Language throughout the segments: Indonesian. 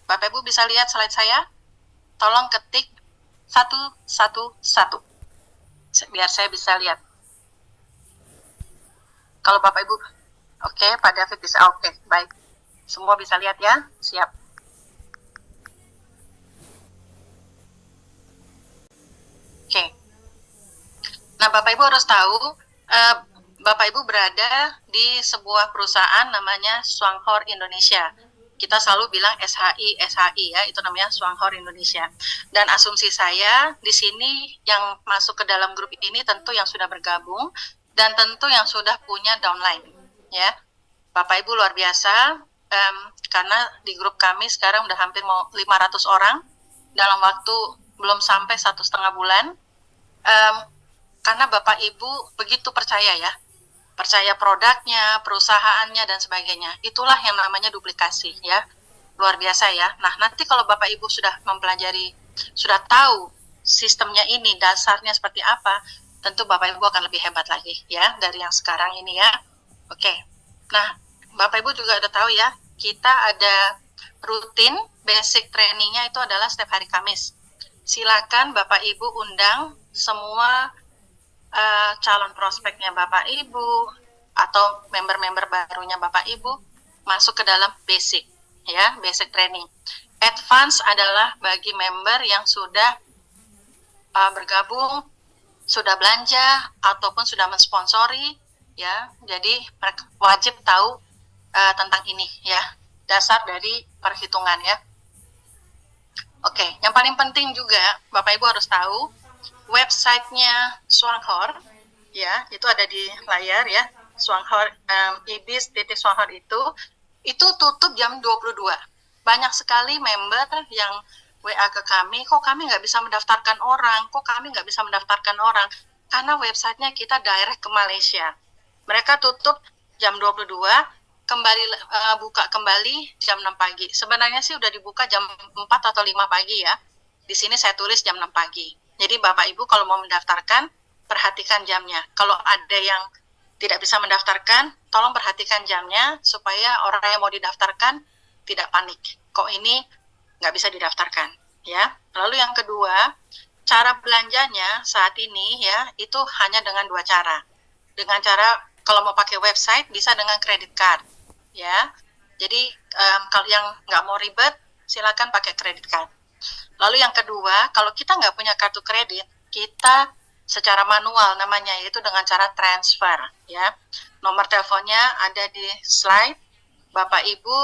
Bapak Ibu bisa lihat slide saya? Tolong ketik 111 biar saya bisa lihat. Kalau Bapak Ibu, oke, Pak David bisa, oke, baik. Semua bisa lihat ya? Siap. Oke. Nah, Bapak Ibu harus tahu, Bapak Ibu berada di sebuah perusahaan namanya Swanghor Indonesia. Kita selalu bilang SHI ya, itu namanya Swanghor Indonesia. Dan asumsi saya di sini yang masuk ke dalam grup ini tentu yang sudah bergabung dan tentu yang sudah punya downline, ya. Bapak Ibu luar biasa, karena di grup kami sekarang udah hampir mau 500 orang dalam waktu belum sampai 1,5 bulan. Karena Bapak Ibu begitu percaya ya, percaya produknya, perusahaannya, dan sebagainya. Itulah yang namanya duplikasi ya, luar biasa ya. Nah, nanti kalau Bapak Ibu sudah mempelajari, sudah tahu sistemnya ini, dasarnya seperti apa, tentu Bapak Ibu akan lebih hebat lagi ya, dari yang sekarang ini ya. Oke, nah Bapak Ibu juga udah tahu ya, kita ada rutin basic trainingnya itu adalah setiap hari Kamis. Silakan Bapak Ibu undang semua calon prospeknya Bapak Ibu atau member-member barunya Bapak Ibu masuk ke dalam basic ya, basic training. Advance adalah bagi member yang sudah bergabung, sudah belanja ataupun sudah mensponsori ya. Jadi mereka wajib tahu tentang ini ya, dasar dari perhitungan ya. Oke, yang paling penting juga Bapak Ibu harus tahu websitenya Swanghor ya, itu ada di layar ya. Swanghor, ibis.swanghor itu tutup jam 22. Banyak sekali member yang WA ke kami, kok kami nggak bisa mendaftarkan orang, karena websitenya kita direct ke Malaysia. Mereka tutup jam 22, kembali buka kembali jam 6 pagi. Sebenarnya sih udah dibuka jam 4 atau 5 pagi ya. Di sini saya tulis jam 6 pagi. Jadi Bapak Ibu kalau mau mendaftarkan, perhatikan jamnya. Kalau ada yang tidak bisa mendaftarkan, tolong perhatikan jamnya supaya orang yang mau didaftarkan tidak panik. Kok ini nggak bisa didaftarkan, ya. Lalu yang kedua, cara belanjanya saat ini ya, itu hanya dengan 2 cara. Dengan cara, kalau mau pakai website, bisa dengan credit card, ya. Jadi, kalau yang nggak mau ribet, silakan pakai credit card. Lalu yang kedua, kalau kita nggak punya kartu kredit, kita secara manual namanya, yaitu dengan cara transfer ya. Nomor teleponnya ada di slide. Bapak Ibu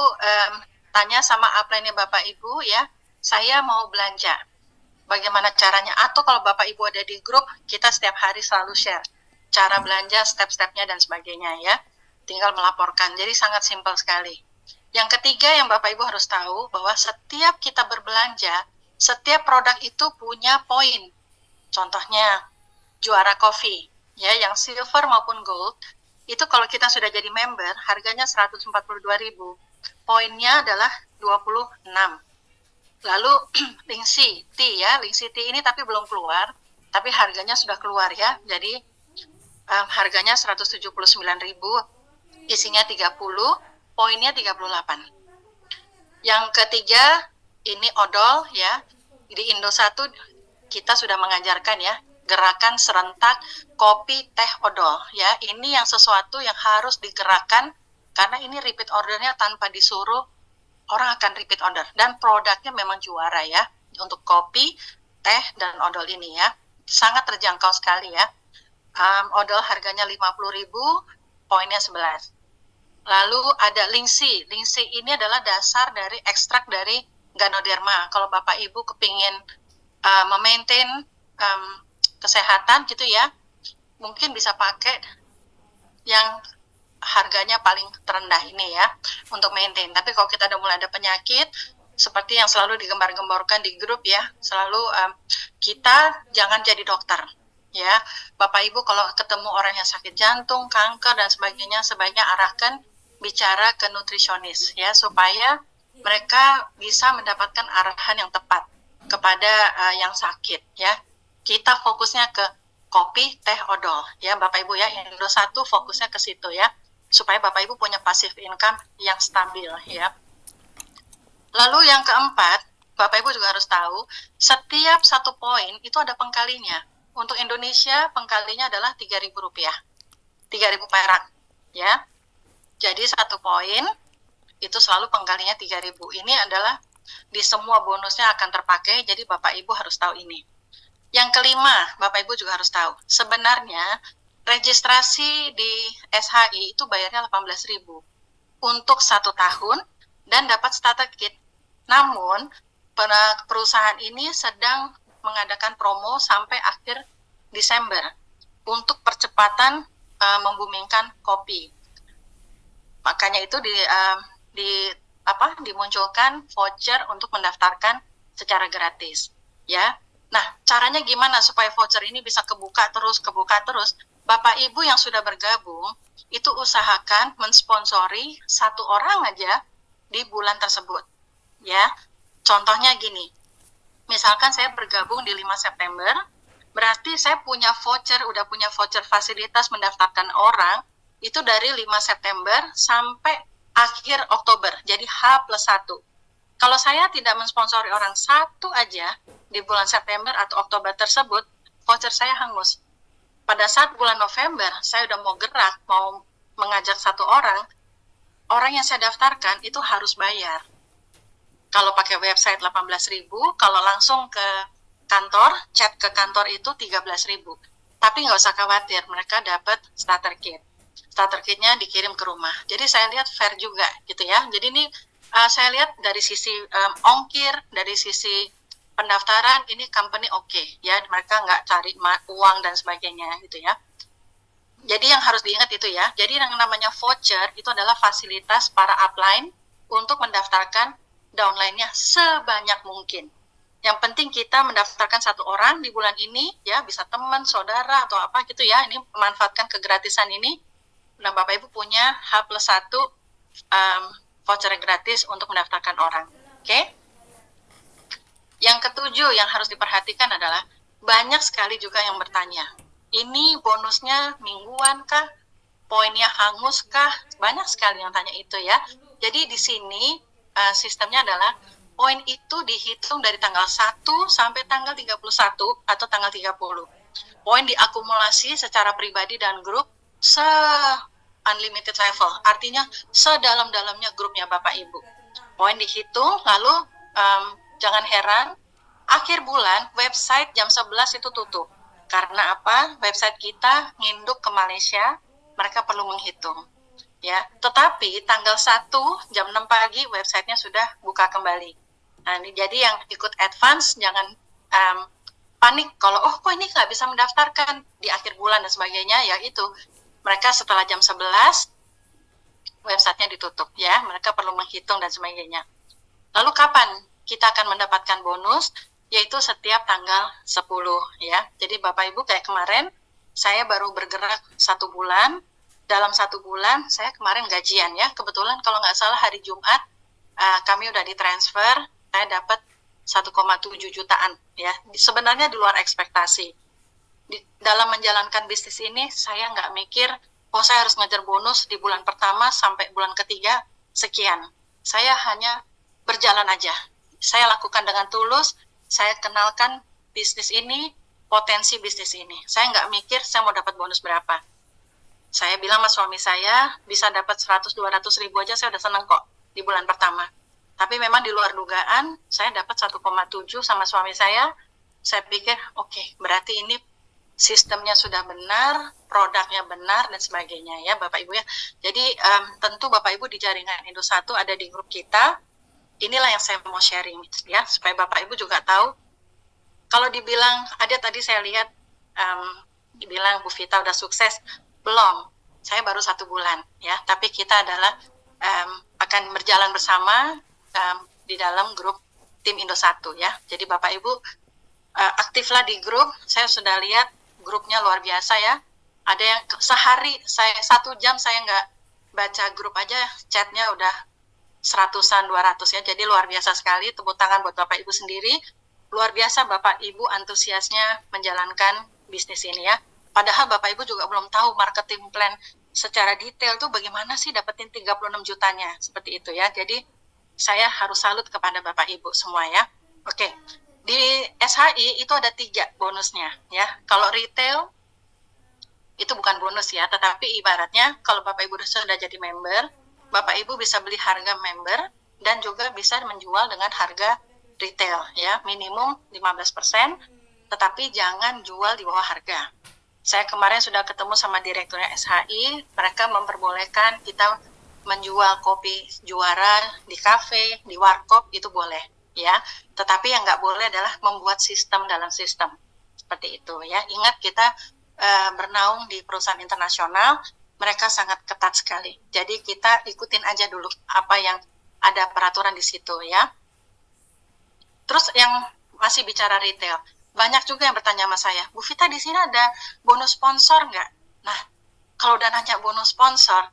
tanya sama upline-nya Bapak Ibu ya, saya mau belanja, bagaimana caranya? Atau kalau Bapak Ibu ada di grup, kita setiap hari selalu share cara belanja, step-stepnya dan sebagainya ya. Tinggal melaporkan, jadi sangat simpel sekali. Yang ketiga yang Bapak Ibu harus tahu, bahwa setiap kita berbelanja, setiap produk itu punya poin. Contohnya, juara coffee, ya, yang silver maupun gold, itu kalau kita sudah jadi member, harganya 142.000. Poinnya adalah 26. Lalu, Lingxi Tea ya, Lingxi Tea ini tapi belum keluar, tapi harganya sudah keluar ya. Jadi, harganya 179.000, isinya 30, poinnya 38. Yang ketiga, ini odol ya. Di Indo1 kita sudah mengajarkan ya, gerakan serentak kopi teh odol ya. Ini yang sesuatu yang harus digerakkan, karena ini repeat ordernya tanpa disuruh, orang akan repeat order. Dan produknya memang juara ya, untuk kopi, teh, dan odol ini ya. Sangat terjangkau sekali ya. Odol harganya 50.000, poinnya 11. Lalu ada Lingxi. Lingxi ini adalah dasar dari ekstrak dari Ganoderma. Kalau Bapak Ibu kepingin memaintain kesehatan gitu ya, mungkin bisa pakai yang harganya paling terendah ini ya, untuk maintain. Tapi kalau kita udah mulai ada penyakit, seperti yang selalu digembar-gemborkan di grup ya, selalu kita jangan jadi dokter. Ya, Bapak Ibu kalau ketemu orang yang sakit jantung, kanker dan sebagainya, sebaiknya arahkan bicara ke nutrisionis ya, supaya mereka bisa mendapatkan arahan yang tepat kepada yang sakit ya. Kita fokusnya ke kopi, teh, odol ya Bapak Ibu ya. Indo1 fokusnya ke situ ya, supaya Bapak Ibu punya passive income yang stabil ya. Lalu yang keempat, Bapak Ibu juga harus tahu, setiap 1 poin itu ada pengkalinya. Untuk Indonesia, pengkalinya adalah Rp3.000, 3.000 perak, ya. Jadi 1 poin itu selalu pengkalinya 3.000. Ini adalah di semua bonusnya akan terpakai, jadi Bapak Ibu harus tahu ini. Yang kelima, Bapak Ibu juga harus tahu, sebenarnya registrasi di SHI itu bayarnya 18.000 untuk 1 tahun dan dapat starter kit. Namun, perusahaan ini sedang mengadakan promo sampai akhir Desember untuk percepatan membumingkan kopi. Makanya itu dimunculkan voucher untuk mendaftarkan secara gratis, ya. Nah, caranya gimana supaya voucher ini bisa kebuka terus? Bapak Ibu yang sudah bergabung itu usahakan mensponsori 1 orang aja di bulan tersebut, ya. Contohnya gini, misalkan saya bergabung di 5 September, berarti saya udah punya voucher fasilitas mendaftarkan orang, itu dari 5 September sampai akhir Oktober, jadi H+1. Kalau saya tidak mensponsori orang 1 aja di bulan September atau Oktober tersebut, voucher saya hangus. Pada saat bulan November, saya udah mau gerak, mau mengajak 1 orang yang saya daftarkan itu harus bayar. Kalau pakai website 18.000, kalau langsung ke kantor, chat ke kantor itu 13.000. Tapi nggak usah khawatir, mereka dapat starter kit. Starter kitnya dikirim ke rumah. Jadi saya lihat fair juga, gitu ya. Jadi ini saya lihat dari sisi ongkir, dari sisi pendaftaran, ini company oke, ya. Mereka nggak cari uang dan sebagainya, gitu ya. Jadi yang harus diingat itu ya. Jadi yang namanya voucher itu adalah fasilitas para upline untuk mendaftarkan downline-nya sebanyak mungkin. Yang penting kita mendaftarkan 1 orang di bulan ini, ya, bisa teman, saudara, atau apa gitu ya. Ini memanfaatkan kegratisan ini. Nah, Bapak Ibu punya H+1 voucher gratis untuk mendaftarkan orang. Oke? Yang ketujuh yang harus diperhatikan adalah banyak sekali juga yang bertanya, ini bonusnya mingguan kah? Poinnya hangus kah? Banyak sekali yang tanya itu ya. Jadi di sini sistemnya adalah poin itu dihitung dari tanggal 1 sampai tanggal 31 atau tanggal 30. Poin diakumulasi secara pribadi dan grup unlimited level, artinya sedalam-dalamnya grupnya Bapak Ibu. Poin dihitung, lalu jangan heran, akhir bulan website jam 11 itu tutup. Karena apa? Website kita nginduk ke Malaysia, mereka perlu menghitung. Ya, tetapi tanggal 1 jam 6 pagi websitenya sudah buka kembali. Nah, jadi yang ikut advance jangan panik kalau kok ini nggak bisa mendaftarkan di akhir bulan dan sebagainya, ya itu. Mereka setelah jam 11 websitenya ditutup, ya. Mereka perlu menghitung dan sebagainya. Lalu kapan kita akan mendapatkan bonus? Yaitu setiap tanggal 10, ya. Jadi Bapak Ibu kayak kemarin, saya baru bergerak 1 bulan. Dalam 1 bulan, saya kemarin gajian, ya. Kebetulan kalau nggak salah hari Jumat, kami udah ditransfer, saya dapat 1,7 jutaan, ya. Sebenarnya di luar ekspektasi. Dalam menjalankan bisnis ini, saya nggak mikir, saya harus ngejar bonus di bulan pertama sampai bulan ketiga, sekian. Saya hanya berjalan aja. Saya lakukan dengan tulus, saya kenalkan bisnis ini, potensi bisnis ini. Saya nggak mikir saya mau dapat bonus berapa. Saya bilang sama suami saya, bisa dapat 100-200 ribu aja, saya udah seneng kok di bulan pertama. Tapi memang di luar dugaan, saya dapat 1,7 sama suami saya. Saya pikir, oke, berarti ini sistemnya sudah benar, produknya benar, dan sebagainya, ya Bapak Ibu ya. Jadi tentu Bapak Ibu di jaringan Indo 1 ada di grup kita. Inilah yang saya mau sharing, ya, supaya Bapak Ibu juga tahu. Kalau dibilang, ada tadi saya lihat, dibilang Bu Vita udah sukses, belum. Saya baru 1 bulan, ya. Tapi kita adalah akan berjalan bersama di dalam grup tim Indo 1, ya. Jadi Bapak Ibu aktiflah di grup. Saya sudah lihat grupnya luar biasa, ya. Ada yang sehari, 1 jam saya nggak baca grup aja, chatnya udah 100-an, 200, ya. Jadi luar biasa sekali. Tepuk tangan buat Bapak Ibu sendiri. Luar biasa Bapak Ibu antusiasnya menjalankan bisnis ini, ya. Padahal Bapak Ibu juga belum tahu marketing plan secara detail tuh bagaimana sih dapetin 36 jutanya, seperti itu, ya. Jadi Saya harus salut kepada Bapak Ibu semua ya. Oke, di SHI itu ada 3 bonusnya ya. Kalau retail itu bukan bonus ya, tetapi ibaratnya kalau Bapak Ibu sudah jadi member, Bapak Ibu bisa beli harga member dan juga bisa menjual dengan harga retail ya, minimum 15%, tetapi jangan jual di bawah harga. Saya kemarin sudah ketemu sama direkturnya SHI, mereka memperbolehkan kita menjual kopi juara di kafe, di warkop, itu boleh ya. Tetapi yang nggak boleh adalah membuat sistem dalam sistem. Seperti itu ya. Ingat kita bernaung di perusahaan internasional, mereka sangat ketat sekali. Jadi kita ikutin aja dulu apa yang ada peraturan di situ ya. Terus yang masih bicara retail, banyak juga yang bertanya sama saya, Bu Vita di sini ada bonus sponsor nggak? Nah, kalau udah nanya bonus sponsor,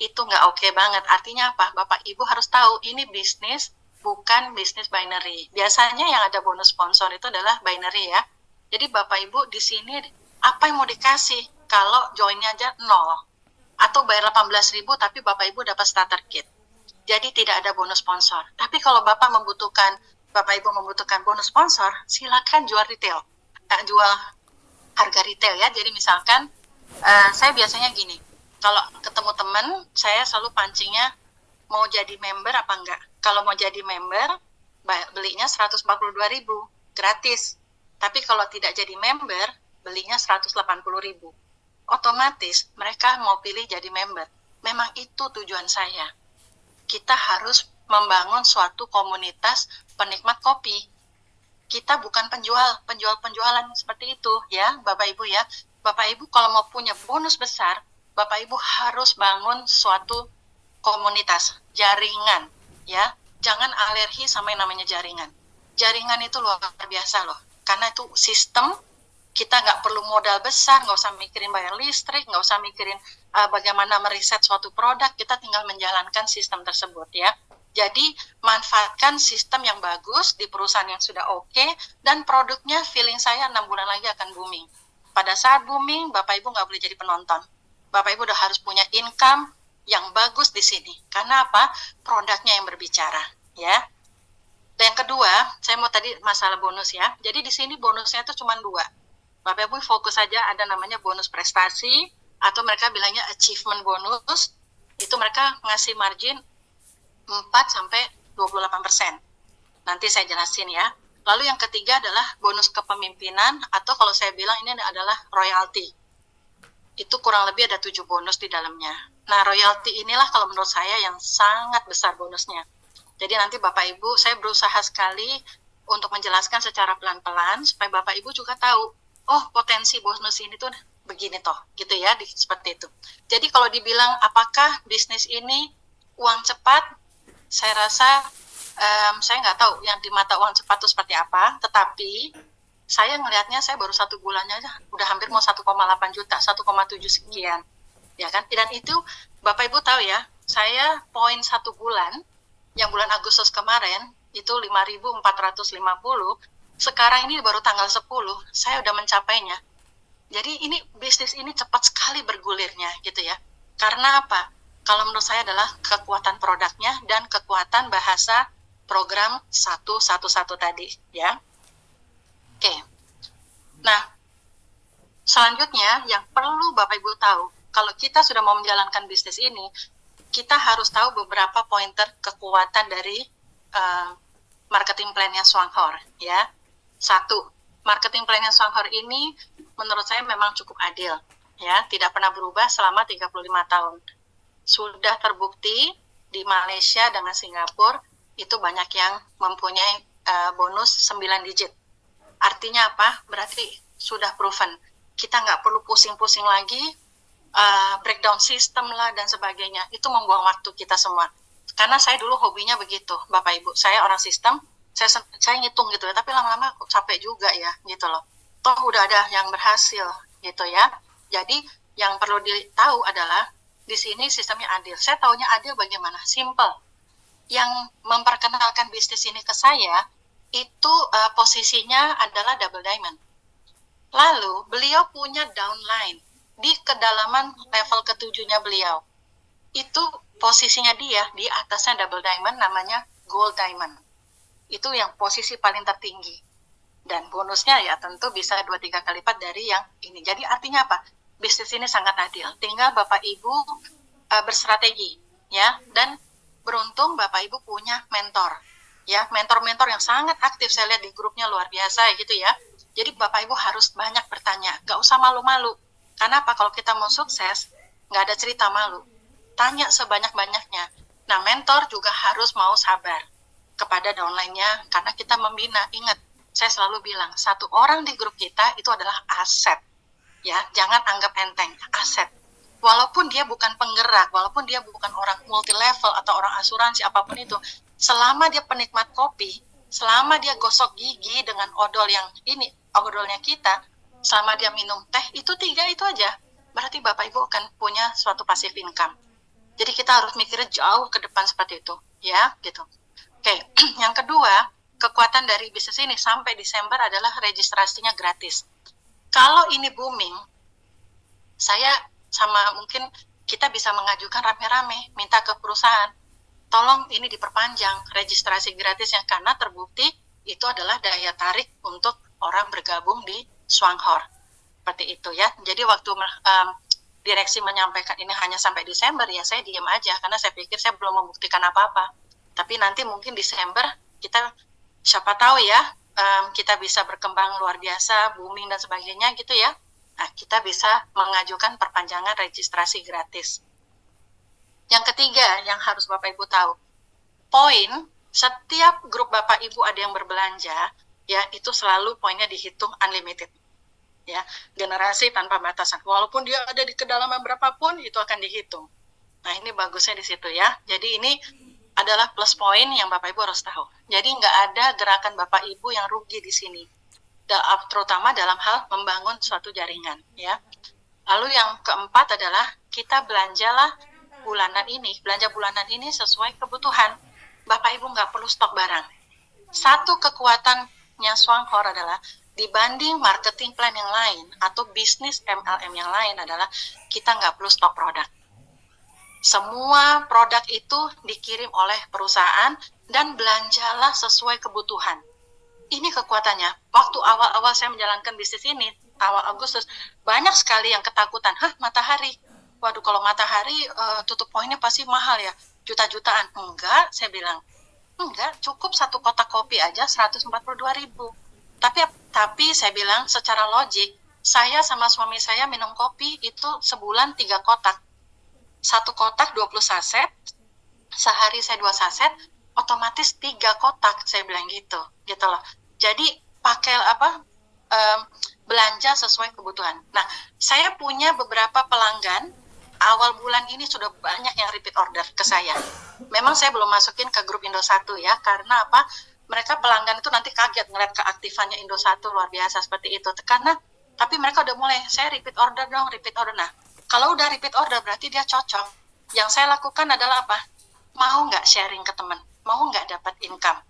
itu nggak oke banget. Artinya apa? Bapak Ibu harus tahu ini bisnis, bukan bisnis binary. Biasanya yang ada bonus sponsor itu adalah binary ya. Jadi Bapak Ibu di sini apa yang mau dikasih kalau joinnya aja 0? Atau bayar 18.000 tapi Bapak Ibu dapat starter kit. Jadi tidak ada bonus sponsor. Tapi kalau Bapak Ibu membutuhkan bonus sponsor, silakan jual retail. Jual harga retail ya. Jadi misalkan saya biasanya gini, kalau ketemu teman, saya selalu pancingnya mau jadi member apa enggak. Kalau mau jadi member, belinya 142.000 gratis. Tapi kalau tidak jadi member, belinya 180.000. Otomatis mereka mau pilih jadi member. Memang itu tujuan saya. Kita harus membangun suatu komunitas penikmat kopi. Kita bukan penjualan seperti itu ya, Bapak Ibu ya. Bapak Ibu kalau mau punya bonus besar, Bapak Ibu harus bangun suatu komunitas, jaringan, ya. Jangan alergi sama yang namanya jaringan. Jaringan itu luar biasa loh, karena itu sistem, kita nggak perlu modal besar, nggak usah mikirin bayar listrik, nggak usah mikirin bagaimana meriset suatu produk, kita tinggal menjalankan sistem tersebut ya. Jadi manfaatkan sistem yang bagus di perusahaan yang sudah oke, dan produknya feeling saya 6 bulan lagi akan booming. Pada saat booming, Bapak Ibu nggak boleh jadi penonton. Bapak Ibu udah harus punya income yang bagus di sini. Karena apa? Produknya yang berbicara, ya. Dan yang kedua, saya mau tadi masalah bonus ya. Jadi di sini bonusnya itu cuma 2. Bapak Ibu fokus saja, ada namanya bonus prestasi, atau mereka bilangnya achievement bonus. Itu mereka ngasih margin 4-28%. Nanti saya jelasin ya. Lalu yang ketiga adalah bonus kepemimpinan, atau kalau saya bilang ini adalah royalty. Itu kurang lebih ada 7 bonus di dalamnya. Nah, royalty inilah kalau menurut saya yang sangat besar bonusnya. Jadi nanti Bapak Ibu, saya berusaha sekali untuk menjelaskan secara pelan-pelan, supaya Bapak Ibu juga tahu, oh potensi bonus ini tuh begini toh, gitu ya, seperti itu. Jadi kalau dibilang apakah bisnis ini uang cepat, saya rasa saya nggak tahu yang di mata uang cepat itu seperti apa, tetapi saya ngelihatnya saya baru 1 bulannya aja udah hampir mau 1,8 juta, 1,7 sekian, ya kan? Dan itu Bapak Ibu tahu ya, saya poin 1 bulan, yang bulan Agustus kemarin itu 5.450, sekarang ini baru tanggal 10, saya udah mencapainya. Jadi ini bisnis ini cepat sekali bergulirnya gitu ya. Karena apa? Kalau menurut saya adalah kekuatan produknya dan kekuatan bahasa program 111 tadi ya. Oke. Nah, selanjutnya yang perlu Bapak Ibu tahu, kalau kita sudah mau menjalankan bisnis ini, kita harus tahu beberapa pointer kekuatan dari marketing plan-nya Swanghor ya. 1, marketing plan-nya Swanghor ini menurut saya memang cukup adil ya, tidak pernah berubah selama 35 tahun. Sudah terbukti di Malaysia dengan Singapura itu banyak yang mempunyai bonus 9 digit. Artinya apa? Berarti sudah proven. Kita nggak perlu pusing-pusing lagi, breakdown sistem lah dan sebagainya. Itu membuang waktu kita semua. Karena saya dulu hobinya begitu, Bapak Ibu. Saya orang sistem, saya ngitung gitu ya, tapi lama-lama capek juga ya, gitu loh. Toh udah ada yang berhasil, gitu ya. Jadi yang perlu ditahu adalah di sini sistemnya adil. Saya taunya adil bagaimana? Simple. Yang memperkenalkan bisnis ini ke saya itu posisinya adalah double diamond. Lalu beliau punya downline di kedalaman level ke-7-nya beliau. Itu posisinya dia di atasnya double diamond, namanya gold diamond. Itu yang posisi paling tertinggi. Dan bonusnya ya tentu bisa 2-3 kali lipat dari yang ini. Jadi artinya apa? Bisnis ini sangat adil. Tinggal Bapak Ibu berstrategi, ya. Dan beruntung Bapak Ibu punya mentor, ya. Mentor-mentor yang sangat aktif, saya lihat di grupnya luar biasa, gitu ya. Jadi Bapak Ibu harus banyak bertanya, gak usah malu-malu. Karena apa? Kalau kita mau sukses, gak ada cerita malu. Tanya sebanyak-banyaknya. Nah, mentor juga harus mau sabar kepada downline-nya, karena kita membina. Ingat, saya selalu bilang, satu orang di grup kita itu adalah aset. Ya, jangan anggap enteng, aset. Walaupun dia bukan penggerak, walaupun dia bukan orang multi level atau orang asuransi apapun itu, selama dia penikmat kopi, selama dia gosok gigi dengan odol yang ini, odolnya kita, selama dia minum teh, itu 3 itu aja. Berarti Bapak Ibu akan punya suatu passive income. Jadi kita harus mikirnya jauh ke depan seperti itu, ya, gitu. Oke, yang kedua, kekuatan dari bisnis ini sampai Desember adalah registrasinya gratis. Kalau ini booming, saya sama mungkin kita bisa mengajukan rame-rame, minta ke perusahaan, tolong ini diperpanjang registrasi gratisnya, karena terbukti itu adalah daya tarik untuk orang bergabung di Swanghor. Seperti itu ya. Jadi waktu direksi menyampaikan ini hanya sampai Desember, ya saya diam aja, karena saya pikir saya belum membuktikan apa-apa. Tapi nanti mungkin Desember kita, siapa tahu ya, kita bisa berkembang luar biasa, booming dan sebagainya gitu ya. Nah, kita bisa mengajukan perpanjangan registrasi gratis. Yang ketiga yang harus Bapak Ibu tahu, poin setiap grup Bapak Ibu ada yang berbelanja, ya itu selalu poinnya dihitung unlimited. Ya, generasi tanpa batasan. Walaupun dia ada di kedalaman berapapun, itu akan dihitung. Nah, ini bagusnya di situ ya. Jadi ini adalah plus poin yang Bapak Ibu harus tahu. Jadi nggak ada gerakan Bapak Ibu yang rugi di sini, terutama dalam hal membangun suatu jaringan, ya. Lalu yang keempat adalah kita belanjalah belanja bulanan ini sesuai kebutuhan. Bapak Ibu nggak perlu stok barang. Satu kekuatannya Swanghor adalah dibanding marketing plan yang lain atau bisnis MLM yang lain adalah kita nggak perlu stok produk. Semua produk itu dikirim oleh perusahaan dan belanjalah sesuai kebutuhan. Ini kekuatannya. Waktu awal-awal saya menjalankan bisnis ini, awal Agustus, banyak sekali yang ketakutan. Matahari. Waduh, kalau matahari tutup poinnya pasti mahal ya. Juta-jutaan. Enggak, saya bilang. Enggak, cukup satu kotak kopi aja 142.000. Tapi saya bilang secara logik, saya sama suami saya minum kopi itu sebulan 3 kotak. 1 kotak 20 saset, sehari saya 2 saset, otomatis 3 kotak, saya bilang gitu loh. Jadi pakai belanja sesuai kebutuhan. Nah, saya punya beberapa pelanggan, awal bulan ini sudah banyak yang repeat order ke saya. Memang saya belum masukin ke grup Indo 1 ya, karena apa? Mereka pelanggan itu nanti kaget ngeliat keaktifannya Indo 1 luar biasa seperti itu. Tapi mereka udah mulai, saya repeat order dong, repeat order. Nah, kalau udah repeat order berarti dia cocok. Yang saya lakukan adalah apa? Mau nggak sharing ke teman? Mau nggak dapat income?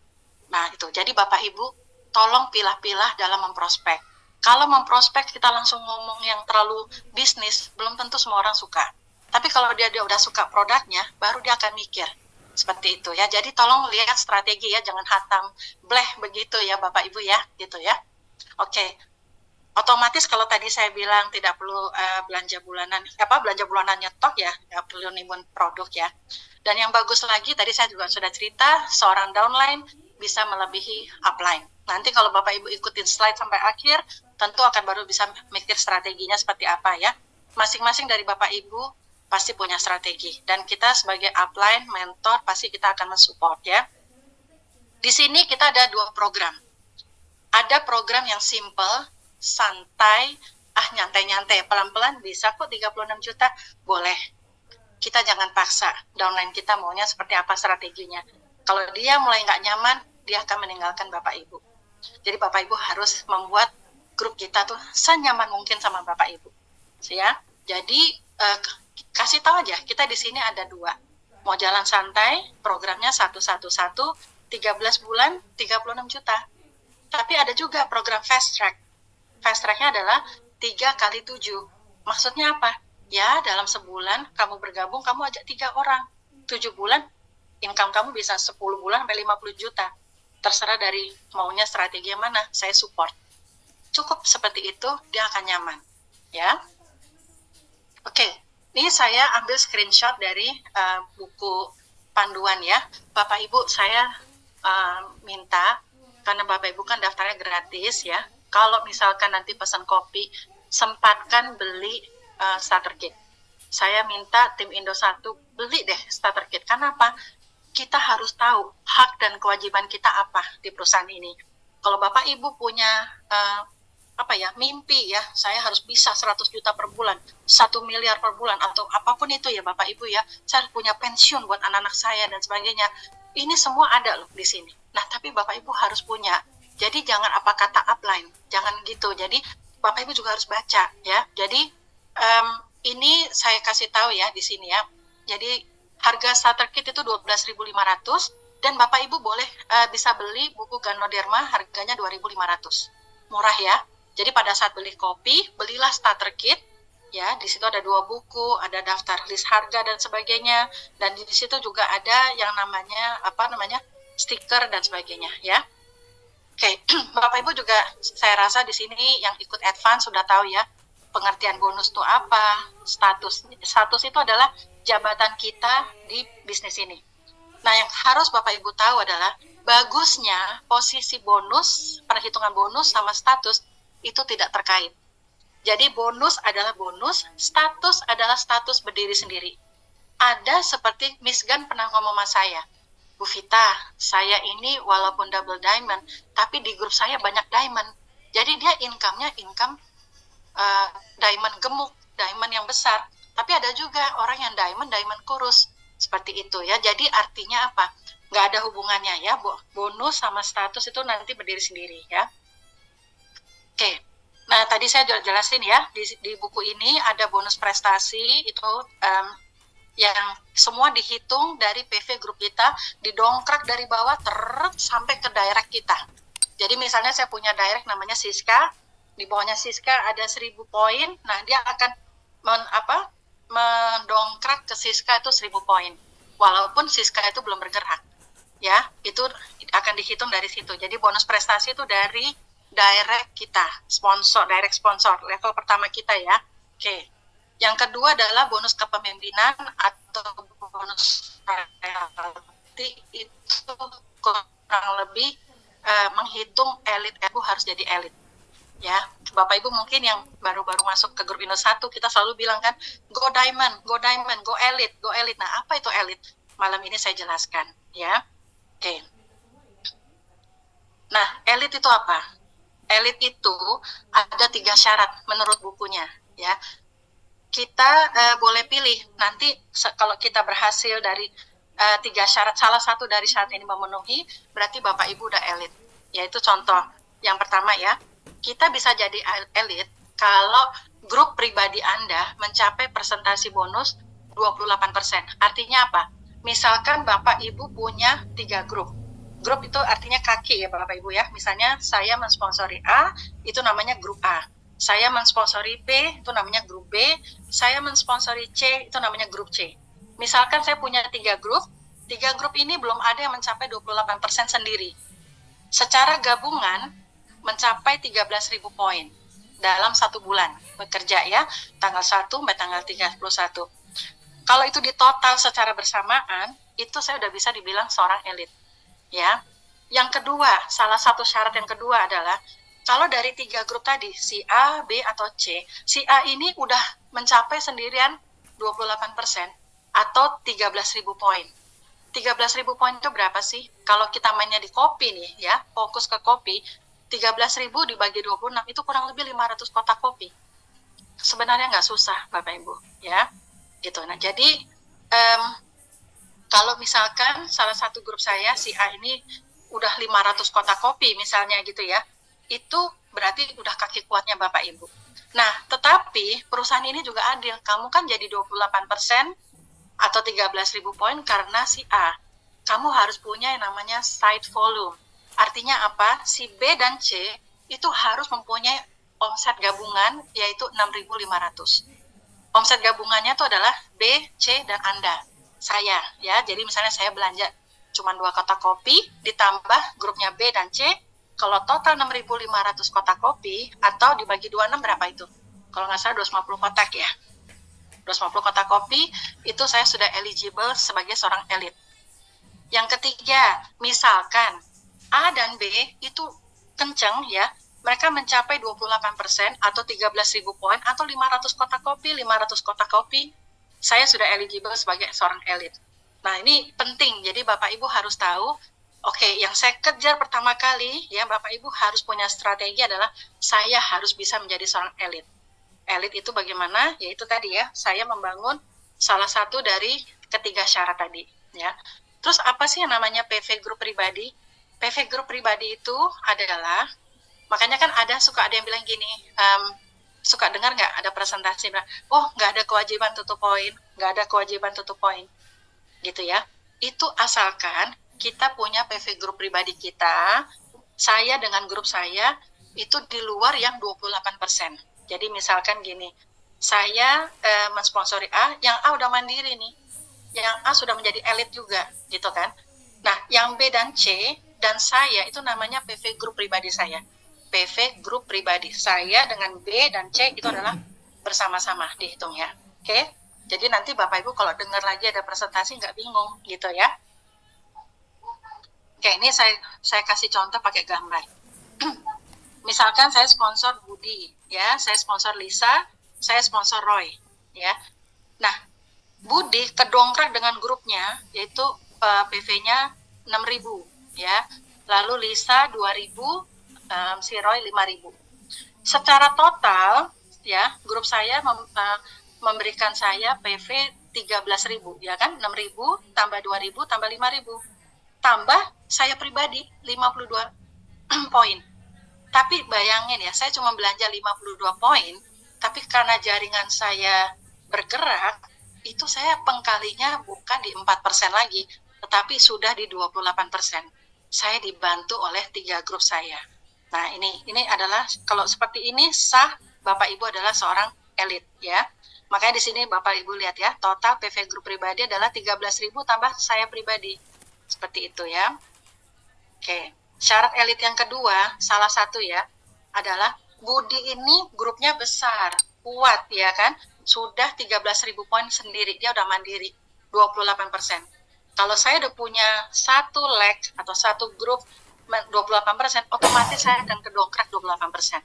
Nah itu, jadi Bapak Ibu tolong pilah-pilah dalam memprospek. Kalau memprospek kita langsung ngomong yang terlalu bisnis, belum tentu semua orang suka. Tapi kalau dia udah suka produknya, baru dia akan mikir. Seperti itu ya. Jadi tolong lihat strategi ya, jangan hatam bleh begitu ya Bapak Ibu ya, gitu ya. Oke. Otomatis kalau tadi saya bilang tidak perlu belanja bulanan nyetok ya, nggak perlu nimbun produk ya. Dan yang bagus lagi, tadi saya juga sudah cerita, seorang downline bisa melebihi upline. Nanti kalau Bapak Ibu ikutin slide sampai akhir, tentu akan baru bisa mikir strateginya seperti apa ya. Masing-masing dari Bapak Ibu pasti punya strategi. Dan kita sebagai upline, mentor, pasti kita akan mensupport ya. Di sini kita ada 2 program. Ada program yang simple, santai, nyantai-nyantai, pelan-pelan bisa kok 36 juta, boleh. Kita jangan paksa, downline kita maunya seperti apa strateginya. Kalau dia mulai nggak nyaman, dia akan meninggalkan Bapak Ibu. Jadi Bapak Ibu harus membuat grup kita tuh senyaman mungkin sama Bapak Ibu. Ya, jadi kasih tahu aja, kita di sini ada 2. Mau jalan santai, programnya 111, 13 bulan, 36 juta. Tapi ada juga program fast track. Fast track-nya adalah 3 kali 7. Maksudnya apa? Ya, dalam sebulan kamu bergabung, kamu ajak 3 orang. 7 bulan, income kamu bisa 10 bulan sampai 50 juta. Terserah dari maunya strategi yang mana, saya support. Cukup seperti itu, dia akan nyaman. Ya. Oke, ini saya ambil screenshot dari buku panduan ya. Bapak Ibu, saya minta, karena Bapak Ibu kan daftarnya gratis ya, kalau misalkan nanti pesan kopi, sempatkan beli starter kit. Saya minta tim Indo 1 beli deh starter kit. Karena apa? Kita harus tahu hak dan kewajiban kita apa di perusahaan ini. Kalau Bapak Ibu punya mimpi ya, saya harus bisa 100 juta per bulan, 1 miliar per bulan, atau apapun itu ya Bapak Ibu ya, saya harus punya pensiun buat anak-anak saya dan sebagainya. Ini semua ada loh di sini. Nah, tapi Bapak Ibu harus punya. Jadi jangan apa kata upline, jangan gitu. Jadi Bapak Ibu juga harus baca ya. Jadi ini saya kasih tahu ya di sini ya. Jadi harga starter kit itu 12.500 dan Bapak Ibu boleh bisa beli buku Ganoderma harganya 2.500. Murah ya. Jadi pada saat beli kopi, belilah starter kit. Ya, di situ ada 2 buku, ada daftar list harga dan sebagainya, dan di situ juga ada yang namanya stiker dan sebagainya ya. Oke, Bapak Ibu juga saya rasa di sini yang ikut advance sudah tahu ya pengertian bonus itu apa, status itu adalah jabatan kita di bisnis ini. Nah, yang harus Bapak Ibu tahu adalah bagusnya posisi bonus, perhitungan bonus sama status itu tidak terkait. Jadi bonus adalah bonus, status adalah status berdiri sendiri. Ada seperti Miss Gan pernah ngomong sama saya, Bu Vita, saya ini walaupun double diamond, tapi di grup saya banyak diamond. Jadi dia income diamond gemuk, diamond yang besar. Tapi ada juga orang yang diamond kurus. Seperti itu ya. Jadi artinya apa? Nggak ada hubungannya ya. Bonus sama status itu nanti berdiri sendiri ya. Oke. Nah, tadi saya jelasin ya, di buku ini ada bonus prestasi, itu yang semua dihitung dari PV grup kita, didongkrak dari bawah sampai ke direct kita. Jadi misalnya saya punya direct namanya Siska, di bawahnya Siska ada 1.000 poin, nah dia akan mendongkrak ke Siska itu 1.000 poin, walaupun Siska itu belum bergerak. Ya, itu akan dihitung dari situ. Jadi bonus prestasi itu dari direct kita, direct sponsor, level pertama kita ya. Oke. Yang kedua adalah bonus kepemimpinan atau bonus royalty, itu kurang lebih menghitung elit, Ibu harus jadi elit. Ya, Bapak Ibu mungkin yang baru-baru masuk ke grup Indo 1, kita selalu bilang kan, go diamond, go elite, go elite. Nah, apa itu elit? Malam ini saya jelaskan, ya. Oke. Nah, elit itu apa? Elit itu ada 3 syarat menurut bukunya, ya. Kita boleh pilih nanti kalau kita berhasil dari 3 syarat, salah satu dari syarat ini memenuhi, berarti Bapak Ibu udah elit. Yaitu contoh yang pertama ya, kita bisa jadi elit kalau grup pribadi Anda mencapai presentasi bonus 28%. Artinya apa? Misalkan Bapak Ibu punya 3 grup. Grup itu artinya kaki ya Bapak Ibu ya. Misalnya saya mensponsori A, itu namanya grup A. Saya mensponsori B, itu namanya grup B. Saya mensponsori C, itu namanya grup C. Misalkan saya punya 3 grup, 3 grup ini belum ada yang mencapai 28% sendiri. Secara gabungan mencapai 13.000 poin dalam 1 bulan bekerja ya, tanggal 1 sampai tanggal 31. Kalau itu ditotal secara bersamaan, itu saya udah bisa dibilang seorang elit. Ya, yang kedua, salah satu syarat yang kedua adalah kalau dari 3 grup tadi, si A, B, atau C, si A ini udah mencapai sendirian 28% atau 13.000 poin. 13.000 poin itu berapa sih? Kalau kita mainnya di kopi nih ya, fokus ke kopi, 13.000 dibagi 26 itu kurang lebih 500 kotak kopi. Sebenarnya nggak susah Bapak Ibu ya, gitu. Nah jadi kalau misalkan salah satu grup saya, si A ini udah 500 kotak kopi misalnya gitu ya, itu berarti udah kaki kuatnya Bapak Ibu. Nah, tetapi perusahaan ini juga adil. Kamu kan jadi 28% atau 13.000 poin karena si A. Kamu harus punya yang namanya side volume. Artinya apa? Si B dan C itu harus mempunyai omset gabungan yaitu 6.500. Omset gabungannya itu adalah B, C, dan Anda. saya ya. Jadi misalnya saya belanja cuma 2 kotak kopi ditambah grupnya B dan C, kalau total 6.500 kotak kopi atau dibagi 26 berapa itu? Kalau nggak salah 250 kotak ya. 250 kotak kopi itu saya sudah eligible sebagai seorang elit. Yang ketiga, misalkan A dan B itu kenceng ya, mereka mencapai 28% atau 13.000 poin atau 500 kotak kopi, 500 kotak kopi, saya sudah eligible sebagai seorang elit. Nah, ini penting. Jadi Bapak Ibu harus tahu, oke, yang saya kejar pertama kali ya Bapak Ibu harus punya strategi adalah saya harus bisa menjadi seorang elit. Elit itu bagaimana? Yaitu tadi ya, saya membangun salah satu dari ketiga syarat tadi ya. Terus apa sih yang namanya PV Group pribadi? PV Group pribadi itu adalah, makanya kan ada yang bilang gini, suka dengar nggak ada presentasi bilang, oh nggak ada kewajiban tutup poin, nggak ada kewajiban tutup poin, gitu ya. Itu asalkan kita punya PV Group pribadi kita, saya dengan grup saya, itu di luar yang 28%. Jadi misalkan gini, saya mensponsori A, yang A udah mandiri nih, yang A sudah menjadi elit juga, gitu kan. Nah, yang B dan C, dan saya itu namanya PV Group pribadi saya. PV Group pribadi saya dengan B dan C itu adalah bersama-sama dihitung ya. Oke? Jadi nanti Bapak Ibu kalau dengar lagi ada presentasi nggak bingung gitu ya. Oke, ini saya kasih contoh pakai gambar. Misalkan saya sponsor Budi, ya, saya sponsor Lisa, saya sponsor Roy, ya. Nah, Budi kedongkrak dengan grupnya, yaitu PV-nya 6.000, ya. Lalu Lisa 2.000, si Roy 5.000. Secara total, ya, grup saya memberikan saya PV 13.000, ya kan? 6.000 tambah 2.000 tambah 5.000. Tambah saya pribadi 52 poin. Tapi bayangin ya, saya cuma belanja 52 poin, tapi karena jaringan saya bergerak, itu saya pengkalinya bukan di 4% lagi, tetapi sudah di 28%. Saya dibantu oleh 3 grup saya. Nah, ini adalah, kalau seperti ini sah Bapak Ibu adalah seorang elit ya. Makanya di sini Bapak Ibu lihat ya, total PV Group pribadi adalah 13.000 tambah saya pribadi. Seperti itu ya. Oke. Syarat elit yang kedua, salah satu ya, adalah Budi ini grupnya besar, kuat ya kan, sudah 13.000 poin sendiri, dia udah mandiri, 28%. Kalau saya udah punya satu leg atau satu grup 28%, otomatis saya akan kedongkrak 28%.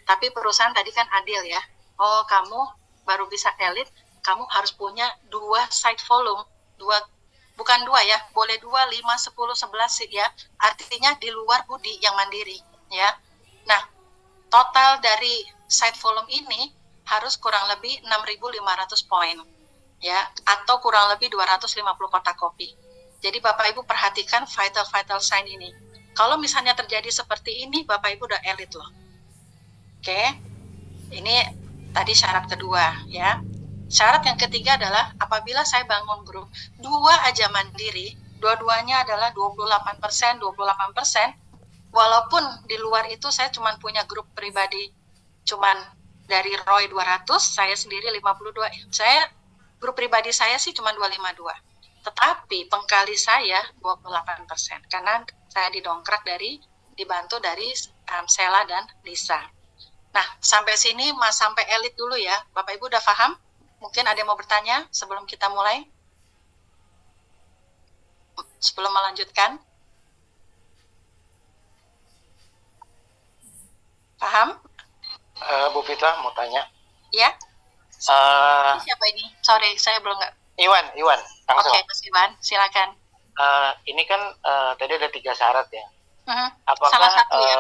Tapi perusahaan tadi kan adil ya, oh kamu baru bisa elit, kamu harus punya 2 side volume, bukan 2 ya, boleh 2, 5, 10, 11 ya, artinya di luar Budi yang mandiri ya. Nah, total dari side volume ini harus kurang lebih 6.500 poin ya, atau kurang lebih 250 kotak kopi. Jadi Bapak Ibu perhatikan vital sign ini. Kalau misalnya terjadi seperti ini, Bapak Ibu udah elit loh. Oke, ini tadi syarat kedua ya. Syarat yang ketiga adalah apabila saya bangun grup, 2 aja mandiri, dua-duanya adalah 28%, walaupun di luar itu saya cuma punya grup pribadi, cuman dari Roy 200, saya sendiri 52, saya grup pribadi saya sih cuma 252, tetapi pengkali saya 28%, karena saya dibantu dari Sela dan Lisa. Nah, sampai sini sampai elit dulu ya, Bapak Ibu udah paham? Mungkin ada yang mau bertanya sebelum kita mulai? Sebelum melanjutkan? Paham? Bu Fitla mau tanya. Ya? Siapa ini? Sorry, saya belum nggak. Iwan. Oke, Mas Iwan, silakan. Ini kan tadi ada 3 syarat ya. Apakah salah satu ya?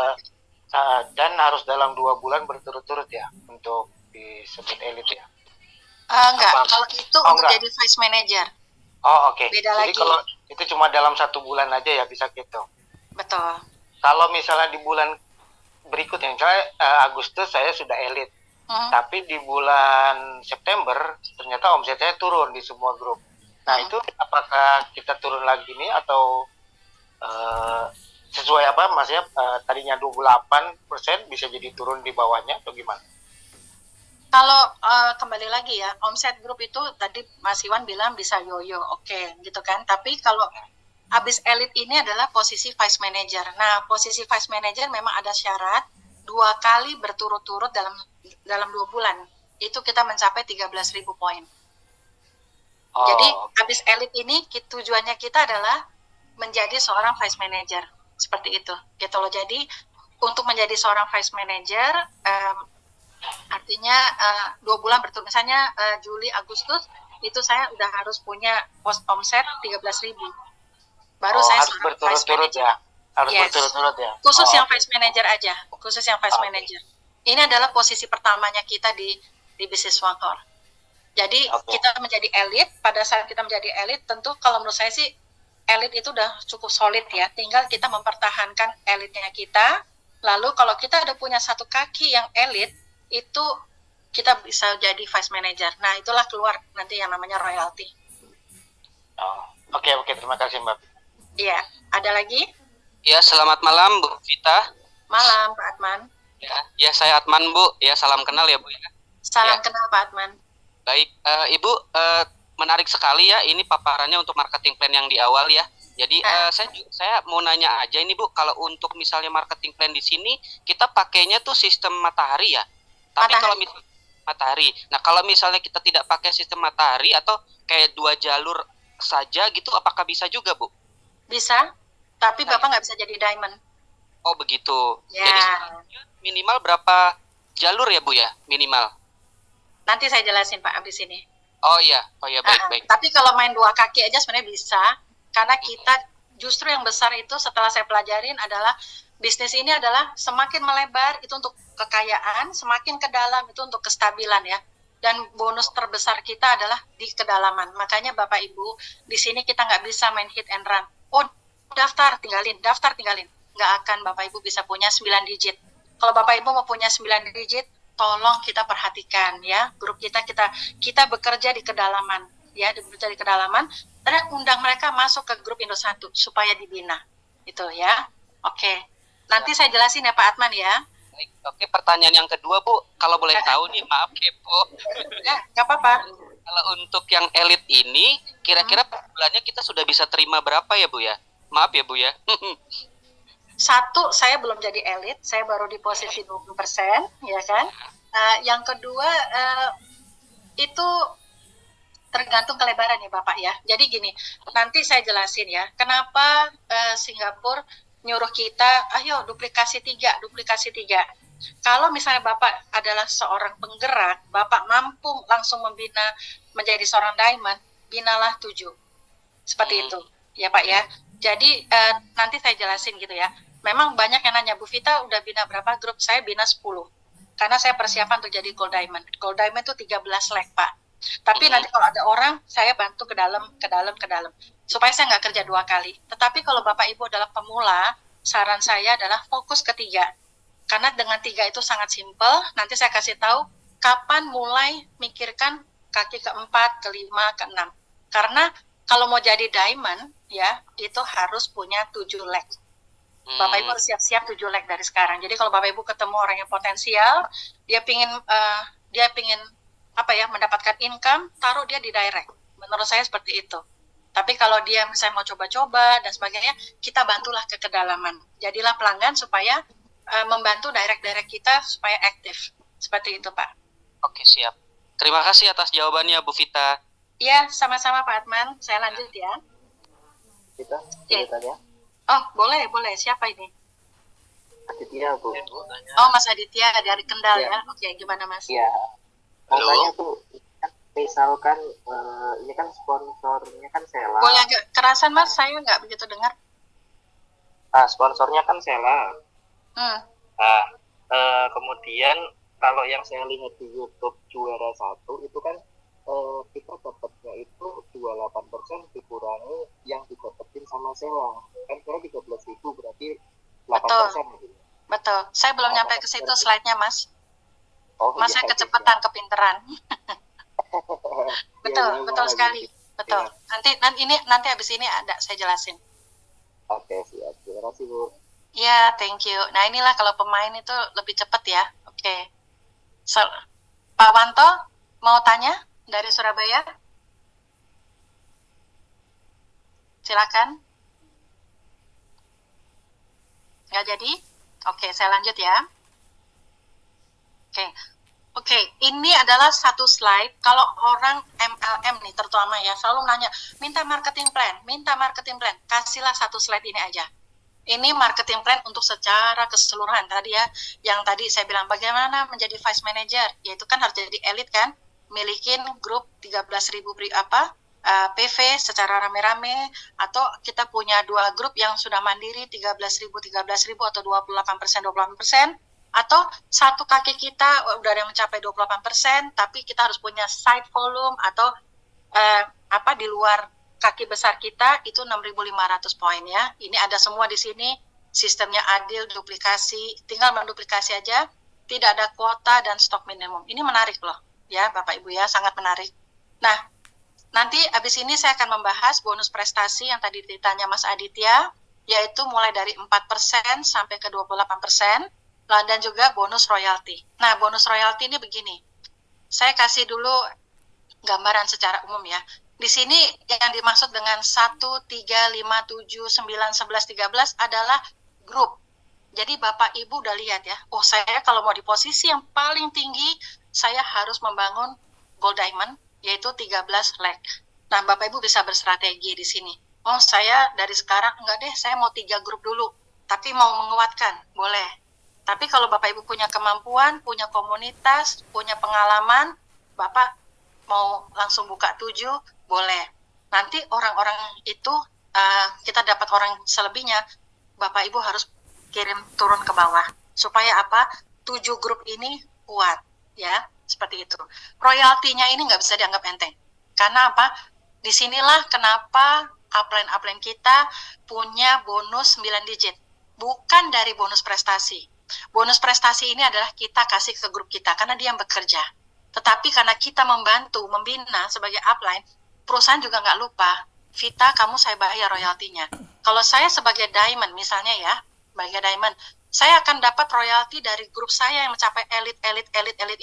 Dan harus dalam 2 bulan berturut-turut ya untuk disebut elit ya? Enggak, kalau itu untuk enggak. Jadi vice manager. Oh oke. Beda jadi lagi. Kalau itu cuma dalam 1 bulan aja ya bisa gitu. Betul. Kalau misalnya di bulan berikutnya, misalnya Agustus saya sudah elit, tapi di bulan September ternyata omset saya turun di semua grup. Nah itu apakah kita turun lagi nih atau sesuai apa? Maksudnya tadinya 28% bisa jadi turun di bawahnya atau gimana? Kalau kembali lagi ya, omset grup itu tadi Mas Iwan bilang bisa yoyo, oke, gitu kan. Tapi kalau habis elit ini adalah posisi vice manager. Nah, posisi vice manager memang ada syarat 2 kali berturut-turut dalam 2 bulan. Itu kita mencapai 13.000 poin. Jadi habis elit ini tujuannya kita adalah menjadi seorang vice manager. Seperti itu. Gitu loh. Jadi untuk menjadi seorang vice manager artinya 2 bulan berturut, misalnya Juli Agustus itu saya udah harus punya omset 13.000, baru saya harus berturut-turut ya, harus berturut-turut ya, khusus yang vice manager aja, khusus yang vice manager. Ini adalah posisi pertamanya kita di bisnis Wanghor. Jadi kita menjadi elit. Pada saat kita menjadi elit, tentu kalau menurut saya sih elit itu udah cukup solid ya, tinggal kita mempertahankan elitnya kita. Lalu kalau kita ada punya satu kaki yang elit, itu kita bisa jadi vice manager. Nah, itulah keluar nanti yang namanya royalty. Oke, terima kasih Mbak. Iya, ada lagi? Ya, selamat malam Bu Vita. Malam Pak Atman. Ya, saya Atman Bu. Ya, salam kenal ya Bu ya. Salam kenal Pak Atman. Baik, Ibu, menarik sekali ya ini paparannya untuk marketing plan yang di awal ya. Jadi saya mau nanya aja ini Bu, kalau untuk misalnya marketing plan di sini kita pakainya tuh sistem matahari ya. Tapi kalau misalnya matahari, nah kalau misalnya kita tidak pakai sistem matahari atau kayak 2 jalur saja gitu, apakah bisa juga Bu? Bisa, tapi Bapak nggak bisa jadi diamond. Oh begitu. Ya. Jadi minimal berapa jalur ya Bu ya, minimal? Nanti saya jelasin Pak abis ini. Oh iya, baik. Tapi kalau main 2 kaki aja sebenarnya bisa, karena kita justru yang besar itu setelah saya pelajarin adalah bisnis ini adalah semakin melebar itu untuk kekayaan, semakin ke dalam itu untuk kestabilan ya. Dan bonus terbesar kita adalah di kedalaman. Makanya Bapak Ibu, di sini kita nggak bisa main hit and run. Oh, daftar tinggalin. Nggak akan Bapak Ibu bisa punya 9 digit. Kalau Bapak Ibu mau punya 9 digit, tolong kita perhatikan ya. Grup kita bekerja di kedalaman ya, bekerja di kedalaman. Dan undang mereka masuk ke grup Indo 1 supaya dibina. Itu ya. Oke. Nanti saya jelasin ya Pak Atman ya. Oke, pertanyaan yang kedua Bu, kalau boleh tahu nih, maaf kepo. Ya, nggak apa-apa. Kalau untuk yang elit ini, kira-kira per bulannya kita sudah bisa terima berapa ya Bu ya? Maaf ya Bu ya. Satu, saya belum jadi elit, saya baru di posisi 20%, ya kan. Yang kedua, itu tergantung kelebaran ya Bapak ya. Jadi gini, nanti saya jelasin ya, kenapa Singapura nyuruh kita, ayo duplikasi 3. Kalau misalnya Bapak adalah seorang penggerak, Bapak mampu langsung membina menjadi seorang diamond, binalah 7. Seperti itu, ya Pak ya. Jadi nanti saya jelasin gitu ya. Memang banyak yang nanya, Bu Vita udah bina berapa grup? Saya bina 10. Karena saya persiapan untuk jadi gold diamond. Gold diamond itu 13 leg Pak. Tapi nanti kalau ada orang, saya bantu ke dalam. Supaya saya nggak kerja 2 kali. Tetapi kalau Bapak Ibu adalah pemula, saran saya adalah fokus ke 3. Karena dengan 3 itu sangat simpel. Nanti saya kasih tahu kapan mulai mikirkan kaki ke-4, ke-5, ke-6. Karena kalau mau jadi diamond, ya itu harus punya 7 leg. Bapak Ibu harus siap-siap 7 leg dari sekarang. Jadi kalau Bapak Ibu ketemu orang yang potensial, dia pingin mendapatkan income, taruh dia di direct. Menurut saya seperti itu. Tapi kalau dia misalnya mau coba-coba dan sebagainya, kita bantulah ke kedalaman. Jadilah pelanggan supaya membantu direct kita supaya aktif. Seperti itu Pak. Oke, siap. Terima kasih atas jawabannya Bu Vita. Iya, sama-sama Pak Atman. Saya lanjut ya. Kita ya. Oh, boleh. Siapa ini? Aditya Bu. Oh, Mas Aditya dari Kendal ya. Oke, gimana Mas? Iya. Makanya tuh, misalkan ini kan sponsornya kan Sela. Boleh agak kerasan Mas, saya nggak begitu dengar. Sponsornya kan Sela. Kemudian kalau yang saya lihat di YouTube juara 1 itu kan kita dapatnya itu 28% dikurangi yang didapetin sama Sela. Kan saya 13.000 berarti 8%. Betul. Saya belum nyampe ke situ slide-nya Mas. Mas saya kecepatan, kepinteran. Betul sekali. Betul. Ya. Nanti habis ini ada saya jelasin. Oke, siap. Terima kasih Bu. Ya, thank you. Nah inilah kalau pemain itu lebih cepat ya. Oke. Pak Wanto, mau tanya dari Surabaya? Silakan. Nggak jadi? Oke, saya lanjut ya. Oke, ini adalah satu slide. Kalau orang MLM nih, terutama ya, selalu nanya, minta marketing plan. Kasihlah satu slide ini aja. Ini marketing plan untuk secara keseluruhan. Tadi ya, yang tadi saya bilang, bagaimana menjadi vice manager? Yaitu kan harus jadi elit kan, milikin grup 13.000 PV secara rame-rame, atau kita punya 2 grup yang sudah mandiri 13.000 atau 28%, atau satu kaki kita udah ada yang mencapai 28%, tapi kita harus punya side volume atau di luar kaki besar kita itu 6.500 poin ya. Ini ada semua di sini, sistemnya adil, duplikasi, tinggal menduplikasi aja, tidak ada kuota dan stok minimum. Ini menarik loh ya Bapak Ibu ya, sangat menarik. Nah, nanti habis ini saya akan membahas bonus prestasi yang tadi ditanya Mas Aditya, yaitu mulai dari 4% sampai ke 28%. Dan juga bonus royalti. Nah, bonus royalti ini begini. Saya kasih dulu gambaran secara umum ya. Di sini yang dimaksud dengan 1, 3, 5, 7, 9, 11, 13 adalah grup. Jadi Bapak Ibu udah lihat ya, oh saya kalau mau di posisi yang paling tinggi, saya harus membangun gold diamond, yaitu 13 leg. Nah, Bapak Ibu bisa berstrategi di sini. Oh, saya dari sekarang, enggak deh, saya mau 3 grup dulu. Tapi mau menguatkan, boleh. Tapi kalau Bapak Ibu punya kemampuan, punya komunitas, punya pengalaman, Bapak mau langsung buka 7, boleh. Nanti orang-orang itu, kita dapat orang selebihnya, Bapak Ibu harus kirim turun ke bawah. Supaya apa? 7 grup ini kuat, ya, seperti itu. Royaltinya ini nggak bisa dianggap enteng. Karena apa? Disinilah kenapa upline kita punya bonus 9 digit. Bukan dari bonus prestasi. Bonus prestasi ini adalah kita kasih ke grup kita karena dia yang bekerja. Tetapi karena kita membantu, membina sebagai upline, perusahaan juga nggak lupa, Vita, kamu saya bayar royaltinya. Kalau saya sebagai diamond misalnya ya, sebagai diamond, saya akan dapat royalti dari grup saya yang mencapai elit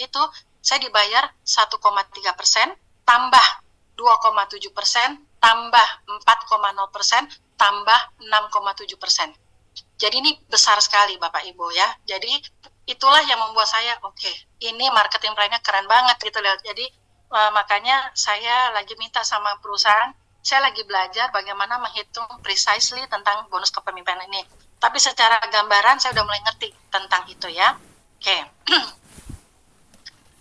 itu, saya dibayar 1,3%, tambah 2,7%, tambah 4,0%, tambah 6,7%. Jadi ini besar sekali Bapak Ibu ya. Jadi itulah yang membuat saya oke, ini marketing plan-nya keren banget gitu loh. Jadi makanya saya lagi minta sama perusahaan, saya lagi belajar bagaimana menghitung precisely tentang bonus kepemimpinan ini. Tapi secara gambaran saya udah mulai ngerti tentang itu ya. Oke.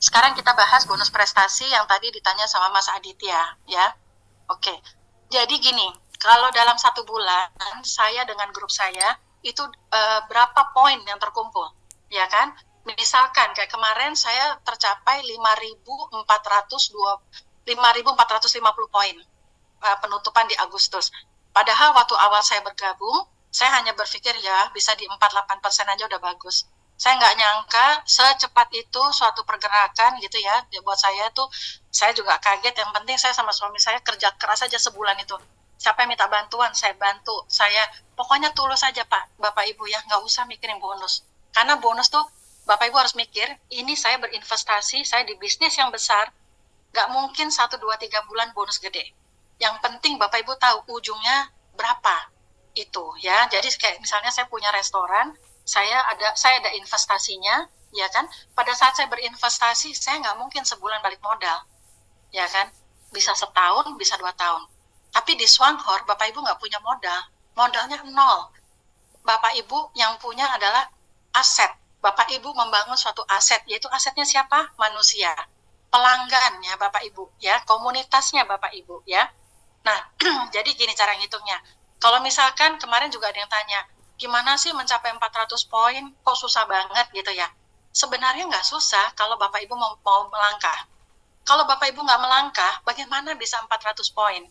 Sekarang kita bahas bonus prestasi yang tadi ditanya sama Mas Aditya ya. Oke. Jadi gini, kalau dalam 1 bulan saya dengan grup saya itu berapa poin yang terkumpul, ya kan? Misalkan kayak kemarin saya tercapai 5.450 poin penutupan di Agustus. Padahal waktu awal saya bergabung, saya hanya berpikir ya bisa di 48% aja udah bagus. Saya nggak nyangka secepat itu suatu pergerakan gitu ya. Buat saya tuh, saya juga kaget. Yang penting saya sama suami saya kerja keras aja sebulan itu. Siapa yang minta bantuan, saya bantu. Saya pokoknya tulus aja Pak, Bapak Ibu ya, nggak usah mikirin bonus. Karena bonus tuh, Bapak Ibu harus mikir, ini saya berinvestasi, saya di bisnis yang besar, nggak mungkin 1, 2, 3 bulan bonus gede. Yang penting Bapak Ibu tahu ujungnya berapa itu ya. Jadi kayak misalnya saya punya restoran, saya ada investasinya, ya kan? Pada saat saya berinvestasi, saya nggak mungkin sebulan balik modal, ya kan? Bisa setahun, bisa 2 tahun. Tapi di Swanghor, Bapak Ibu nggak punya modal. Modalnya 0. Bapak Ibu yang punya adalah aset. Bapak Ibu membangun suatu aset, yaitu asetnya siapa? Manusia. Pelanggannya Bapak Ibu, ya. Komunitasnya Bapak Ibu, ya. Nah, jadi gini cara ngitungnya. Kalau misalkan kemarin juga ada yang tanya, gimana sih mencapai 400 poin? Kok susah banget gitu ya? Sebenarnya nggak susah kalau Bapak Ibu mau melangkah. Kalau Bapak Ibu nggak melangkah, bagaimana bisa 400 poin?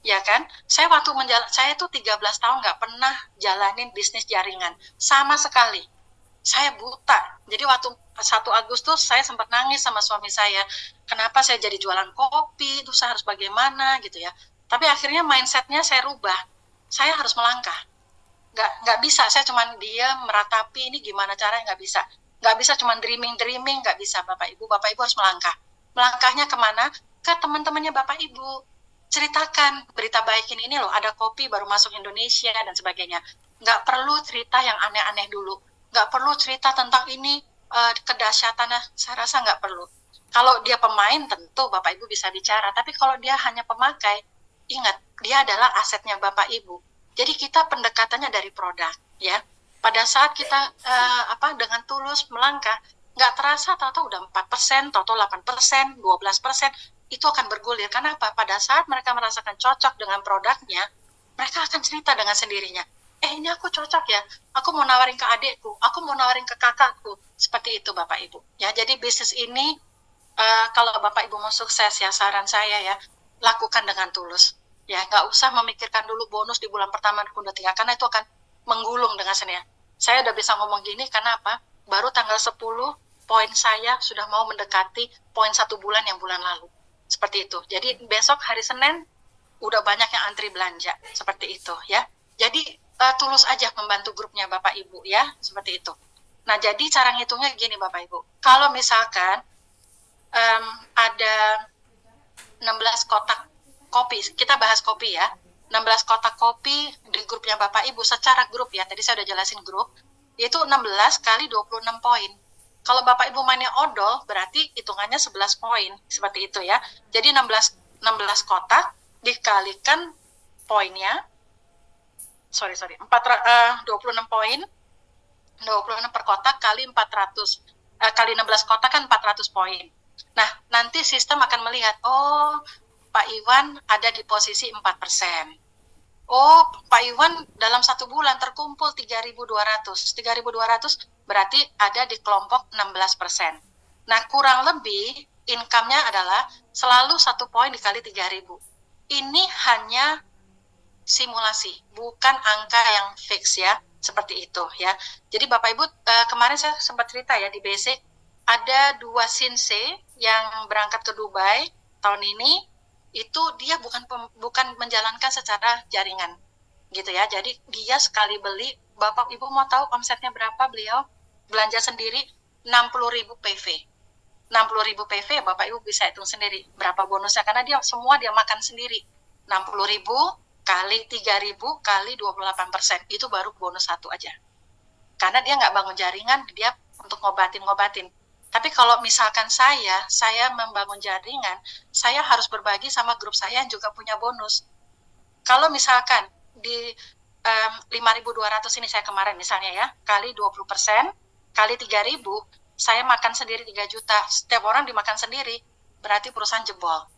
Ya kan, saya tuh 13 tahun nggak pernah jalanin bisnis jaringan sama sekali. Saya buta. Jadi waktu 1 Agustus saya sempat nangis sama suami saya. Kenapa saya jadi jualan kopi? Itu saya harus bagaimana gitu ya. Tapi akhirnya mindsetnya saya rubah. Saya harus melangkah. Nggak bisa. Saya cuma diam meratapi ini gimana caranya, nggak bisa. Nggak bisa cuma dreaming, nggak bisa Bapak Ibu. Bapak Ibu harus melangkah. Melangkahnya kemana? Ke teman-temannya Bapak Ibu. Ceritakan berita baikin ini loh, ada kopi baru masuk Indonesia dan sebagainya. Nggak perlu cerita yang aneh-aneh dulu. Nggak perlu cerita tentang ini kedahsyatannya, saya rasa nggak perlu. Kalau dia pemain tentu Bapak Ibu bisa bicara, tapi kalau dia hanya pemakai, ingat dia adalah asetnya Bapak Ibu. Jadi kita pendekatannya dari produk, ya. Pada saat kita dengan tulus melangkah, nggak terasa tahu-tahu udah 4%, tahu-tahu 8%, 12%, itu akan bergulir. Kenapa? Pada saat mereka merasakan cocok dengan produknya, mereka akan cerita dengan sendirinya. Ini aku cocok ya, aku mau nawarin ke adikku, aku mau nawarin ke kakakku. Seperti itu Bapak Ibu. Ya, jadi bisnis ini kalau Bapak Ibu mau sukses ya, saran saya ya, lakukan dengan tulus. Ya, nggak usah memikirkan dulu bonus di bulan pertama, kedua, ketiga, karena itu akan menggulung dengan sendirinya. Saya udah bisa ngomong gini karena apa? Baru tanggal 10, poin saya sudah mau mendekati poin 1 bulan yang bulan lalu. Seperti itu. Jadi besok hari Senin udah banyak yang antri belanja. Seperti itu ya. Jadi tulus aja membantu grupnya Bapak Ibu ya. Seperti itu. Nah, jadi cara ngitungnya gini Bapak Ibu. Kalau misalkan ada 16 kotak kopi, kita bahas kopi ya, 16 kotak kopi di grupnya Bapak Ibu, secara grup ya, tadi saya udah jelasin grup, yaitu 16 kali 26 poin. Kalau Bapak Ibu mainnya odol, berarti hitungannya 11 poin, seperti itu ya. Jadi 16 kotak dikalikan poinnya, 26 poin, 26 per kotak kali 400, kali 16 kotak kan 400 poin. Nah, nanti sistem akan melihat, oh, Pak Iwan ada di posisi 4%. Oh, Pak Iwan dalam 1 bulan terkumpul 3.200. 3.200 berarti ada di kelompok 16%. Nah, kurang lebih income-nya adalah selalu 1 poin dikali 3.000. Ini hanya simulasi, bukan angka yang fix ya, seperti itu ya. Jadi Bapak Ibu, kemarin saya sempat cerita ya di BC, ada 2 Sinse yang berangkat ke Dubai tahun ini, itu dia bukan menjalankan secara jaringan gitu ya. Jadi dia sekali beli, Bapak Ibu mau tahu omsetnya berapa beliau? Belanja sendiri 60.000 PV. 60.000 PV Bapak Ibu bisa hitung sendiri berapa bonusnya, karena dia makan sendiri. 60.000 kali 3.000 kali 28%, itu baru bonus 1 aja. Karena dia nggak bangun jaringan, dia untuk ngobatin. Tapi kalau misalkan saya membangun jaringan, saya harus berbagi sama grup saya yang juga punya bonus. Kalau misalkan di 5.200 ini saya kemarin misalnya ya, kali 20%, kali 3.000, saya makan sendiri 3 juta. Setiap orang dimakan sendiri, berarti perusahaan jebol.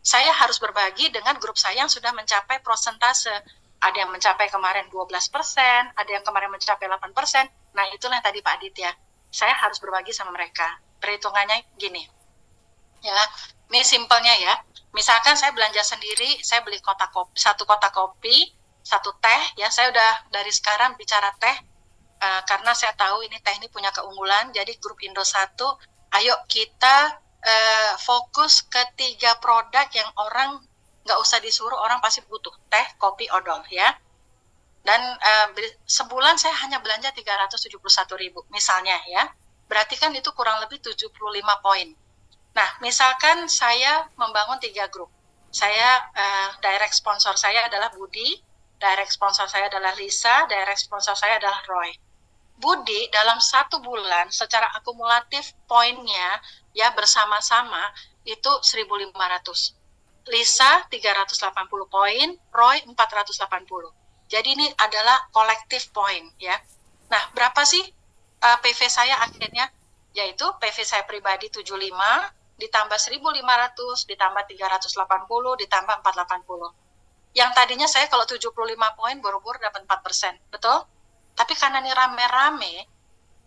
Saya harus berbagi dengan grup saya yang sudah mencapai prosentase. Ada yang mencapai kemarin 12%, ada yang kemarin mencapai 8%. Nah, itulah yang tadi Pak Aditya. Saya harus berbagi sama mereka. Perhitungannya gini. Ya, ini simpelnya ya. Misalkan saya belanja sendiri, saya beli 1 kotak kopi, 1 teh, ya saya udah dari sekarang bicara teh, karena saya tahu ini teh ini punya keunggulan. Jadi grup Indo 1, ayo kita fokus ke 3 produk yang orang nggak usah disuruh, orang pasti butuh, teh, kopi, odol ya. Dan sebulan saya hanya belanja 371.000 misalnya ya. Berarti kan itu kurang lebih 75 poin. Nah, misalkan saya membangun 3 grup. Saya direct sponsor saya adalah Budi, direct sponsor saya adalah Lisa, direct sponsor saya adalah Roy. Budi dalam 1 bulan secara akumulatif poinnya ya bersama-sama itu 1.500. Lisa 380 poin, Roy 480. Jadi ini adalah kolektif poin ya. Nah, berapa sih PV saya akhirnya? Yaitu PV saya pribadi 75 ditambah 1.500 ditambah 380 ditambah 480. Yang tadinya saya kalau 75 poin boro-boro dapat 4%, betul? Tapi karena ini rame-rame,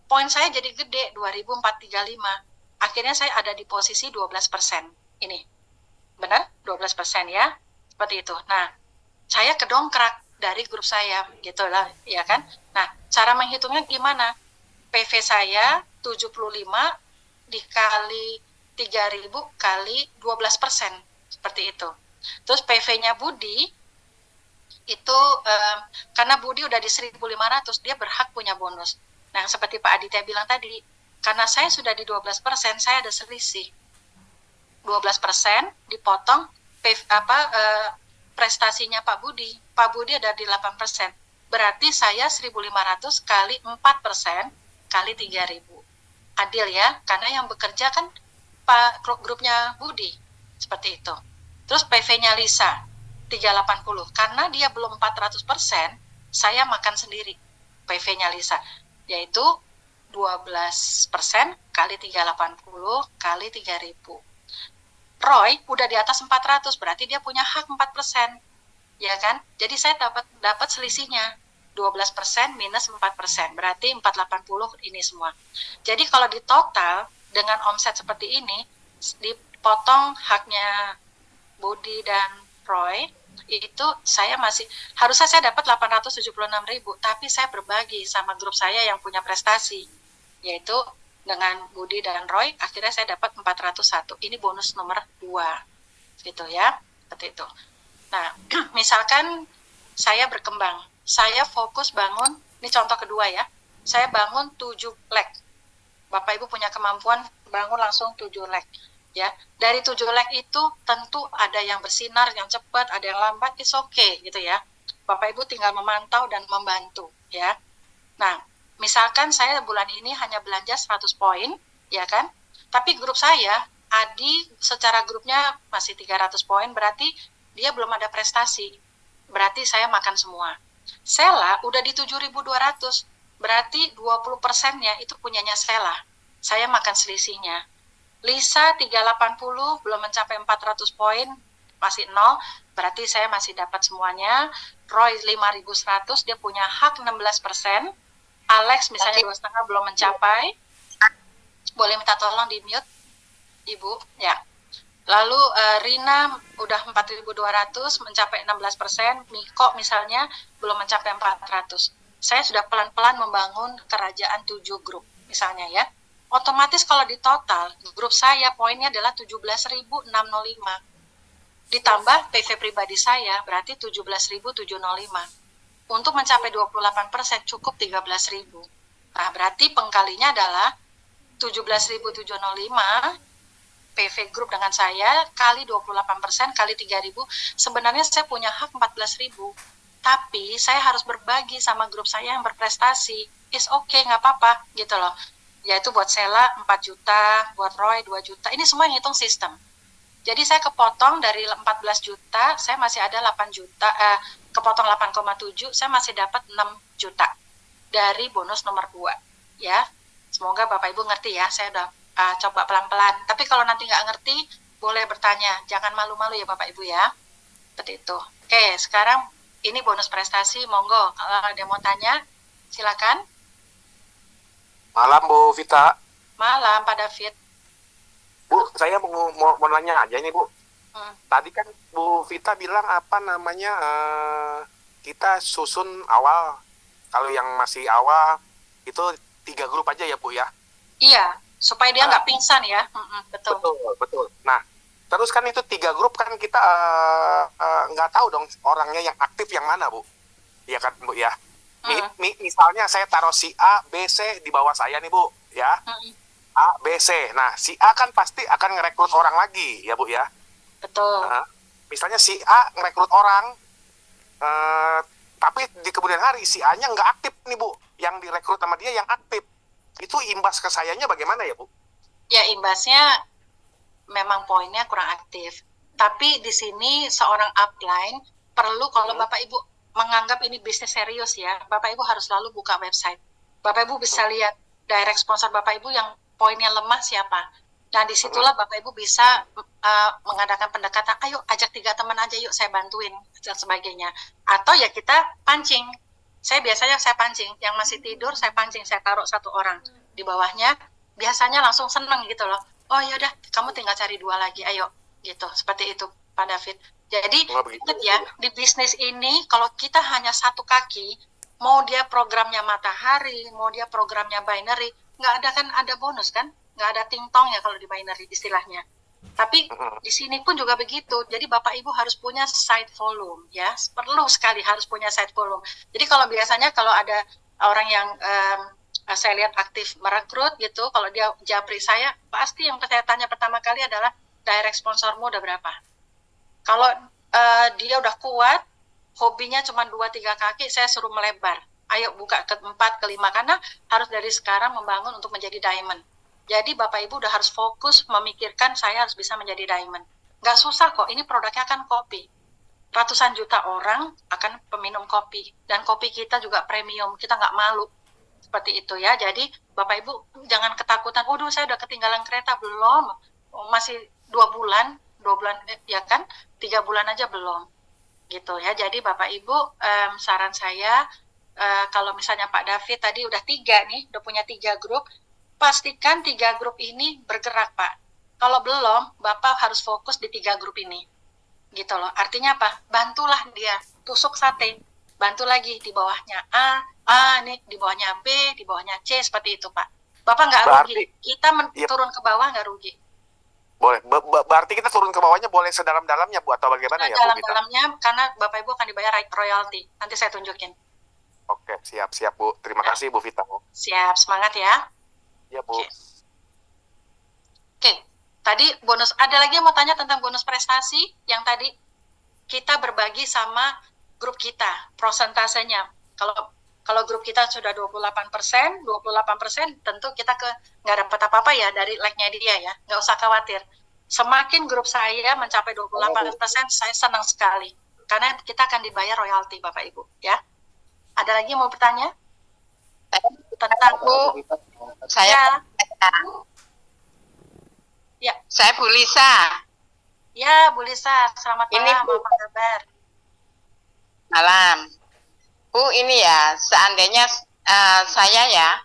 poin saya jadi gede 2.435. Akhirnya saya ada di posisi 12%. Ini. Benar? 12% ya. Seperti itu. Nah, saya kedongkrak dari grup saya, gitu lah, ya kan? Nah, cara menghitungnya gimana? PV saya 75 dikali 3.000 kali 12%, seperti itu. Terus PV-nya Budi itu karena Budi udah di 1.500, dia berhak punya bonus. Nah, seperti Pak Aditya bilang tadi, karena saya sudah di 12%, saya ada selisih. 12% dipotong prestasinya Pak Budi. Pak Budi ada di 8%. Berarti saya 1.500 kali 4% kali 3.000. Adil ya, karena yang bekerja kan Pak grupnya Budi. Seperti itu. Terus PV-nya Lisa 380. Karena dia belum 400%, saya makan sendiri PV-nya Lisa, yaitu 12% kali 380 kali 3.000. Roy udah di atas 400, berarti dia punya hak 4%, ya kan? Jadi saya dapat selisihnya 12% minus 4%, berarti 480 ini semua. Jadi kalau di total dengan omset seperti ini, dipotong haknya Budi dan Roy, itu saya harusnya saya dapat 876.000, tapi saya berbagi sama grup saya yang punya prestasi, yaitu dengan Budi dan Roy, akhirnya saya dapat 401. Ini bonus nomor 2. Gitu ya. Seperti itu. Nah, misalkan saya berkembang. Saya fokus bangun, ini contoh kedua ya. Saya bangun 7 leg. Bapak Ibu punya kemampuan bangun langsung 7 leg. Ya. Dari 7 leg itu tentu ada yang bersinar, yang cepat, ada yang lambat, it's okay gitu ya. Bapak Ibu tinggal memantau dan membantu ya. Nah, misalkan saya bulan ini hanya belanja 100 poin, ya kan? Tapi grup saya, Adi secara grupnya masih 300 poin, berarti dia belum ada prestasi. Berarti saya makan semua. Sela udah di 7.200, berarti 20%-nya itu punyanya Sela. Saya makan selisihnya. Lisa 380 belum mencapai 400 poin, masih 0, berarti saya masih dapat semuanya. Roy 5.100, dia punya hak 16%. Alex misalnya 2,5 belum mencapai, boleh minta tolong di mute, Ibu, ya. Lalu Rina udah 4.200 mencapai 16%, Miko misalnya belum mencapai 400. Saya sudah pelan-pelan membangun kerajaan 7 grup misalnya ya. Otomatis kalau di total grup saya poinnya adalah 17.605. Ditambah PV pribadi saya berarti 17.705. Untuk mencapai 28% cukup 13.000. Nah, berarti pengkalinya adalah 17.705 PV grup dengan saya kali 28% kali 3.000. Sebenarnya saya punya hak 14.000. Tapi saya harus berbagi sama grup saya yang berprestasi. It's okay, nggak apa-apa gitu loh. Yaitu buat Sela 4 juta, buat Roy 2 juta. Ini semua yang hitung sistem. Jadi saya kepotong dari 14 juta, saya masih ada 8 juta, kepotong 8,7, saya masih dapat 6 juta dari bonus nomor 2. Ya, semoga Bapak Ibu ngerti ya, saya udah coba pelan-pelan. Tapi kalau nanti nggak ngerti, boleh bertanya, jangan malu-malu ya Bapak Ibu ya. Seperti itu. Oke, sekarang ini bonus prestasi, monggo. Kalau ada yang mau tanya, silakan. Malam Bu Vita. Malam Pak David. Bu, saya mau nanya aja ini Bu. Tadi kan Bu Vita bilang apa namanya kita susun awal. Kalau yang masih awal itu 3 grup aja ya Bu ya. Iya, supaya dia nggak pingsan ya. Betul. Betul. Nah, terus kan itu 3 grup kan kita nggak tahu dong orangnya yang aktif yang mana Bu. Iya kan Bu ya. Misalnya saya taruh si A, B, C di bawah saya nih Bu ya. A, B, C. Nah, si A kan pasti akan ngerekrut orang lagi, ya Bu ya? Betul. Misalnya si A ngerekrut orang, tapi di kemudian hari si A-nya nggak aktif nih Bu. Yang direkrut sama dia yang aktif. Itu imbas ke sayanya bagaimana ya Bu? Ya, imbasnya memang poinnya kurang aktif. Tapi di sini seorang upline perlu kalau Bapak Ibu menganggap ini bisnis serius ya, Bapak Ibu harus selalu buka website. Bapak Ibu bisa lihat direct sponsor Bapak Ibu yang poinnya lemah siapa. Nah, disitulah Bapak Ibu bisa mengadakan pendekatan, ayo ajak 3 teman aja yuk saya bantuin, dan sebagainya. Atau ya kita pancing. Saya biasanya pancing, yang masih tidur saya pancing, saya taruh 1 orang. Di bawahnya, biasanya langsung seneng gitu loh. Oh yaudah, kamu tinggal cari 2 lagi, ayo. Gitu, seperti itu Pak David. Jadi, ingat ya, di bisnis ini, kalau kita hanya 1 kaki, mau dia programnya matahari, mau dia programnya binary, nggak ada kan ada bonus kan, nggak ada ting-tong ya kalau di binary istilahnya. Tapi di sini pun juga begitu. Jadi Bapak Ibu harus punya site volume ya, perlu sekali harus punya site volume. Jadi kalau biasanya kalau ada orang yang saya lihat aktif merekrut gitu, kalau dia japri saya, pasti yang saya tanya pertama kali adalah direct sponsormu udah berapa. Kalau dia udah kuat, hobinya cuma 2-3 kaki, saya suruh melebar. Ayo buka ke 4, ke 5, karena harus dari sekarang membangun untuk menjadi diamond. Jadi Bapak Ibu udah harus fokus memikirkan saya harus bisa menjadi diamond. Nggak susah kok, ini produknya kan kopi. Ratusan juta orang akan peminum kopi. Dan kopi kita juga premium, kita nggak malu. Seperti itu ya, jadi Bapak Ibu jangan ketakutan, waduh saya udah ketinggalan kereta, belum, masih 2 bulan, ya kan, 3 bulan aja belum, gitu ya. Jadi Bapak Ibu, saran saya, kalau misalnya Pak David tadi udah 3 nih, udah punya 3 grup, pastikan 3 grup ini bergerak Pak. Kalau belum, Bapak harus fokus di 3 grup ini, gitu loh. Artinya apa? Bantulah dia, tusuk sate, bantu lagi di bawahnya A, nih di bawahnya B, di bawahnya C, seperti itu Pak. Bapak nggak rugi, kita turun ke bawah nggak rugi. Boleh, berarti kita turun ke bawahnya boleh sedalam-dalamnya Bu, atau bagaimana ya Bu? Dalam-dalamnya, karena Bapak Ibu akan dibayar royalti, nanti saya tunjukin. Oke, siap Bu. Terima kasih Bu Vita. Siap, semangat ya. Ya Bu. Oke. Tadi bonus, ada lagi yang mau tanya tentang bonus prestasi yang tadi kita berbagi sama grup kita, prosentasenya. Kalau grup kita sudah 28%, tentu kita nggak dapat apa-apa ya dari like-nya dia ya, nggak usah khawatir. Semakin grup saya mencapai 28%, saya senang sekali. Karena kita akan dibayar royalti Bapak Ibu ya. Ada lagi yang mau bertanya? Tentang Bu, saya ya. Saya Bu Lisa. Ya, Bu Lisa, selamat malam, apa kabar? Malam. Bu, ini ya, seandainya saya ya,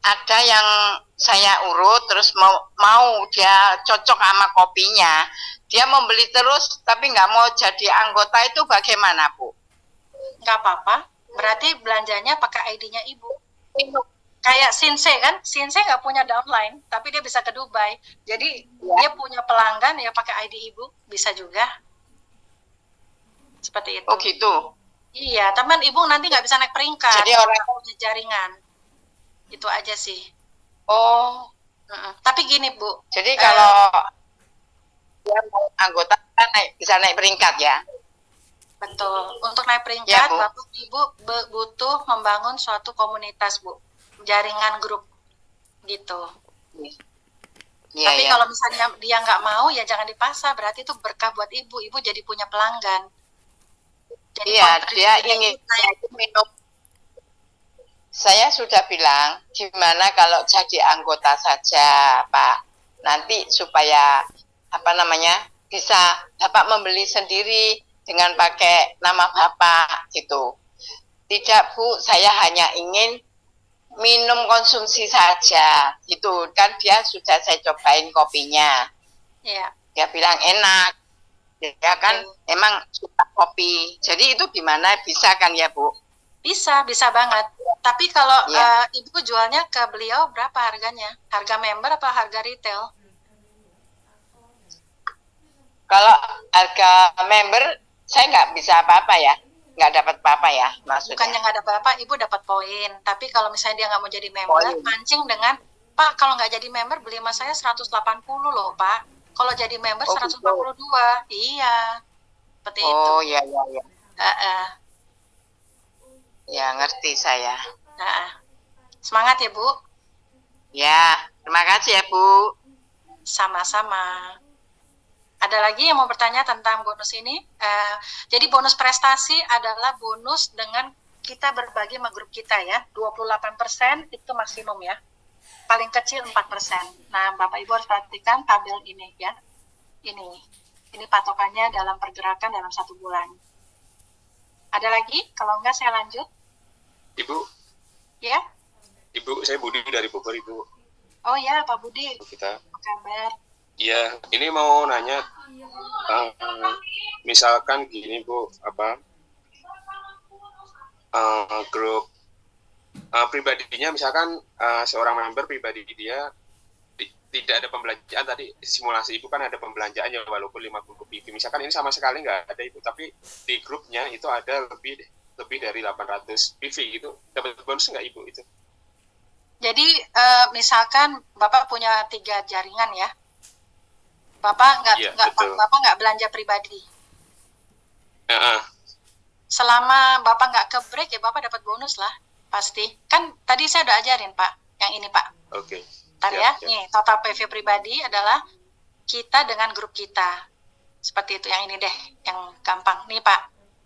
ada yang saya urut, terus mau dia cocok sama kopinya, dia membeli terus, tapi nggak mau jadi anggota, itu bagaimana, Bu? Nggak apa-apa, berarti belanjanya pakai ID-nya Ibu. Kayak Sinse kan, Sinse nggak punya downline, tapi dia bisa ke Dubai. Jadi dia punya pelanggan ya pakai ID Ibu, bisa juga. Seperti itu. Oh gitu. Iya, teman Ibu nanti nggak bisa naik peringkat. Jadi orang punya jaringan. Itu aja sih. Oh. Tapi gini Bu. Jadi kalau dia anggota kan bisa naik peringkat ya. Betul. Untuk naik peringkat, ya, Bu. Bapak Ibu butuh membangun suatu komunitas Bu. Jaringan grup gitu. Ya, tapi ya. kalau misalnya dia nggak mau ya jangan dipaksa, berarti itu berkah buat Ibu jadi punya pelanggan. Jadi iya, dia ingin minum. Saya sudah bilang gimana kalau jadi anggota saja Pak, nanti supaya bisa Bapak membeli sendiri dengan pakai nama Bapak gitu. Tidak Bu, saya hanya ingin minum konsumsi saja, gitu kan. Dia sudah saya cobain kopinya, dia bilang enak, ya kan, emang suka kopi. Jadi itu gimana, bisa kan ya Bu? Bisa banget. Tapi kalau Ibu jualnya ke beliau berapa harganya? Harga member apa harga retail? Kalau harga member saya nggak bisa apa-apa ya. Nggak dapat apa-apa ya maksudnya. Bukannya nggak dapat apa, Ibu dapat poin. Tapi kalau misalnya dia nggak mau jadi member, pancing dengan, Pak kalau nggak jadi member beli sama saya 180 loh Pak. Kalau jadi member 142. Iya. Seperti itu. Oh iya. Ya ngerti saya. Semangat ya Bu. Ya, terima kasih ya Bu. Sama-sama. Ada lagi yang mau bertanya tentang bonus ini? Jadi bonus prestasi adalah bonus dengan kita berbagi sama grup kita ya. 28% itu maksimum ya. Paling kecil 4%. Nah, Bapak Ibu harus perhatikan tabel ini ya. Ini patokannya dalam pergerakan dalam 1 bulan. Ada lagi? Kalau enggak saya lanjut. Ibu. Ya? Ibu, saya Budi dari Bogor, Ibu. Oh ya, Pak Budi. Kita. Apa kabar? Iya, ini mau nanya, misalkan gini Bu, grup pribadinya, misalkan seorang member pribadi dia tidak ada pembelanjaan, tadi simulasi Ibu kan ada pembelanjaannya walaupun 50 PV, misalkan ini sama sekali nggak ada Ibu, tapi di grupnya itu ada lebih dari 800 PV gitu, dapat bonus nggak Ibu itu? Jadi misalkan Bapak punya 3 jaringan ya, Bapak nggak belanja pribadi. Selama Bapak nggak ke break ya Bapak dapat bonus lah pasti. Kan tadi saya udah ajarin Pak, yang ini Pak. Oke. Ntar ya, nih total PV pribadi adalah kita dengan grup kita. Seperti itu, yang ini deh, yang gampang. Nih Pak,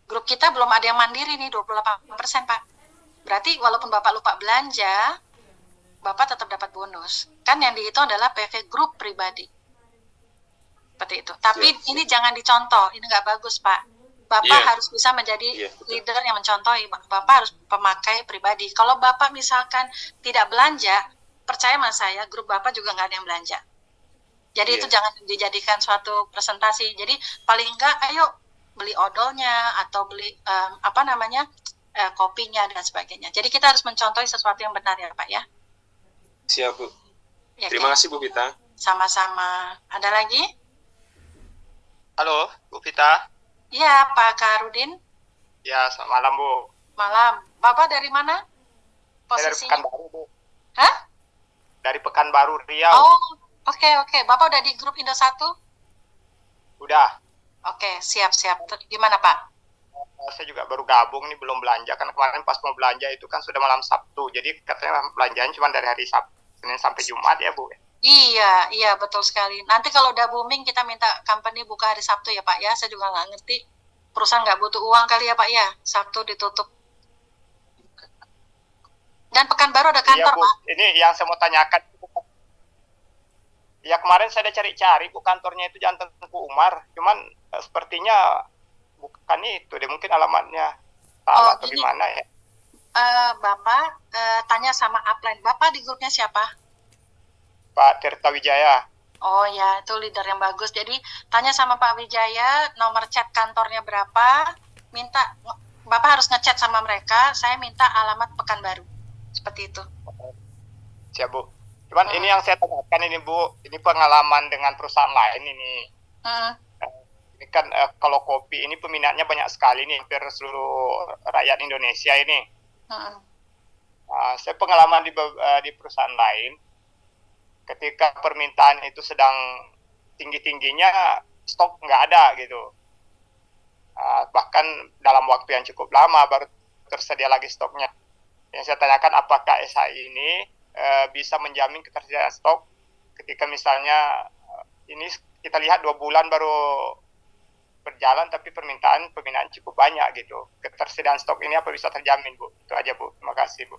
grup kita belum ada yang mandiri nih, 28% Pak. Berarti walaupun Bapak lupa belanja, Bapak tetap dapat bonus. Kan yang dihitung adalah PV grup pribadi. Seperti itu. Tapi ini jangan dicontoh, ini nggak bagus Pak. Bapak harus bisa menjadi leader yang mencontohi. Bapak harus pemakai pribadi. Kalau Bapak misalkan tidak belanja, percaya sama saya, grup Bapak juga nggak ada yang belanja. Jadi itu jangan dijadikan suatu presentasi. Jadi paling enggak, ayo beli odolnya atau beli kopinya dan sebagainya. Jadi kita harus mencontohi sesuatu yang benar ya Pak ya. Siap Bu. Ya, terima kasih Bu Vita. Sama-sama. Ada lagi? Halo Bu Vita. Iya Pak Karudin. Ya, selamat malam Bu. Malam. Bapak dari mana? Posisinya? Dari Pekanbaru Bu. Hah? Dari Pekanbaru Riau. Oh, oke. Bapak udah di grup Indo 1? Udah. Oke, siap. Gimana Pak? Saya juga baru gabung nih, belum belanja. Karena kemarin pas mau belanja itu kan sudah malam Sabtu. Jadi katanya belanjaan cuma dari hari Sabtu, Senin sampai Jumat ya Bu. Iya, betul sekali. Nanti kalau udah booming kita minta company buka hari Sabtu ya Pak ya. Saya juga nggak ngerti. Perusahaan nggak butuh uang kali ya Pak ya. Sabtu ditutup. Dan Pekanbaru ada kantor Bu. Pak. Ini yang saya mau tanyakan. Ya kemarin saya udah cari-cari Bu, kantornya itu Jalan Tengku Umar. Cuman sepertinya bukan itu deh, mungkin alamatnya salah atau gimana ya. Bapak tanya sama upline. Bapak di grupnya siapa? Pak Tirta Wijaya. Oh ya, itu leader yang bagus. Jadi tanya sama Pak Wijaya, nomor chat kantornya berapa, minta, Bapak harus ngechat sama mereka, saya minta alamat Pekanbaru. Seperti itu. Siap Bu. Cuman ini yang saya tanyakan ini Bu, ini pengalaman dengan perusahaan lain ini. Ini kan kalau kopi ini peminatnya banyak sekali nih, hampir seluruh rakyat Indonesia ini. Saya pengalaman di perusahaan lain, ketika permintaan itu sedang tinggi-tingginya, stok nggak ada gitu. Bahkan dalam waktu yang cukup lama baru tersedia lagi stoknya. Yang saya tanyakan, apakah SHI ini bisa menjamin ketersediaan stok ketika misalnya ini kita lihat 2 bulan baru berjalan tapi permintaan cukup banyak gitu. Ketersediaan stok ini apa bisa terjamin Bu? Itu aja Bu. Terima kasih Bu.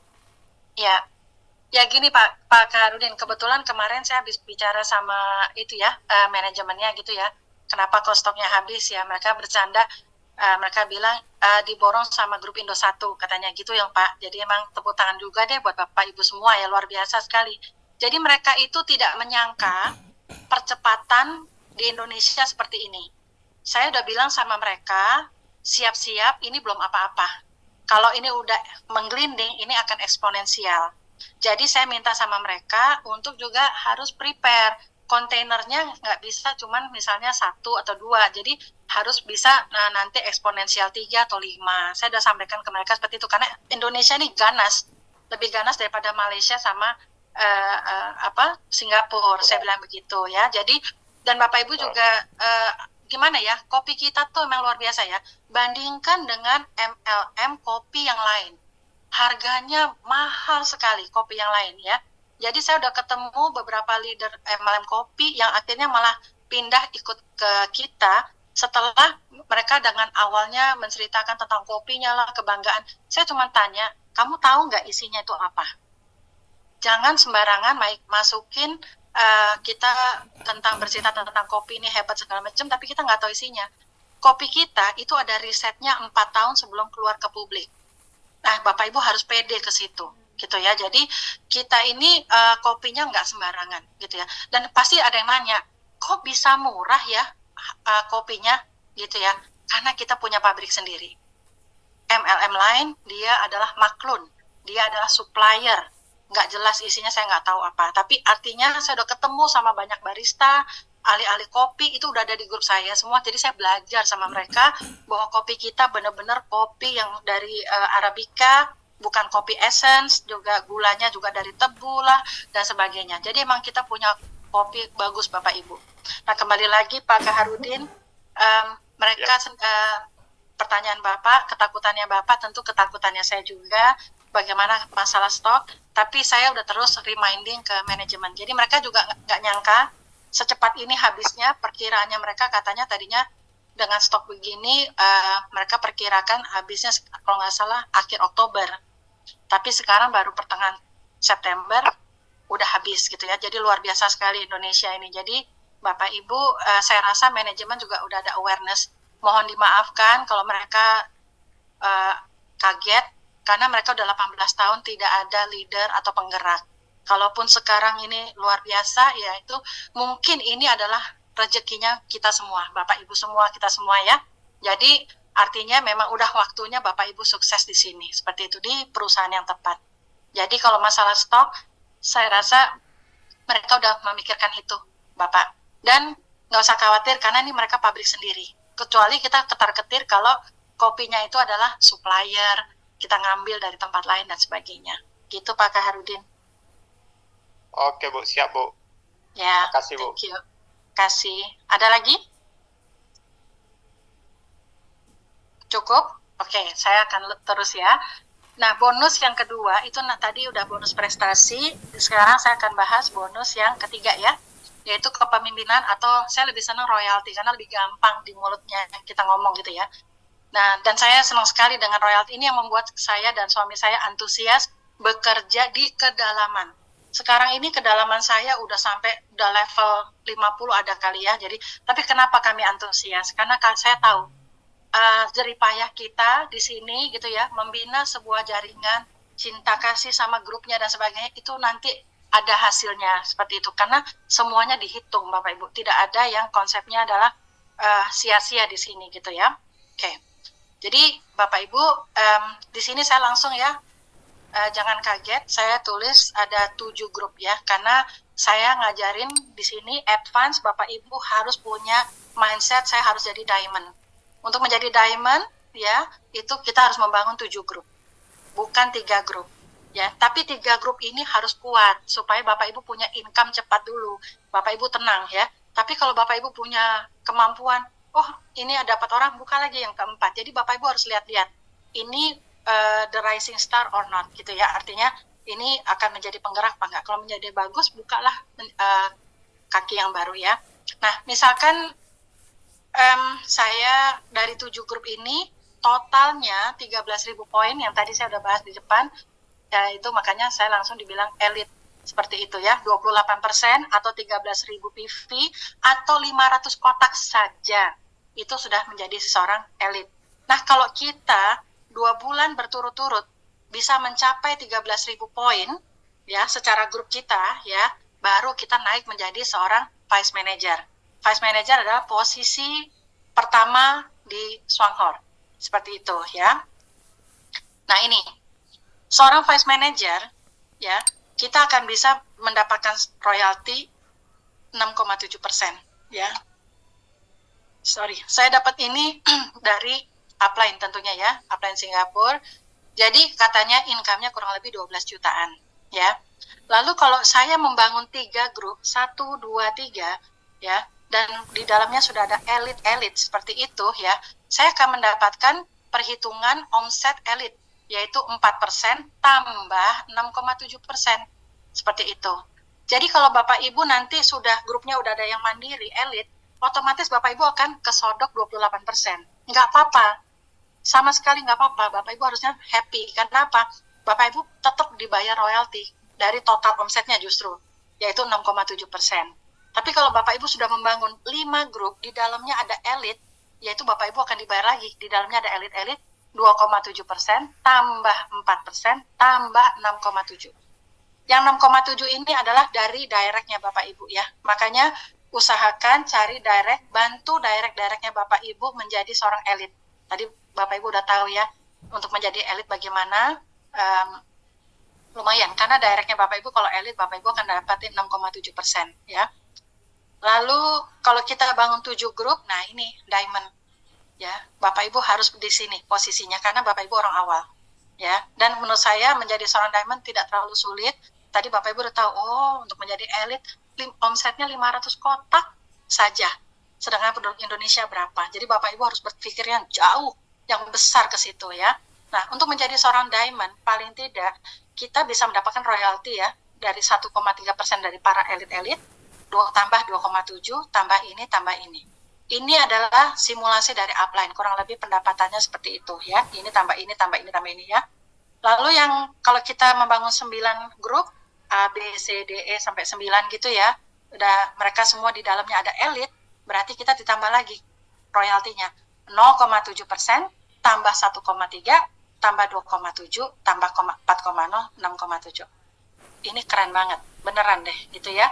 Ya gini Pak Karudin, kebetulan kemarin saya habis bicara sama itu ya, manajemennya gitu ya. Kenapa kok stoknya habis ya? Mereka bercanda, mereka bilang diborong sama grup Indo 1 katanya gitu yang Pak. Jadi emang tepuk tangan juga deh buat Bapak Ibu semua ya, luar biasa sekali. Jadi mereka itu tidak menyangka percepatan di Indonesia seperti ini. Saya udah bilang sama mereka, siap-siap, ini belum apa-apa. Kalau ini udah menggelinding, ini akan eksponensial. Jadi saya minta sama mereka untuk juga harus prepare. Kontainernya nggak bisa cuman misalnya 1 atau 2. Jadi harus bisa nanti eksponensial 3 atau 5. Saya udah sampaikan ke mereka seperti itu. Karena Indonesia ini ganas. Lebih ganas daripada Malaysia sama Singapura. Saya bilang begitu ya. Jadi, dan Bapak Ibu juga gimana ya, kopi kita tuh memang luar biasa ya. Bandingkan dengan MLM kopi yang lain, harganya mahal sekali kopi yang lain ya. Jadi saya udah ketemu beberapa leader MLM kopi yang akhirnya malah pindah ikut ke kita setelah mereka dengan awalnya menceritakan tentang kopinya lah, kebanggaan. Saya cuma tanya, kamu tahu nggak isinya itu apa? Jangan sembarangan masukin kita bercerita tentang kopi ini hebat segala macam, tapi kita nggak tahu isinya. Kopi kita itu ada risetnya 4 tahun sebelum keluar ke publik. Nah, Bapak Ibu harus pede ke situ, gitu ya. Jadi kita ini kopinya nggak sembarangan, gitu ya. Dan pasti ada yang nanya, kok bisa murah ya kopinya, gitu ya? Karena kita punya pabrik sendiri. MLM lain dia adalah maklun, dia adalah supplier. Nggak jelas isinya, saya nggak tahu apa. Tapi artinya saya udah ketemu sama banyak barista, ahli-ahli kopi, itu udah ada di grup saya semua. Jadi saya belajar sama mereka bahwa kopi kita benar-benar kopi yang dari Arabica, bukan kopi essence, juga gulanya juga dari tebu lah dan sebagainya. Jadi emang kita punya kopi bagus Bapak Ibu. Nah kembali lagi Pak Kaharudin, mereka pertanyaan Bapak, ketakutannya Bapak, tentu ketakutannya saya juga, bagaimana masalah stok, tapi saya udah terus reminding ke manajemen. Jadi mereka juga nggak nyangka secepat ini habisnya. Perkiraannya mereka katanya tadinya dengan stok begini, mereka perkirakan habisnya kalau nggak salah akhir Oktober. Tapi sekarang baru pertengahan September udah habis gitu ya. Jadi luar biasa sekali Indonesia ini. Jadi Bapak Ibu, saya rasa manajemen juga udah ada awareness. Mohon dimaafkan kalau mereka kaget, karena mereka udah 18 tahun tidak ada leader atau penggerak. Kalaupun sekarang ini luar biasa, ya itu mungkin ini adalah rezekinya kita semua, Bapak Ibu semua, kita semua ya. Jadi artinya memang udah waktunya Bapak Ibu sukses di sini, seperti itu, di perusahaan yang tepat. Jadi kalau masalah stok, saya rasa mereka udah memikirkan itu, Bapak. Dan nggak usah khawatir karena ini mereka pabrik sendiri. Kecuali kita ketar-ketir kalau kopinya itu adalah supplier, kita ngambil dari tempat lain dan sebagainya. Gitu Pak Kaharudin. Oke Bu, siap Bu. Ya, makasih Bu. Thank you. Kasih. Ada lagi? Cukup? Oke, saya akan terus ya. Nah, bonus yang kedua itu tadi udah bonus prestasi. Sekarang saya akan bahas bonus yang ketiga ya, yaitu kepemimpinan, atau saya lebih senang royalti karena lebih gampang di mulutnya kita ngomong gitu ya. Nah, dan saya senang sekali dengan royalti ini yang membuat saya dan suami saya antusias bekerja di kedalaman. Sekarang ini kedalaman saya udah level 50 ada kali ya. Jadi, tapi kenapa kami antusias? Karena saya tahu jerih payah kita di sini gitu ya, membina sebuah jaringan cinta kasih sama grupnya dan sebagainya, itu nanti ada hasilnya seperti itu. Karena semuanya dihitung Bapak Ibu. Tidak ada yang konsepnya adalah sia-sia di sini gitu ya. Oke. Jadi Bapak Ibu, di sini saya langsung ya. Jangan kaget, saya tulis ada 7 grup ya, karena saya ngajarin di sini advance, Bapak Ibu harus punya mindset, saya harus jadi diamond. Untuk menjadi diamond, ya, itu kita harus membangun 7 grup, bukan 3 grup. Ya, tapi 3 grup ini harus kuat, supaya Bapak Ibu punya income cepat dulu. Bapak Ibu tenang ya, tapi kalau Bapak Ibu punya kemampuan, oh ini dapat orang, buka lagi yang keempat. Jadi Bapak Ibu harus lihat-lihat, ini the rising star or not gitu ya, artinya ini akan menjadi penggerak apa enggak. Kalau menjadi bagus, bukalah kaki yang baru ya. Nah misalkan saya dari 7 grup ini totalnya 13.000 poin yang tadi saya udah bahas di depan ya, itu makanya saya langsung dibilang elit seperti itu ya, 28% atau 13.000 PV atau 500 kotak saja itu sudah menjadi seorang elit. Nah kalau kita 2 bulan berturut-turut bisa mencapai 13.000 poin ya secara grup kita ya, baru kita naik menjadi seorang vice manager. Vice manager adalah posisi pertama di Swanghor, seperti itu ya. Nah ini seorang vice manager ya, kita akan bisa mendapatkan royalti 6,7% ya. Saya dapat ini dari upline tentunya ya, upline Singapura. Jadi katanya income-nya kurang lebih 12 jutaan ya. Lalu kalau saya membangun 3 grup, 1, 2, 3 ya, dan di dalamnya sudah ada elit-elit seperti itu ya, saya akan mendapatkan perhitungan omset elit, yaitu 4% tambah 6,7%. Seperti itu. Jadi kalau Bapak Ibu nanti grupnya udah ada yang mandiri, elit, otomatis Bapak Ibu akan kesodok 28%. Nggak apa-apa. Sama sekali nggak apa-apa, Bapak Ibu harusnya happy. Karena apa? Bapak Ibu tetap dibayar royalti dari total omsetnya justru, yaitu 6,7%. Tapi kalau Bapak Ibu sudah membangun 5 grup, di dalamnya ada elit, yaitu Bapak Ibu akan dibayar lagi. Di dalamnya ada elit-elit, 2,7%, tambah 4%, tambah 6,7%. Yang 6,7 ini adalah dari directnya Bapak Ibu ya. Makanya usahakan cari direct, bantu directnya Bapak Ibu menjadi seorang elit. Tadi Bapak Ibu udah tahu ya, untuk menjadi elit bagaimana, lumayan. Karena directnya Bapak Ibu, kalau elit Bapak Ibu akan dapatin 6,7% ya. Lalu kalau kita bangun 7 grup, nah ini diamond ya. Bapak Ibu harus di sini posisinya, karena Bapak Ibu orang awal. ya. Dan menurut saya menjadi seorang diamond tidak terlalu sulit. Tadi Bapak Ibu udah tahu, untuk menjadi elit omsetnya 500 kotak saja. Sedangkan penduduk Indonesia berapa? Jadi Bapak Ibu harus berpikir yang jauh, yang besar ke situ ya. Nah, untuk menjadi seorang diamond, paling tidak kita bisa mendapatkan royalti ya, dari 1,3% dari para elit-elit, tambah 2,7, tambah ini. Ini adalah simulasi dari upline, kurang lebih pendapatannya seperti itu ya. Ini tambah ini ya. Lalu yang kalau kita membangun 9 grup, A, B, C, D, E sampai 9 gitu ya, udah mereka semua di dalamnya ada elit, berarti kita ditambah lagi royaltinya 0,7%, tambah 1,3, tambah 2,7, tambah 4,0, 6,7. Ini keren banget, beneran deh gitu ya.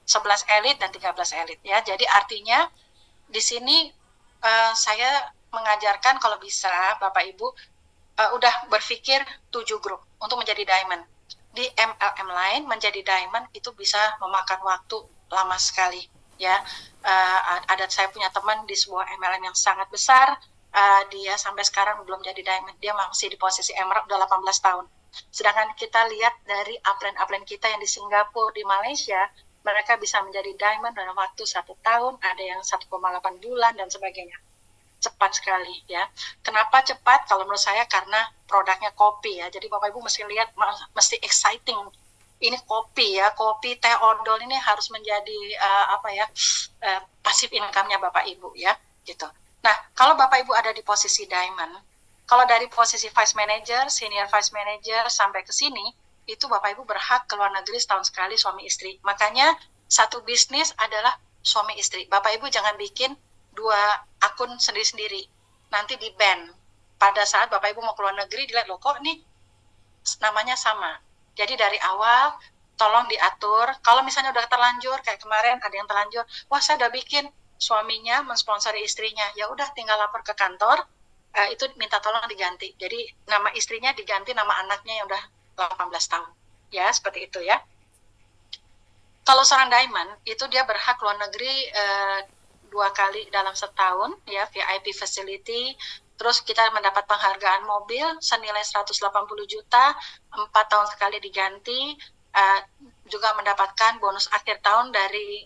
11 elit dan 13 elit ya. Jadi artinya di sini saya mengajarkan kalau bisa Bapak Ibu udah berpikir 7 grup untuk menjadi diamond. Di MLM lain menjadi diamond itu bisa memakan waktu lama sekali ya. Ada saya punya teman di sebuah MLM yang sangat besar, dia sampai sekarang belum jadi diamond, dia masih di posisi emerald udah 18 tahun. Sedangkan kita lihat dari upline kita yang di Singapura, di Malaysia, mereka bisa menjadi diamond dalam waktu 1 tahun, ada yang 1,8 bulan dan sebagainya. Cepat sekali ya. Kenapa cepat? Kalau menurut saya karena produknya kopi ya. Jadi Bapak Ibu mesti lihat, mesti exciting. Ini kopi ya, kopi teh odol ini harus menjadi pasif income-nya Bapak Ibu ya, gitu. Nah, kalau Bapak Ibu ada di posisi diamond, kalau dari posisi vice manager, senior vice manager sampai ke sini, itu Bapak Ibu berhak ke luar negeri setahun sekali suami istri. Makanya satu bisnis adalah suami istri. Bapak Ibu jangan bikin 2 akun sendiri-sendiri. Nanti di ban. Pada saat Bapak Ibu mau ke luar negeri, dilihat loh kok nih namanya sama. Jadi dari awal tolong diatur. Kalau misalnya udah terlanjur, kayak kemarin ada yang terlanjur, wah saya udah bikin suaminya mensponsori istrinya. Ya udah tinggal lapor ke kantor, itu minta tolong diganti. Jadi nama istrinya diganti nama anaknya yang udah 18 tahun. Ya, seperti itu ya. Kalau seorang diamond, itu dia berhak luar negeri 2 kali dalam setahun, ya, VIP facility. Terus kita mendapat penghargaan mobil senilai 180 juta, 4 tahun sekali diganti. Juga mendapatkan bonus akhir tahun dari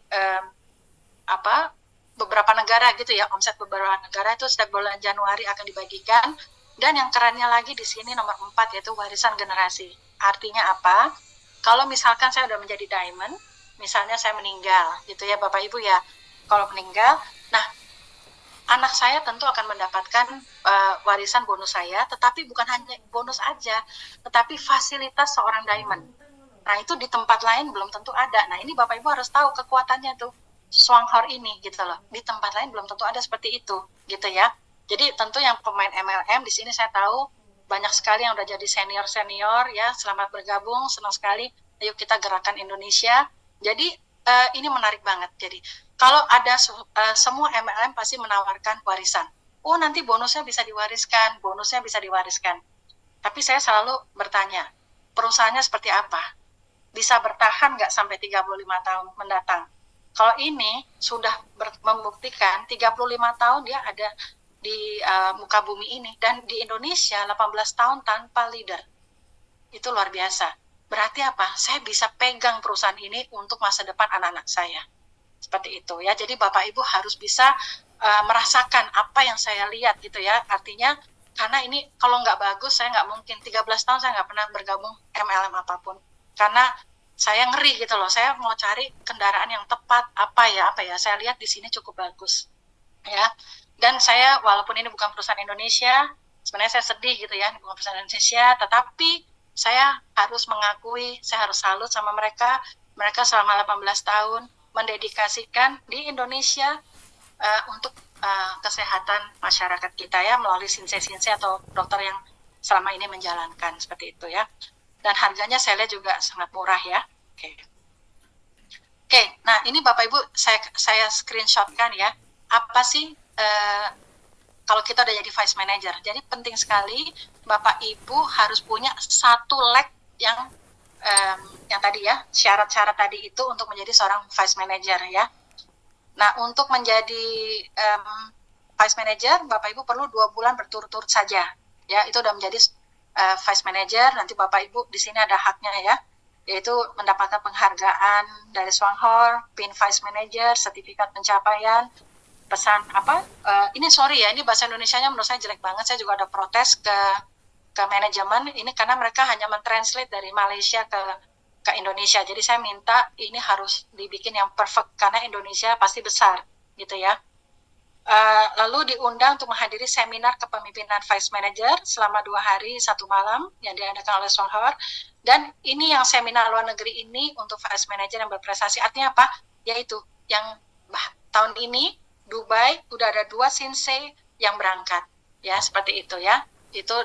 beberapa negara gitu ya, omset beberapa negara itu setiap bulan Januari akan dibagikan. Dan yang kerennya lagi di sini nomor 4 yaitu warisan generasi. Artinya apa? Kalau misalkan saya udah menjadi diamond, misalnya saya meninggal gitu ya Bapak Ibu ya, kalau meninggal, nah anak saya tentu akan mendapatkan warisan bonus saya, tetapi bukan hanya bonus aja, tetapi fasilitas seorang diamond. Nah itu di tempat lain belum tentu ada. Nah ini Bapak Ibu harus tahu kekuatannya tuh, Swanghor ini gitu loh. Di tempat lain belum tentu ada seperti itu gitu ya. Jadi tentu yang pemain MLM di sini saya tahu banyak sekali yang udah jadi senior ya. Selamat bergabung, senang sekali. Ayo kita gerakan Indonesia. Jadi ini menarik banget. Jadi kalau ada semua MLM pasti menawarkan warisan. Oh nanti bonusnya bisa diwariskan, Tapi saya selalu bertanya, perusahaannya seperti apa? Bisa bertahan nggak sampai 35 tahun mendatang? Kalau ini sudah membuktikan 35 tahun dia ada di muka bumi ini, dan di Indonesia 18 tahun tanpa leader. Itu luar biasa. Berarti apa? Saya bisa pegang perusahaan ini untuk masa depan anak-anak saya. Seperti itu ya. Jadi Bapak Ibu harus bisa merasakan apa yang saya lihat gitu ya. Artinya karena ini kalau nggak bagus saya nggak mungkin. 13 tahun saya nggak pernah bergabung MLM apapun. Karena saya ngeri gitu loh. Saya mau cari kendaraan yang tepat, apa ya. Saya lihat di sini cukup bagus. Ya. Dan saya walaupun ini bukan perusahaan Indonesia, sebenarnya saya sedih gitu ya, ini bukan perusahaan Indonesia, tetapi saya harus mengakui, saya harus salut sama mereka. Mereka selama 18 tahun mendedikasikan di Indonesia untuk kesehatan masyarakat kita ya, melalui sinse-sinse atau dokter yang selama ini menjalankan seperti itu ya. Dan harganya saya lihat juga sangat murah ya. Oke, nah ini Bapak Ibu saya screenshotkan ya. Apa sih kalau kita udah jadi vice manager? Jadi penting sekali Bapak Ibu harus punya satu leg yang tadi ya, syarat-syarat tadi itu untuk menjadi seorang vice manager ya. Nah untuk menjadi vice manager Bapak Ibu perlu 2 bulan berturut-turut saja ya, itu udah menjadi Vice Manager, nanti Bapak Ibu di sini ada haknya ya, yaitu mendapatkan penghargaan dari Swanghor, PIN Vice Manager, sertifikat pencapaian, pesan ini sorry ya, ini bahasa Indonesianya menurut saya jelek banget. Saya juga ada protes ke manajemen ini karena mereka hanya mentranslate dari Malaysia ke Indonesia. Jadi saya minta ini harus dibikin yang perfect karena Indonesia pasti besar gitu ya. Lalu diundang untuk menghadiri seminar kepemimpinan Vice Manager selama 2 hari 1 malam yang diadakan oleh Swanghor. Dan ini yang seminar luar negeri ini untuk Vice Manager yang berprestasi. Artinya apa? Yaitu yang tahun ini Dubai udah ada 2 Shinsei yang berangkat ya, seperti itu ya. Itu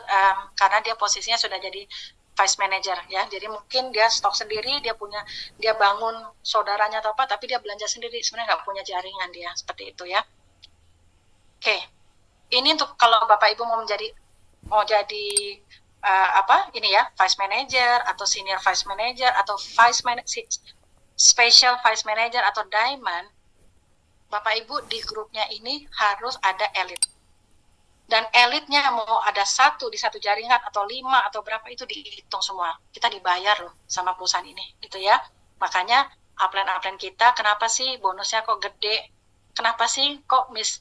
karena dia posisinya sudah jadi Vice Manager ya, jadi mungkin dia stok sendiri, dia bangun saudaranya atau apa, tapi dia belanja sendiri, sebenarnya nggak punya jaringan dia, seperti itu ya. Oke, ini untuk kalau Bapak Ibu mau jadi ini ya, Vice Manager atau Senior Vice Manager atau Special Vice Manager atau Diamond, Bapak Ibu di grupnya ini harus ada elite. Dan elitnya mau ada 1 di 1 jaringan atau 5 atau berapa itu dihitung semua. Kita dibayar loh sama perusahaan ini, gitu ya. Makanya upline kita, kenapa sih bonusnya kok gede? Kenapa sih kok Miss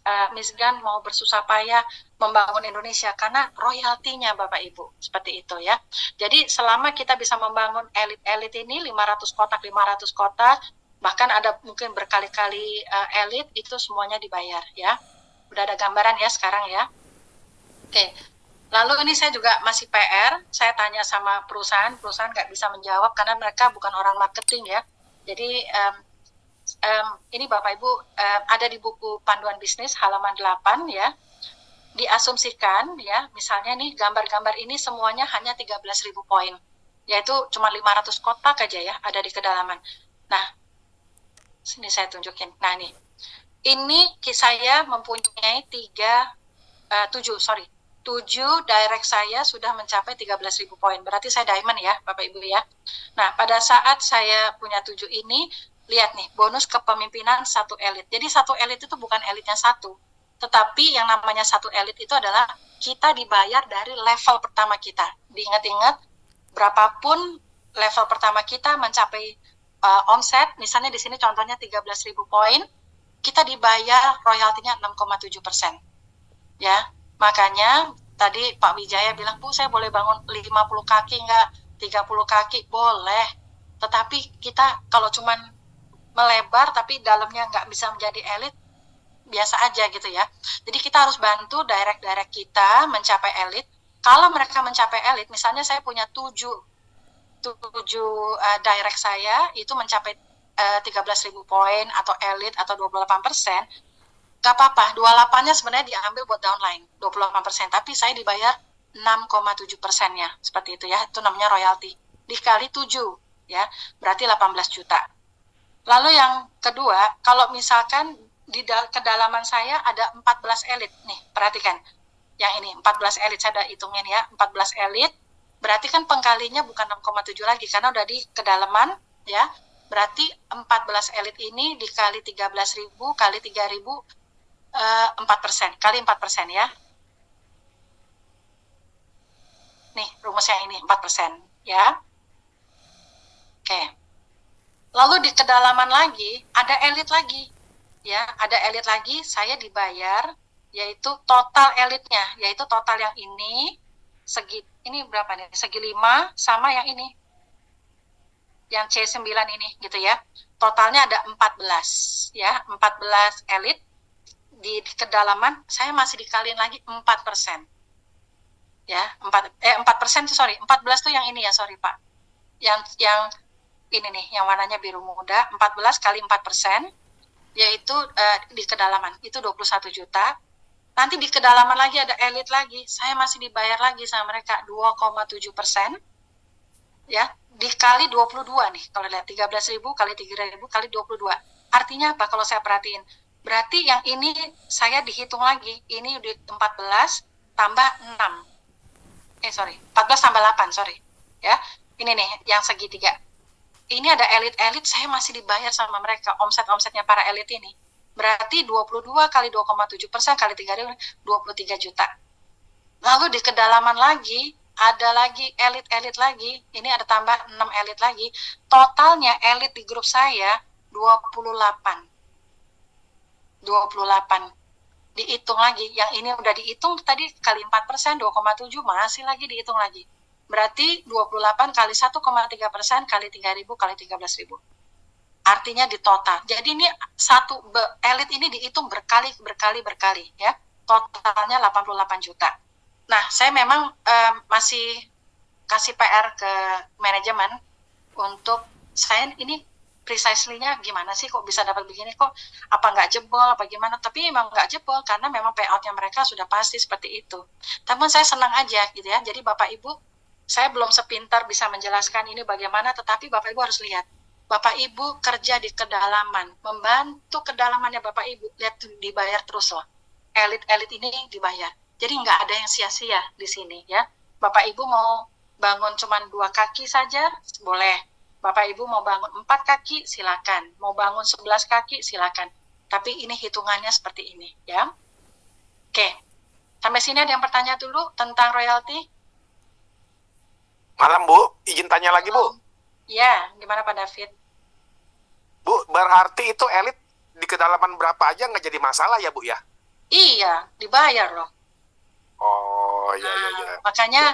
Gan mau bersusah payah membangun Indonesia? Karena royaltinya Bapak Ibu, seperti itu ya. Jadi selama kita bisa membangun elit ini 500 kotak, bahkan ada mungkin berkali-kali elit, itu semuanya dibayar ya. Udah ada gambaran ya sekarang ya. Oke, lalu ini saya juga masih PR, saya tanya sama perusahaan nggak bisa menjawab karena mereka bukan orang marketing ya. Jadi ini Bapak Ibu ada di buku panduan bisnis halaman 8 ya, diasumsikan ya, misalnya nih gambar-gambar ini semuanya hanya 13.000 poin, yaitu cuma 500 kotak aja ya ada di kedalaman. Nah, sini saya tunjukin, nah nih, ini saya mempunyai 7 direct saya sudah mencapai 13.000 poin. Berarti saya diamond ya, Bapak Ibu ya. Nah, pada saat saya punya 7 ini, lihat nih, bonus kepemimpinan 1 elit. Jadi 1 elit itu bukan elitnya 1. Tetapi yang namanya 1 elit itu adalah kita dibayar dari level pertama kita. Diingat-ingat, berapapun level pertama kita mencapai omset, misalnya di sini contohnya 13.000 poin, kita dibayar royaltinya 6,7%. Ya. Makanya tadi Pak Wijaya bilang, Bu, saya boleh bangun 50 kaki nggak? 30 kaki? Boleh. Tetapi kita kalau cuman melebar tapi dalamnya nggak bisa menjadi elit, biasa aja gitu ya. Jadi kita harus bantu direct kita mencapai elit. Kalau mereka mencapai elit, misalnya saya punya 7 direct saya, itu mencapai 13.000 poin atau elit atau 28%, gak apa-apa, 28-nya sebenarnya diambil buat downline, 28%, tapi saya dibayar 6,7%-nya, seperti itu ya, itu namanya royalti, dikali 7, ya, berarti 18 juta. Lalu yang kedua, kalau misalkan di kedalaman saya ada 14 elit, nih, perhatikan, yang ini, 14 elit, saya udah hitungin ya, 14 elit, berarti kan pengkalinya bukan 6,7 lagi, karena udah di kedalaman, ya, berarti 14 elit ini dikali 13.000 kali 3.000, 4%, kali 4% ya. Nih, rumusnya ini 4% ya. Oke. Lalu di kedalaman lagi, ada elit lagi. Ya, ada elit lagi, saya dibayar, yaitu total elitnya, yaitu total yang ini, ini berapa nih? Segi 5 sama yang ini. Yang C9 ini, gitu ya. Totalnya ada 14, ya, 14 elit. Di kedalaman saya masih dikaliin lagi 4%. Ya, 4% tuh 14 tuh yang ini ya, sorry Pak. Yang ini nih, yang warnanya biru muda, 14 kali 4%, yaitu di kedalaman, itu 21 juta. Nanti di kedalaman lagi ada elit lagi, saya masih dibayar lagi sama mereka 2,7%. Ya, dikali 22 nih, kalau lihat 13.000 kali 3.000 kali 22. Artinya apa kalau saya perhatiin? Berarti yang ini saya dihitung lagi, ini di 14 tambah 6. 14 tambah 8, sorry. Ya, ini nih yang segitiga. Ini ada elit-elit, saya masih dibayar sama mereka, omsetnya para elit ini. Berarti 22 kali 2,7% kali 3.000, 23 juta. Lalu di kedalaman lagi, ada lagi elit-elit lagi, ini ada tambah 6 elit lagi, totalnya elit di grup saya 28. Dihitung lagi, yang ini udah dihitung tadi kali 4%, 2,7, masih lagi dihitung lagi. Berarti 28 kali 1,3% kali 3.000 kali 13.000. Artinya di total. Jadi ini satu elit ini dihitung berkali ya. Totalnya 88 juta. Nah, saya memang masih kasih PR ke manajemen untuk saya ini precisely-nya gimana sih kok bisa dapat begini, kok apa nggak jebol apa gimana, tapi memang nggak jebol karena memang payout-nya mereka sudah pasti seperti itu. Tapi saya senang aja gitu ya. Jadi Bapak Ibu, saya belum sepintar bisa menjelaskan ini bagaimana, tetapi Bapak Ibu harus lihat. Bapak Ibu kerja di kedalaman, membantu kedalamannya Bapak Ibu, lihat dibayar terus loh. Elit-elit ini dibayar. Jadi nggak ada yang sia-sia di sini ya. Bapak Ibu mau bangun cuma 2 kaki saja, boleh. Bapak Ibu mau bangun 4 kaki, silakan. Mau bangun 11 kaki, silakan. Tapi ini hitungannya seperti ini ya. Oke, sampai sini ada yang bertanya dulu tentang royalti? Malam Bu, izin tanya lagi Bu. Ya, gimana Pak David? Bu, berarti itu elit di kedalaman berapa aja nggak jadi masalah ya Bu ya? Iya, dibayar loh. Oh, iya. Makanya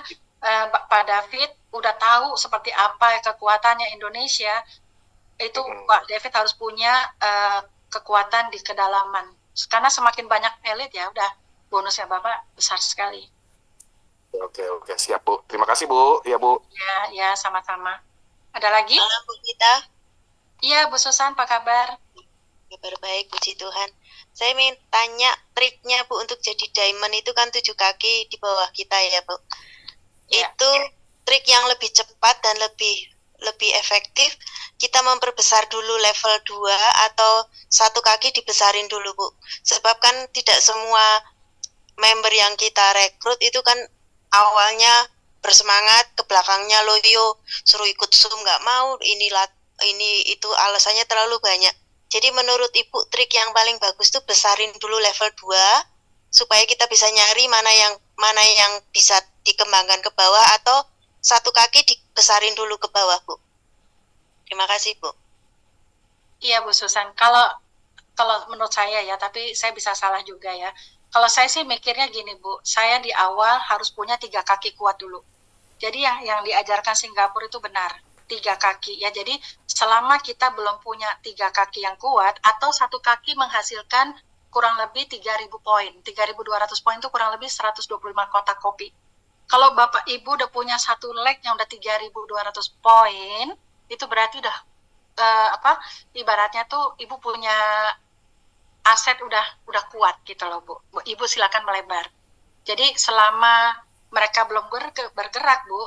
Pak David udah tahu seperti apa kekuatannya Indonesia. Itu Pak David harus punya kekuatan di kedalaman. Karena semakin banyak elit ya udah bonusnya Bapak besar sekali. Oke, siap Bu. Terima kasih Bu. Ya Bu. Ya, sama-sama. Ada lagi? Halo Bu Gita. Iya, Bu Susan, apa kabar? Kabar baik, puji Tuhan. Saya ingin tanya triknya Bu untuk jadi diamond itu kan 7 kaki di bawah kita ya Bu. Ya. Itu trik yang lebih cepat dan lebih efektif. Kita memperbesar dulu level 2 atau 1 kaki dibesarin dulu Bu. Sebab kan tidak semua member yang kita rekrut itu kan awalnya bersemangat, ke belakangnya loyo, suruh ikut Zoom nggak mau, ini itu alasannya terlalu banyak. Jadi menurut Ibu trik yang paling bagus tuh besarin dulu level 2 supaya kita bisa nyari mana yang bisa dikembangkan ke bawah atau 1 kaki dibesarin dulu ke bawah Bu. Terima kasih Bu. Iya Bu Susan, kalau menurut saya ya, tapi saya bisa salah juga ya. Kalau saya sih mikirnya gini Bu, saya di awal harus punya 3 kaki kuat dulu. Jadi yang diajarkan Singapura itu benar, 3 kaki ya. Jadi selama kita belum punya 3 kaki yang kuat atau 1 kaki menghasilkan kurang lebih 3.000 poin, 3.200 poin itu kurang lebih 125 kotak kopi. Kalau Bapak Ibu udah punya 1 leg yang udah 3.200 poin, itu berarti udah ibaratnya tuh Ibu punya aset udah kuat gitu loh Bu. Ibu silakan melebar. Jadi selama mereka belum bergerak Bu,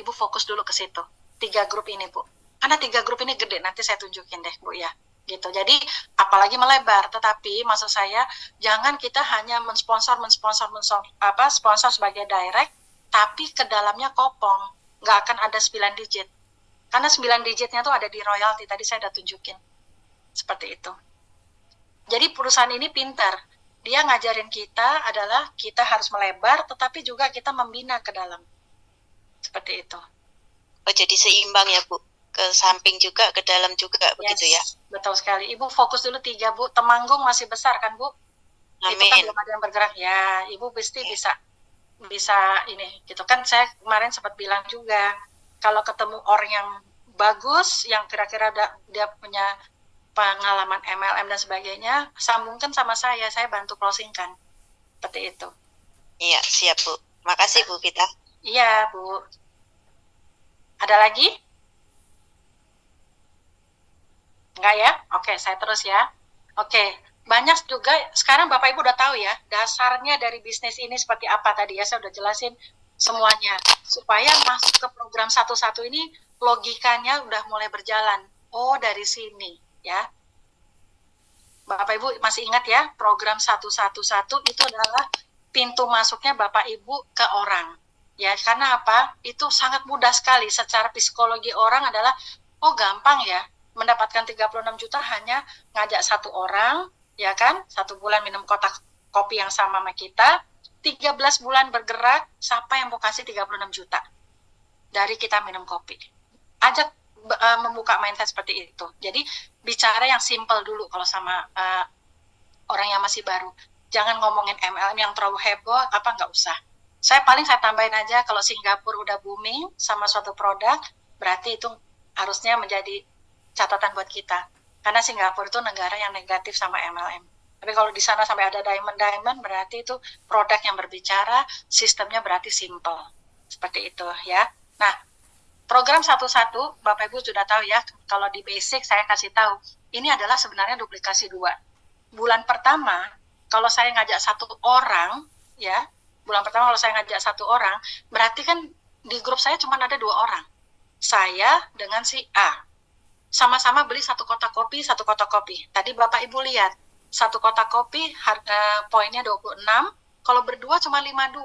Ibu fokus dulu ke situ. 3 grup ini Bu. Karena 3 grup ini gede, nanti saya tunjukin deh Bu ya. Gitu. Jadi apalagi melebar, tetapi maksud saya jangan kita hanya sponsor sebagai direct, tapi ke dalamnya kopong. Nggak akan ada 9 digit. Karena 9 digitnya tuh ada di royalty, tadi saya udah tunjukin. Seperti itu. Jadi perusahaan ini pintar. Dia ngajarin kita adalah kita harus melebar, tetapi juga kita membina ke dalam. Seperti itu. Oh, jadi seimbang ya Bu? Ke samping juga, ke dalam juga, begitu ya? Betul sekali. Ibu fokus dulu 3 Bu. Temanggung masih besar kan Bu? Amin. Itu kan belum ada yang bergerak. Ya, Ibu pasti bisa ini. Gitu kan saya kemarin sempat bilang juga, kalau ketemu orang yang bagus, yang kira-kira dia punya pengalaman MLM dan sebagainya, sambungkan sama saya bantu closing kan. Seperti itu. Iya, siap Bu. Makasih Bu Gita. Iya Bu. Ada lagi? Enggak ya? Oke, saya terus ya. Oke, banyak juga sekarang Bapak Ibu udah tahu ya, dasarnya dari bisnis ini seperti apa tadi ya, saya udah jelasin semuanya. Supaya masuk ke program satu-satu ini, logikanya udah mulai berjalan. Oh, dari sini. Ya, Bapak Ibu masih ingat ya, program 111 itu adalah pintu masuknya Bapak Ibu ke orang. Ya, karena apa? Itu sangat mudah sekali. Secara psikologi orang adalah, oh gampang ya, mendapatkan 36 juta hanya ngajak 1 orang, ya kan? 1 bulan minum kotak kopi yang sama kita, 13 bulan bergerak, siapa yang mau kasih 36 juta dari kita minum kopi? Ajak membuka mindset seperti itu. Jadi bicara yang simple dulu kalau sama orang yang masih baru. Jangan ngomongin MLM yang terlalu heboh, nggak usah. Saya tambahin aja, kalau Singapura udah booming sama suatu produk, berarti itu harusnya menjadi catatan buat kita. Karena Singapura itu negara yang negatif sama MLM. Tapi kalau di sana sampai ada diamond, berarti itu produk yang berbicara, sistemnya berarti simple. Seperti itu ya. Nah, program 1-1, Bapak Ibu sudah tahu ya, kalau di basic saya kasih tahu, ini adalah sebenarnya duplikasi 2. Bulan pertama, kalau saya ngajak 1 orang, ya, berarti kan di grup saya cuma ada 2 orang. Saya dengan si A. Sama-sama beli 1 kotak kopi. Tadi Bapak Ibu lihat, 1 kotak kopi harga poinnya 26, kalau berdua cuma 52,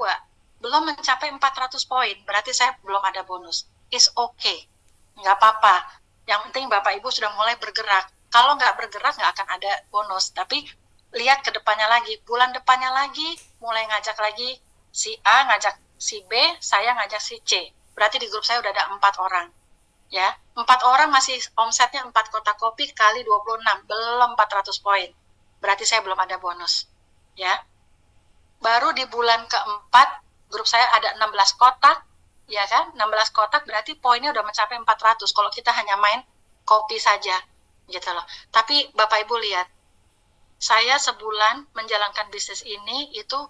belum mencapai 400 poin, berarti saya belum ada bonus. It's okay, nggak apa-apa. Yang penting Bapak Ibu sudah mulai bergerak. Kalau nggak bergerak nggak akan ada bonus, tapi lihat ke depannya lagi, bulan depannya lagi, mulai ngajak lagi si A, ngajak si B, saya ngajak si C. Berarti di grup saya udah ada 4 orang. Ya, 4 orang masih omsetnya 4 kotak kopi kali 26, belum 400 poin. Berarti saya belum ada bonus, ya. Baru di bulan keempat, grup saya ada 16 kotak, ya kan? 16 kotak berarti poinnya udah mencapai 400, kalau kita hanya main kopi saja, gitu loh. Tapi Bapak Ibu lihat, saya sebulan menjalankan bisnis ini, itu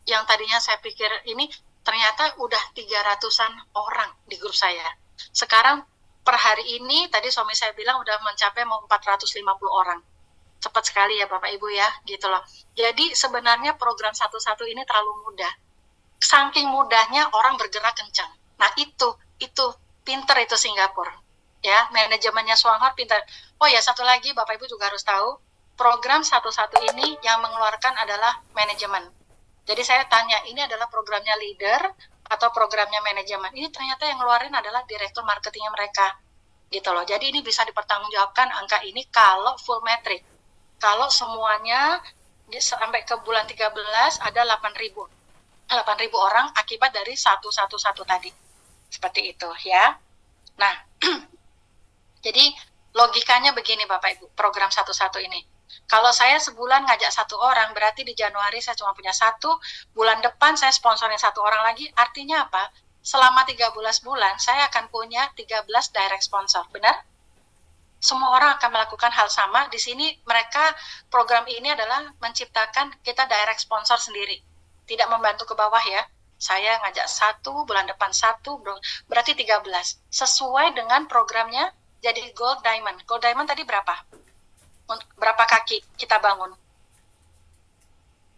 yang tadinya saya pikir ini, ternyata udah 300-an orang di grup saya. Sekarang per hari ini, tadi suami saya bilang udah mencapai mau 450 orang. Cepat sekali ya Bapak Ibu ya, gitu loh. Jadi sebenarnya program 1-1 ini terlalu mudah. Saking mudahnya orang bergerak kencang. Nah itu pinter itu Singapura. Ya, manajemennya Swanghor pinter. Oh ya, satu lagi Bapak Ibu juga harus tahu, program 1-1 ini yang mengeluarkan adalah manajemen. Jadi saya tanya, ini adalah programnya leader atau programnya manajemen? Ini ternyata yang ngeluarin adalah direktur marketingnya mereka, gitu loh. Jadi ini bisa dipertanggungjawabkan angka ini kalau full metric. Kalau semuanya sampai ke bulan 13 ada 8.000 orang akibat dari 1-1-1 tadi. Seperti itu ya. Nah, jadi logikanya begini Bapak Ibu, program 1-1 ini. Kalau saya sebulan ngajak 1 orang, berarti di Januari saya cuma punya 1, bulan depan saya sponsorin 1 orang lagi, artinya apa? Selama 13 bulan, saya akan punya 13 direct sponsor, benar? Semua orang akan melakukan hal sama, di sini mereka, program ini adalah menciptakan kita direct sponsor sendiri, tidak membantu ke bawah ya. Saya ngajak 1, bulan depan 1, berarti 13, sesuai dengan programnya jadi Gold Diamond. Gold Diamond tadi berapa? Berapa kaki kita bangun?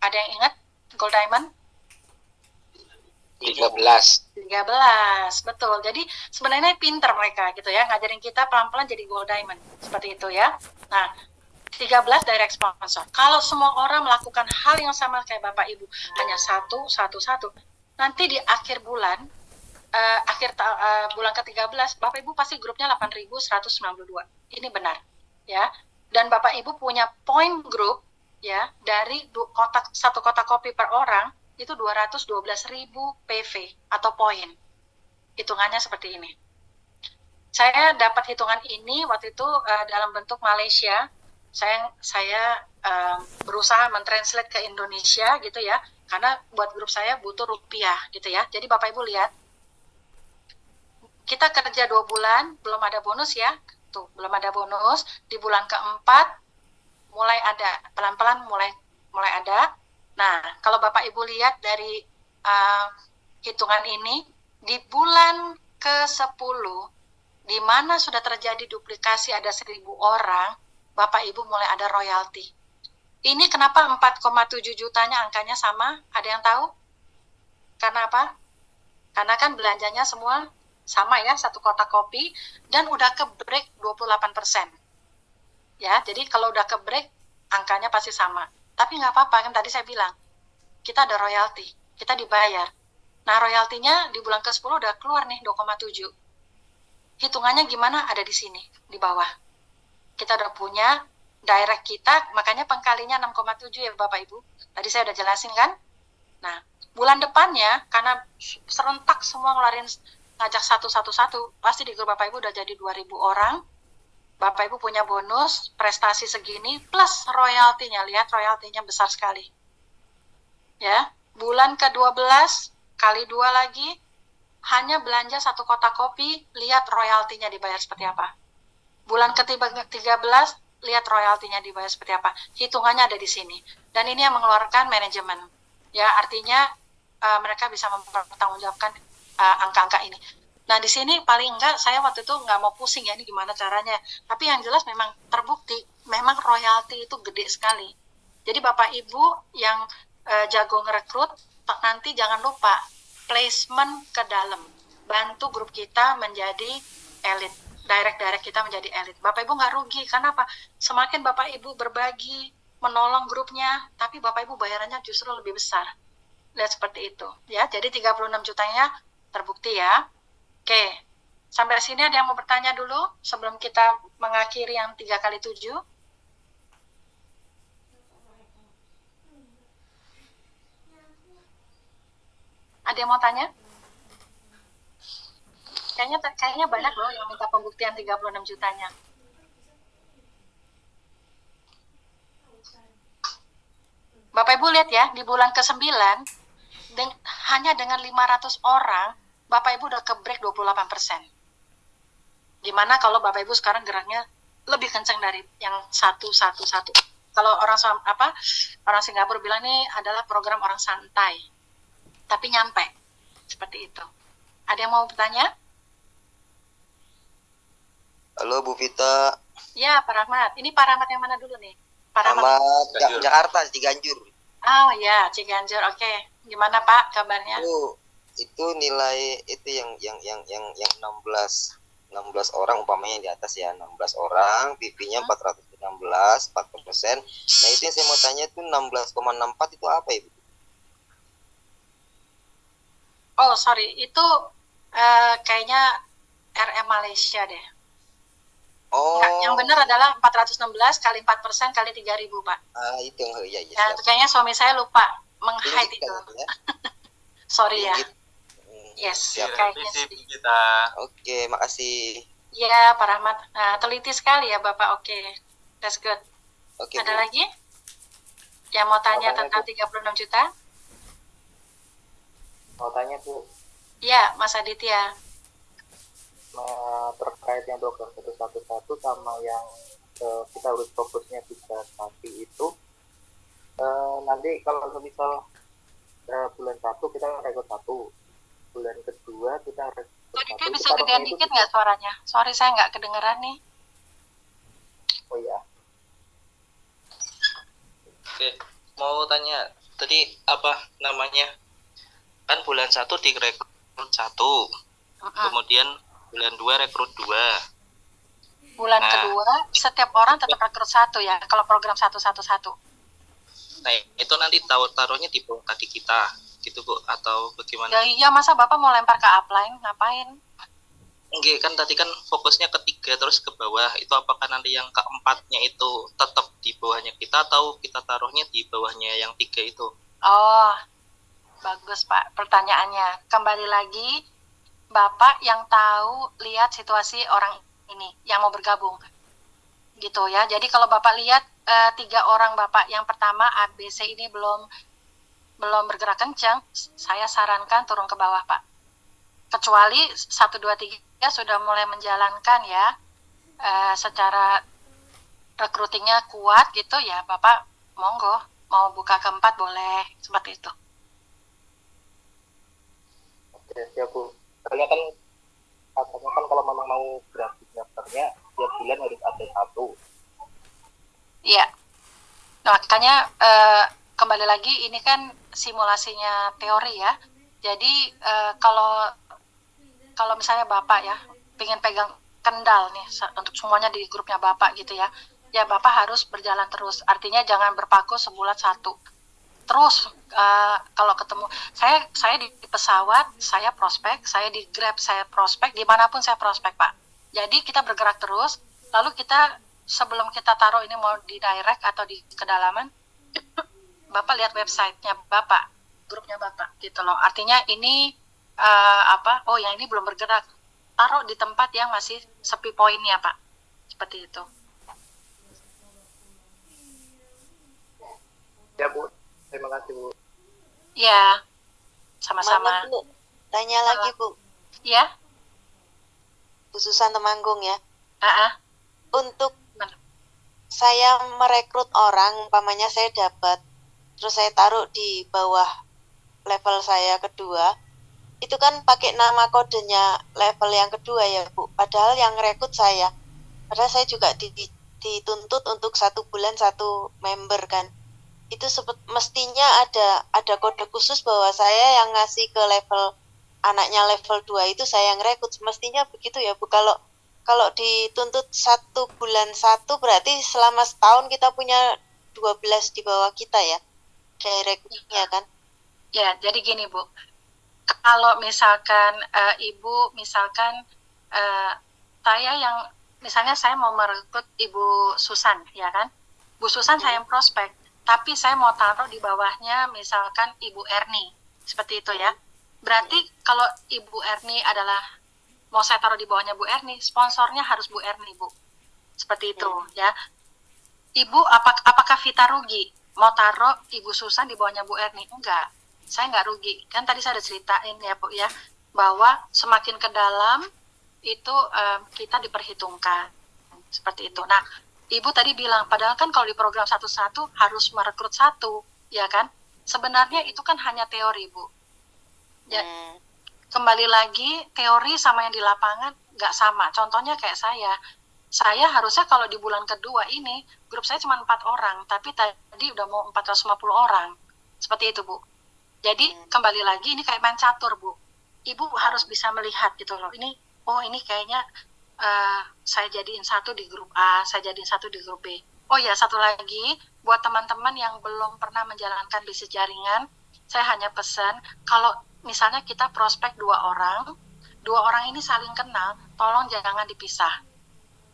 Ada yang ingat Gold Diamond? 13, betul. Jadi sebenarnya pinter mereka gitu ya, ngajarin kita pelan-pelan jadi Gold Diamond, seperti itu ya. Nah, 13 direct sponsor. Kalau semua orang melakukan hal yang sama kayak Bapak Ibu, hanya 1, nanti di akhir bulan, bulan ke-13, Bapak Ibu pasti grupnya 8.192. Ini benar, ya. Dan Bapak Ibu punya point group, ya, dari 1 kotak kopi per orang, itu 212.000 PV atau poin. Hitungannya seperti ini. Saya dapat hitungan ini waktu itu dalam bentuk Malaysia. Saya berusaha mentranslate ke Indonesia gitu ya, karena buat grup saya butuh rupiah gitu ya. Jadi Bapak Ibu lihat, kita kerja 2 bulan belum ada bonus ya, tuh belum ada bonus. Di bulan keempat mulai ada, pelan-pelan mulai ada. Nah, kalau Bapak Ibu lihat dari hitungan ini, di bulan ke-10 di mana sudah terjadi duplikasi ada 1.000 orang, Bapak Ibu mulai ada royalti. Ini kenapa 4,7 jutanya angkanya sama? Ada yang tahu? Karena apa? Karena kan belanjanya semua sama ya, 1 kotak kopi, dan udah ke break 28%. Ya, jadi kalau udah ke break, angkanya pasti sama. Tapi nggak apa-apa, kan tadi saya bilang, kita ada royalti, kita dibayar. Nah, royaltinya di bulan ke-10 udah keluar nih, 2,7. Hitungannya gimana? Ada di sini, di bawah. Kita udah punya direct kita, makanya pengkalinya 6,7 ya Bapak Ibu. Tadi saya udah jelasin kan. Nah, bulan depannya karena serentak semua ngeluarin ngajak satu, pasti di grup Bapak Ibu udah jadi 2.000 orang. Bapak Ibu punya bonus prestasi segini plus royaltinya. Lihat royaltinya besar sekali. Ya, bulan ke-12 kali 2 lagi, hanya belanja 1 kotak kopi, lihat royaltinya dibayar seperti apa. Bulan ke-13, lihat royaltinya dibayar seperti apa. Hitungannya ada di sini. Dan ini yang mengeluarkan manajemen. Ya, artinya mereka bisa mempertanggungjawabkan angka-angka ini. Nah, di sini paling enggak, saya waktu itu nggak mau pusing ya, ini gimana caranya. Tapi yang jelas memang terbukti, memang royalti itu gede sekali. Jadi Bapak Ibu yang jago ngerekrut, nanti jangan lupa, placement ke dalam. Bantu grup kita menjadi elit. Direct kita menjadi elit. Bapak Ibu nggak rugi, karena apa? Semakin Bapak Ibu berbagi, menolong grupnya, tapi Bapak Ibu bayarannya justru lebih besar. Lihat seperti itu. Ya, jadi 36 jutanya terbukti ya. Oke, sampai sini ada yang mau bertanya dulu sebelum kita mengakhiri yang 3x7? Ada yang mau tanya? Kayaknya banyak loh yang minta pembuktian 36 jutanya. Bapak Ibu lihat ya, di bulan ke-9 hanya dengan 500 orang, Bapak Ibu udah ke-break 28%. Gimana kalau Bapak Ibu sekarang geraknya lebih kencang dari yang 111. Kalau orang Singapura bilang ini adalah program orang santai, tapi nyampe seperti itu. Ada yang mau bertanya? Halo Bu Vita. Ya, Pak Rahmat. Ini Pak Rahmat yang mana dulu nih? Pak Rahmat Jakarta, Ciganjur. Oh ya, Ciganjur. Oke. Gimana Pak kabarnya? Itu nilai itu yang 16 orang umpamanya di atas ya, 16 orang, PP-nya 416, 40%. Nah, itu yang saya mau tanya itu 16,64 itu apa Ibu? Oh, sorry. Itu kayaknya RM Malaysia deh. Oh. Nggak, yang benar adalah 416 kali 4% kali 3.000, Pak. Itu ya. Ya, kayaknya suami saya lupa meng-hide itu. Ya? Sorry ya. Yes, kayaknya sih. Oke, makasih. Ya, Pak Rahmat. Teliti sekali ya, Bapak. Oke. That's good. Oke, ada Bu. lagi? Yang mau tanya tentang 36 juta? Mau tanya, Bu. Ya, Mas Aditya. Terkait yang program 111 sama yang kita harus fokusnya 3 nanti itu, nanti kalau misal bulan 1 kita rekrut 1, bulan kedua kita rekrut 1. Tadi bisa gedean dikit nggak suaranya? Sorry, saya nggak kedengeran nih. Oh iya. Oke, mau tanya tadi apa namanya? Kan bulan 1 direkrut 1, kemudian bulan 2 rekrut 2. Bulan kedua setiap orang tetap rekrut 1 ya, kalau program 111. Nah, itu nanti taruhnya di bawah kaki kita gitu Bu, atau bagaimana? Ya iya, masa Bapak mau lempar ke upline, ngapain? Enggak, kan tadi kan fokusnya ke 3 terus ke bawah. Itu apakah nanti yang keempatnya itu tetap di bawahnya kita, atau kita taruhnya di bawahnya yang 3 itu? Oh, bagus Pak pertanyaannya. Kembali lagi, Bapak yang tahu lihat situasi orang ini yang mau bergabung gitu ya. Jadi kalau Bapak lihat 3 orang Bapak yang pertama ABC ini belum bergerak kencang, saya sarankan turun ke bawah Pak. Kecuali 1, 2, 3 sudah mulai menjalankan ya, secara recruitingnya kuat gitu ya, Bapak monggo mau buka ke-4 boleh, seperti itu. Oke, siap Bu. Katanya kan kalau memang mau gratis daftarnya tiap bulan harus ada 1. Iya. Nah, makanya kembali lagi ini kan simulasinya teori ya. Jadi kalau misalnya Bapak ya pengen pegang kendal nih untuk semuanya di grupnya Bapak gitu ya. Ya Bapak harus berjalan terus. Artinya jangan berpaku sebulan 1. Terus kalau ketemu saya di pesawat saya prospek, saya di Grab saya prospek, dimanapun saya prospek Pak. Jadi kita bergerak terus, lalu kita sebelum kita taruh ini mau di direct atau di kedalaman, Bapak lihat websitenya Bapak, grupnya Bapak gitu loh. Artinya ini oh yang ini belum bergerak, taruh di tempat yang masih sepi poinnya Pak, seperti itu. Ya Bu, terima kasih Bu. Ya, sama-sama. Bu, tanya lagi Bu. Ya. Bu Susan Temanggung ya. Untuk saya merekrut orang, umpamanya saya dapat, terus saya taruh di bawah level saya kedua, itu kan pakai nama kodenya level yang kedua ya Bu. Padahal yang rekrut saya. Padahal saya juga dituntut untuk 1 bulan 1 member kan. Itu mestinya ada kode khusus bahwa saya yang ngasih ke level anaknya level 2 itu saya yang rekrut. Mestinya begitu ya Bu. Kalau dituntut 1 bulan 1 berarti selama setahun kita punya 12 di bawah kita ya, directnya kan? Ya, jadi gini Bu, kalau misalkan Ibu, misalkan saya yang, misalnya saya mau merekrut Ibu Susan, ya kan? Bu Susan saya yang prospek, tapi saya mau taruh di bawahnya misalkan Ibu Erni, seperti itu ya. Berarti kalau Ibu Erni adalah, mau saya taruh di bawahnya Bu Erni, sponsornya harus Bu Erni, Bu. Seperti itu, ya. Ibu, apakah Vita rugi? Mau taruh Ibu Susan di bawahnya Bu Erni? Enggak, saya enggak rugi. Kan tadi saya udah ceritain ya, Bu, ya, bahwa semakin ke dalam, itu kita diperhitungkan. Seperti itu. Nah, Ibu tadi bilang, padahal kan kalau di program 1-1 harus merekrut 1, ya kan? Sebenarnya itu kan hanya teori, Bu. Ya, kembali lagi, teori sama yang di lapangan nggak sama. Contohnya kayak saya harusnya kalau di bulan kedua ini, grup saya cuma 4 orang, tapi tadi udah mau 450 orang. Seperti itu, Bu. Jadi, kembali lagi, ini kayak main catur, Bu. Ibu harus bisa melihat gitu loh, ini kayaknya saya jadiin 1 di grup A, saya jadiin 1 di grup B. Oh ya, satu lagi, buat teman-teman yang belum pernah menjalankan bisnis jaringan, saya hanya pesan, kalau misalnya kita prospek 2 orang ini saling kenal, tolong jangan dipisah,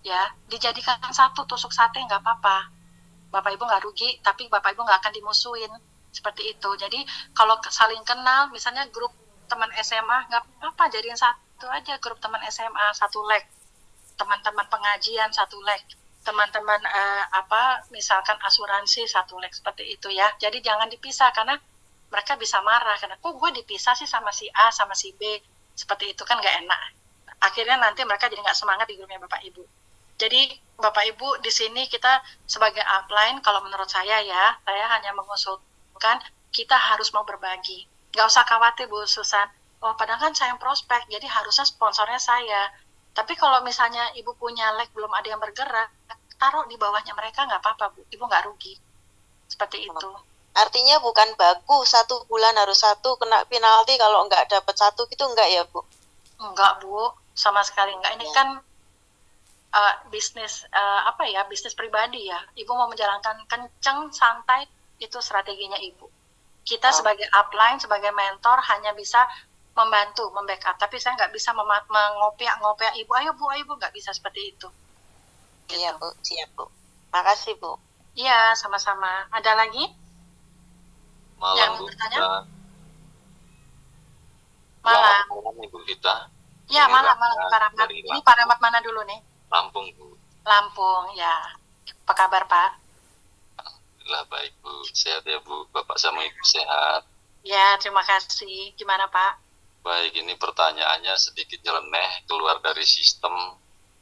ya, dijadikan 1 tusuk sate nggak apa-apa, Bapak Ibu nggak rugi, tapi Bapak Ibu nggak akan dimusuhin, seperti itu. Jadi kalau saling kenal, misalnya grup teman SMA, nggak apa-apa, jadiin 1 aja grup teman SMA, 1 leg, teman-teman pengajian 1 leg, teman-teman misalkan asuransi 1 leg, seperti itu ya. Jadi jangan dipisah, karena mereka bisa marah, karena kok gue dipisah sih sama si A, sama si B, seperti itu kan nggak enak. Akhirnya nanti mereka jadi nggak semangat di grupnya Bapak Ibu. Jadi Bapak Ibu di sini kita sebagai upline, kalau menurut saya ya, saya hanya mengusulkan kita harus mau berbagi. Nggak usah khawatir Bu Susan, oh padahal kan saya yang prospek, jadi harusnya sponsornya saya. Tapi kalau misalnya Ibu punya leg belum ada yang bergerak, taruh di bawahnya mereka nggak apa-apa Bu, Ibu nggak rugi. Seperti itu. Artinya bukan baku 1 bulan harus 1 kena penalti kalau nggak dapat 1 gitu, enggak ya Bu? Enggak Bu, sama sekali enggak. Ini kan bisnis bisnis pribadi ya. Ibu mau menjalankan kenceng, santai, itu strateginya Ibu. Kita sebagai upline, sebagai mentor hanya bisa membantu, membackup. Tapi saya nggak bisa mengopiak Ibu, ayo Bu, nggak bisa seperti itu. Iya Bu, siap Bu. Makasih Bu. Iya, sama-sama. Ada lagi? Malam Bu Vita. Malam Ibu Vita. Ya, malam Pak Rahmat. Ini Pak Rahmat mana dulu nih? Lampung Bu. Lampung ya. Apa kabar Pak? Alhamdulillah baik Bu. Sehat ya Bu. Bapak sama Ibu sehat. Ya, terima kasih. Gimana Pak? Baik, ini pertanyaannya sedikit nyeleneh, keluar dari sistem,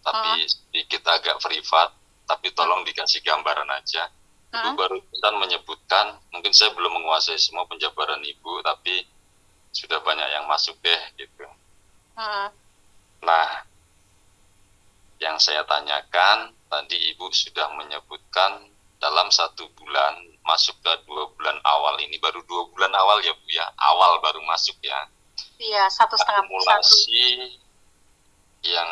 tapi sedikit agak privat, tapi tolong dikasih gambaran aja. Ibu barusan menyebutkan, mungkin saya belum menguasai semua penjabaran Ibu, tapi sudah banyak yang masuk deh gitu. Nah, yang saya tanyakan tadi Ibu sudah menyebutkan dalam 1 bulan masuk ke 2 bulan awal ini, baru 2 bulan awal ya Bu ya, awal baru masuk ya. Iya, 1,5 akumulasi yang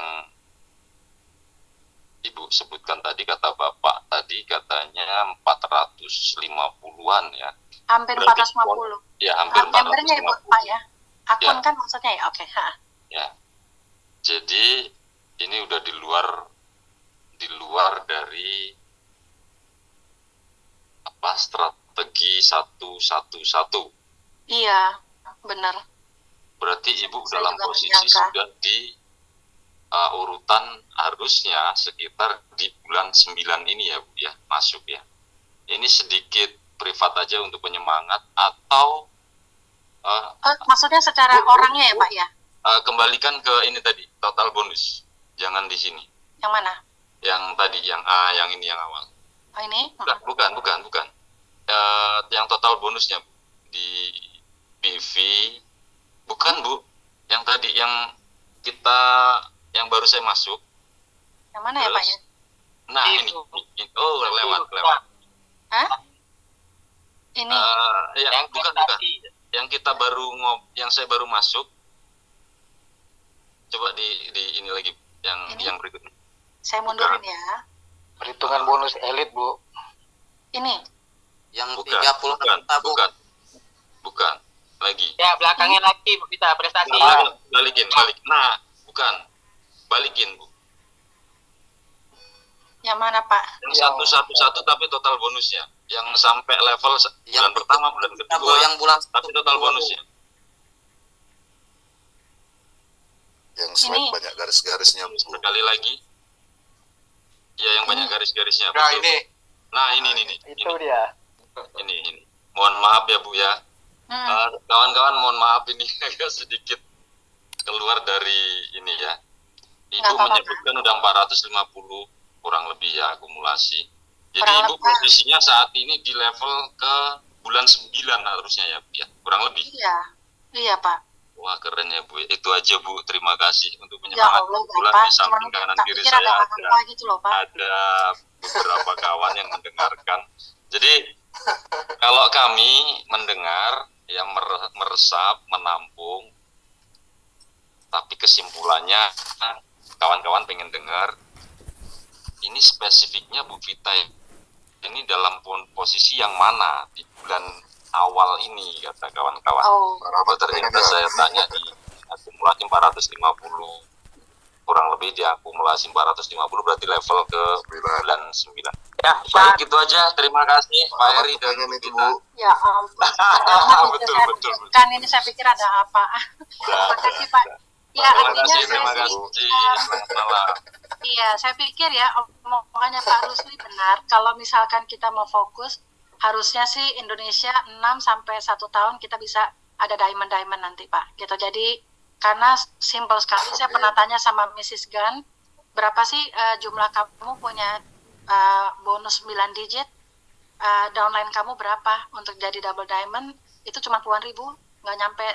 Ibu sebutkan tadi, kata Bapak tadi katanya 450-an ya. Hampir 450. Ya, hampir 450. Membernya Ibu Pak ya. Akun ya. Kan maksudnya ya, oke. Ya. Jadi ini udah di luar dari dari strategi 111. Iya, benar. Berarti Ibu Saya dalam juga posisi menyangka. sudah di urutan harusnya sekitar di bulan 9 ini ya Bu ya, masuk ya. Ini sedikit privat aja untuk penyemangat atau Maksudnya secara orangnya ya Pak ya? kembalikan ke ini tadi, total bonus. Jangan di sini. Yang mana? Yang tadi, yang A, yang ini yang awal. Oh ini? Bukan. Yang total bonusnya Bu. Di PV. Bukan Bu. Yang tadi, yang kita, yang baru saya masuk. Yang mana ya Pak ya? Nah ini. Oh lewat. Hah? Ini? Ya, bukan. Yang kita baru yang saya baru masuk. Coba di ini lagi yang berikutnya. Saya mundurin ya. Perhitungan bonus elit, Bu. Ini? Yang Bukan. 30 Bukan. Lagi. Ya, belakangnya lagi kita prestasi. Balikin. Nah, bukan. Balikin, Bu. Yang mana Pak? Yang 111 tapi total bonusnya. Yang sampai level bulan pertama, bulan kedua. Yang bulan tapi total bonusnya. Yang slide banyak garis-garisnya. Sekali lagi. Ya, yang banyak garis-garisnya. Nah, betul. ini. Nah, ini. Itu dia. Ini. Mohon maaf ya, Bu ya. Kawan-kawan mohon maaf ini agak sedikit keluar dari ini ya. Ibu menyebutkan udah 450 kurang lebih ya akumulasi. Jadi Ibu posisinya saat ini di level ke bulan 9 harusnya ya, Bu ya. Kurang lebih. Iya Pak. Wah keren ya Bu. Itu aja Bu. Terima kasih untuk penyemangat. Kebetulan di samping kanan kiri saya ada beberapa kawan yang mendengarkan. Jadi kalau kami mendengar yang meresap, menampung, tapi kesimpulannya kawan-kawan pengen dengar ini spesifiknya Bu Vita ini dalam posisi yang mana di bulan awal ini kata kawan-kawan. Ternyata saya tanya di akumulasi 450 kurang lebih di akumulasi 450 berarti level ke bulan 9. Ya, baik itu aja. Terima kasih Pak Heri dan Bu Vita. Ya ampun. betul. Kan ini saya pikir ada apa. Terima kasih Pak. Ya, terima kasih. Selamat malam. Iya, saya pikir ya omongannya Pak Rusli benar. Kalau misalkan kita mau fokus, harusnya sih Indonesia 6 sampai 1 tahun kita bisa ada diamond nanti Pak. Gitu. Jadi karena simpel sekali, saya pernah tanya sama Mrs. Gan, berapa sih jumlah kamu punya bonus 9 digit, downline kamu berapa untuk jadi double diamond, itu cuma puluhan ribu, nggak nyampe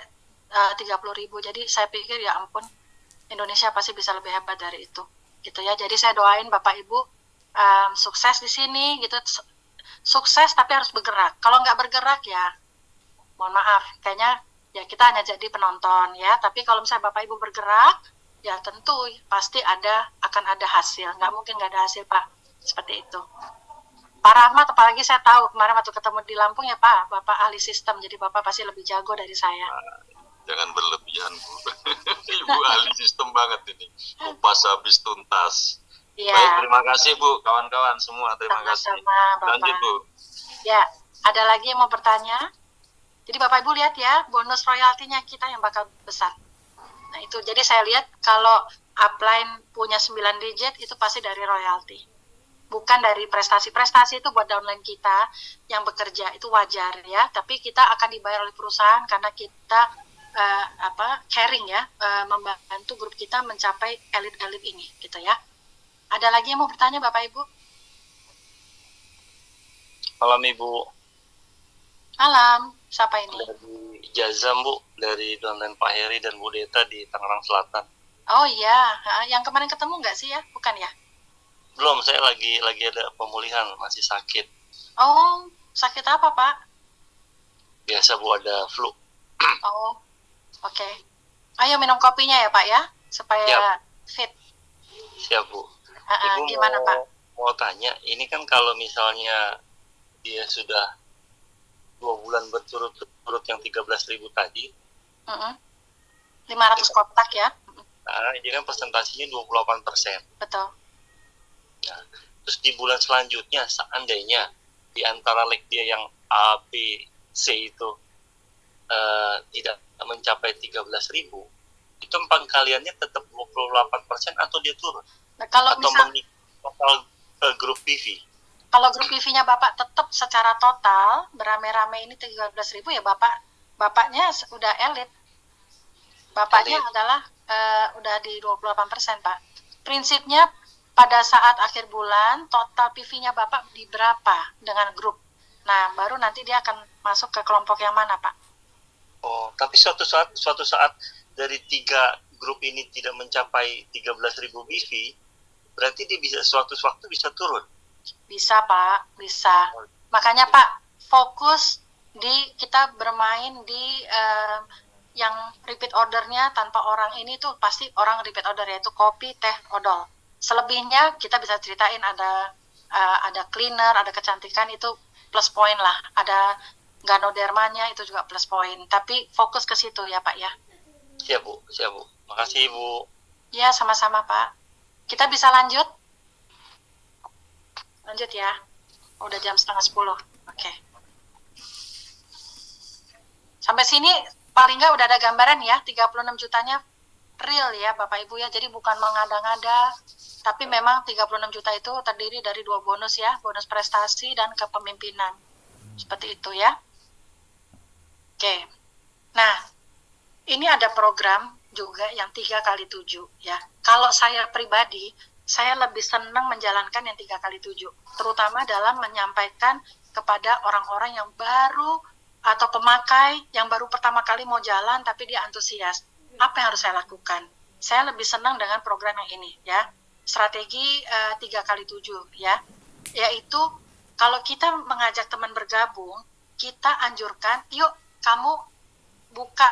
30.000. Jadi saya pikir ya ampun, Indonesia pasti bisa lebih hebat dari itu. Gitu ya. Jadi saya doain Bapak Ibu sukses di sini gitu. Sukses tapi harus bergerak. Kalau nggak bergerak ya mohon maaf, kayaknya ya kita hanya jadi penonton ya. Tapi kalau misalnya Bapak Ibu bergerak, ya tentu pasti akan ada hasil. Nggak mungkin nggak ada hasil Pak. Seperti itu. Pak Rahmat, apalagi saya tahu kemarin waktu ketemu di Lampung ya Pak, Bapak ahli sistem, jadi Bapak pasti lebih jago dari saya. Jangan berlebihan Bu. Ibu ahli sistem banget ini. Kupas habis tuntas. Ya. Baik, terima kasih Bu, kawan-kawan semua. Terima kasih. Bapak. Lanjut Bu. Ya, ada lagi yang mau bertanya? Jadi Bapak Ibu lihat ya, bonus royaltinya kita yang bakal besar. Nah itu, jadi saya lihat kalau upline punya 9 digit itu pasti dari royalti. Bukan dari prestasi itu buat downline kita yang bekerja, itu wajar ya. Tapi kita akan dibayar oleh perusahaan karena kita caring ya, membantu grup kita mencapai elit-elit ini gitu ya. Ada lagi yang mau bertanya Bapak Ibu? Malam Ibu. Malam, siapa ini? Dari Jazam Bu, dari downline Pak Heri dan Bu Deta di Tangerang Selatan. Oh iya, yang kemarin ketemu nggak sih ya? Bukan ya? Belum, saya lagi ada pemulihan, masih sakit. Oh, sakit apa Pak? Biasa Bu, ada flu. Oh, oke. Ayo minum kopinya ya Pak ya, supaya fit. Siap Bu. Ibu gimana Pak? Mau tanya, ini kan kalau misalnya dia sudah 2 bulan berturut-turut yang 13.000 tadi, 500 kotak ya. Nah, ini kan presentasinya 28%. Betul. Nah, terus di bulan selanjutnya seandainya di antara leg dia yang A, B, C itu tidak mencapai 13.000, itu pengkaliannya tetap 28% atau dia turun? Nah, kalau atau total grup PV? Kalau grup PV-nya Bapak tetap secara total berame-rame ini 13.000 ya bapaknya udah elit. Bapaknya adalah udah di 28%, Pak. Prinsipnya pada saat akhir bulan total PV-nya Bapak di berapa dengan grup. Nah, baru nanti dia akan masuk ke kelompok yang mana, Pak? Oh, tapi suatu saat dari 3 grup ini tidak mencapai 13.000 PV, berarti dia bisa sewaktu-waktu bisa turun. Bisa, Pak, bisa. Makanya Pak, fokus di kita bermain di yang repeat ordernya tanpa orang ini tuh pasti orang repeat order, yaitu kopi, teh, odol. Selebihnya kita bisa ceritain ada cleaner, ada kecantikan, itu plus poin lah. Ada ganodermanya, itu juga plus poin. Tapi fokus ke situ ya Pak ya. Siap Bu. Makasih Bu. Ya, sama-sama Pak. Kita bisa lanjut? Lanjut ya. Udah jam 9:30. Oke. Sampai sini paling nggak udah ada gambaran ya, 36 jutanya real ya Bapak Ibu ya. Jadi bukan mengada-ngada, tapi memang 36 juta itu terdiri dari 2 bonus ya, bonus prestasi dan kepemimpinan. Seperti itu ya. Oke. Nah, ini ada program juga yang 3x7 ya. Kalau saya pribadi, saya lebih senang menjalankan yang 3x7, terutama dalam menyampaikan kepada orang-orang yang baru atau pemakai yang baru pertama kali mau jalan tapi dia antusias. Apa yang harus saya lakukan? Saya lebih senang dengan program yang ini ya. Strategi 3x7 ya. Yaitu kalau kita mengajak teman bergabung, kita anjurkan, yuk kamu buka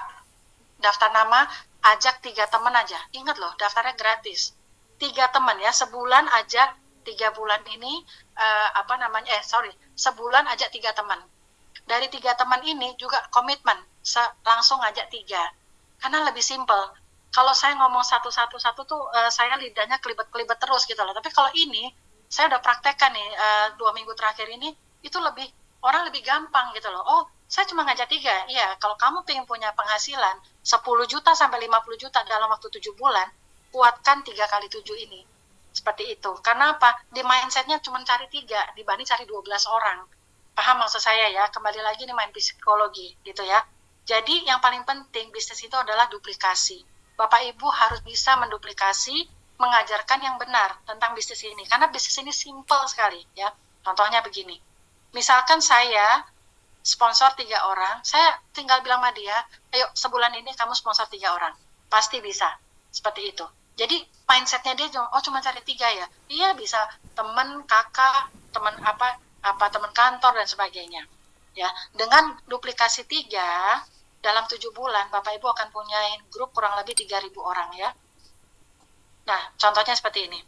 daftar nama, ajak 3 teman aja. Ingat loh, daftarnya gratis. 3 teman ya, sebulan aja 3 bulan ini sebulan aja 3 teman. Dari 3 teman ini juga komitmen, langsung ajak 3. Karena lebih simpel. Kalau saya ngomong satu-satu tuh saya lidahnya kelibet-kelibet terus gitu loh. Tapi kalau ini, saya udah praktekkan nih 2 minggu terakhir ini, itu orang lebih gampang gitu loh. Oh, saya cuma ngajak 3. Iya, kalau kamu pengen punya penghasilan 10 juta sampai 50 juta dalam waktu 7 bulan, kuatkan 3x7 ini. Seperti itu. Karena apa? Di mindsetnya cuma cari 3 dibanding cari 12 orang. Paham maksud saya ya? Kembali lagi nih main psikologi gitu ya. Jadi yang paling penting bisnis itu adalah duplikasi. Bapak Ibu harus bisa menduplikasi, mengajarkan yang benar tentang bisnis ini. Karena bisnis ini simple sekali ya. Contohnya begini. Misalkan saya sponsor 3 orang, saya tinggal bilang sama dia, ayo sebulan ini kamu sponsor 3 orang. Pasti bisa. Seperti itu. Jadi mindsetnya dia cuma cari 3 ya. Iya bisa teman, kakak, teman teman kantor dan sebagainya. Ya, dengan duplikasi 3 dalam 7 bulan Bapak Ibu akan punyain grup kurang lebih 3.000 orang ya. Nah, contohnya seperti ini.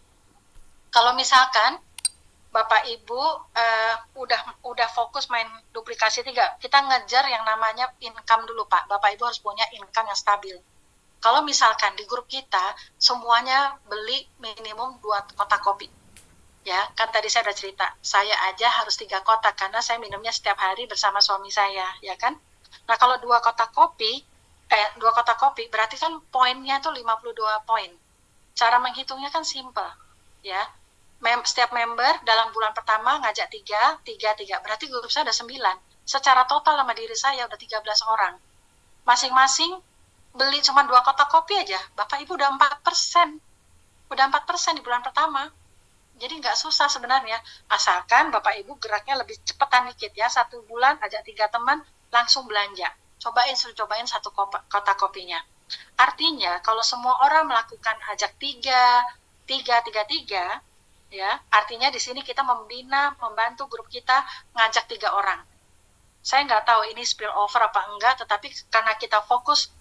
Kalau misalkan Bapak Ibu udah fokus main duplikasi 3, kita ngejar yang namanya income dulu Pak. Bapak Ibu harus punya income yang stabil. Kalau misalkan di grup kita semuanya beli minimum 2 kotak kopi. Ya, kan tadi saya udah cerita, saya aja harus 3 kotak karena saya minumnya setiap hari bersama suami saya, ya kan? Nah, kalau 2 kotak kopi berarti kan poinnya tuh 52 poin. Cara menghitungnya kan simple, ya. Setiap member dalam bulan pertama ngajak 3, berarti grup saya ada 9. Secara total sama diri saya udah 13 orang. Masing-masing beli cuma 2 kotak kopi aja, Bapak Ibu udah 4%. Udah 4% di bulan pertama. Jadi nggak susah sebenarnya, asalkan Bapak Ibu geraknya lebih cepetan dikit ya. 1 bulan ajak 3 teman, langsung belanja. Cobain 1 kotak kopinya. Artinya kalau semua orang melakukan ajak 3, ya, artinya di sini kita membantu grup kita ngajak 3 orang. Saya nggak tahu ini spill over apa enggak, tetapi karena kita fokus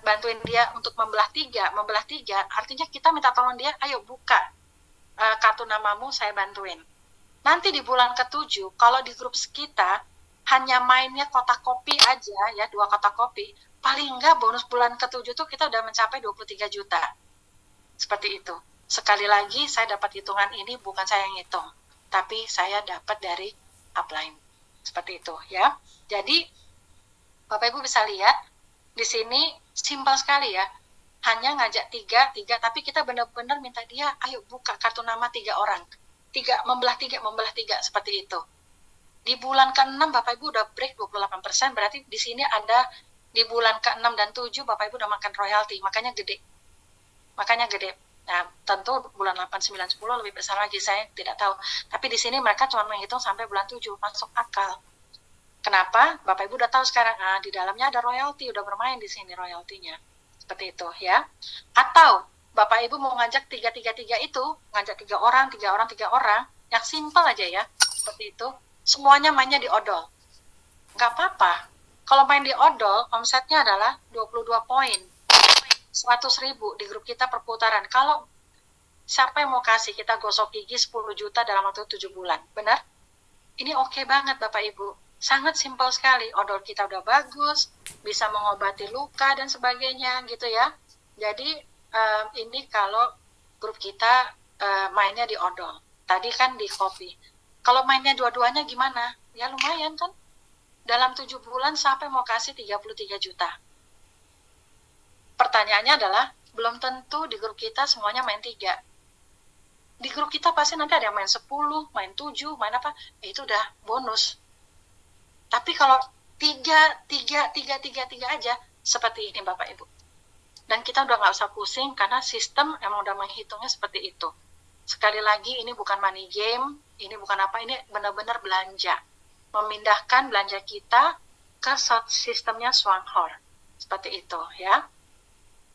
bantuin dia untuk membelah 3, artinya kita minta tolong dia, ayo buka kartu namamu, saya bantuin. Nanti di bulan ke-7, kalau di grup kita hanya mainnya kotak kopi aja ya, 2 kotak kopi, paling enggak bonus bulan ke-7 tuh kita udah mencapai 23 juta. Seperti itu. Sekali lagi, saya dapat hitungan ini bukan saya yang hitung, tapi saya dapat dari upline. Seperti itu ya. Jadi Bapak Ibu bisa lihat di sini simpel sekali ya. Hanya ngajak tiga, tapi kita benar-benar minta dia, ayo buka kartu nama 3 orang. 3 membelah 3 seperti itu. Di bulan ke-6 Bapak Ibu udah break 28%, berarti di sini ada di bulan ke-6 dan 7 Bapak Ibu udah makan royalti, makanya gede. Nah, tentu bulan 8, 9, 10 lebih besar lagi, saya tidak tahu. Tapi di sini mereka cuma menghitung sampai bulan 7, masuk akal. Kenapa? Bapak Ibu udah tahu sekarang, di dalamnya ada royalti, udah bermain di sini royaltinya. Seperti itu ya. Atau Bapak Ibu mau ngajak 3 itu, ngajak 3 orang, yang simple aja ya. Seperti itu. Semuanya mainnya di odol. Nggak apa-apa. Kalau main di odol, omsetnya adalah 22 poin. 100.000 di grup kita per putaran. Kalau siapa yang mau kasih, kita gosok gigi 10 juta dalam waktu 7 bulan. Benar? Ini oke banget Bapak Ibu. Sangat simpel sekali. Odol kita udah bagus, bisa mengobati luka dan sebagainya gitu ya. Jadi ini kalau grup kita mainnya di odol. Tadi kan di kopi. Kalau mainnya dua-duanya gimana? Ya lumayan kan. Dalam 7 bulan sampai mau kasih 33 juta. Pertanyaannya adalah, belum tentu di grup kita semuanya main 3. Di grup kita pasti nanti ada yang main 10, main 7, main apa, itu udah bonus. Tapi kalau 3 aja, seperti ini Bapak Ibu. Dan kita udah nggak usah pusing, karena sistem emang udah menghitungnya seperti itu. Sekali lagi, ini bukan money game, ini bukan apa, ini benar-benar belanja. Memindahkan belanja kita ke sistemnya Swanghor. Seperti itu ya.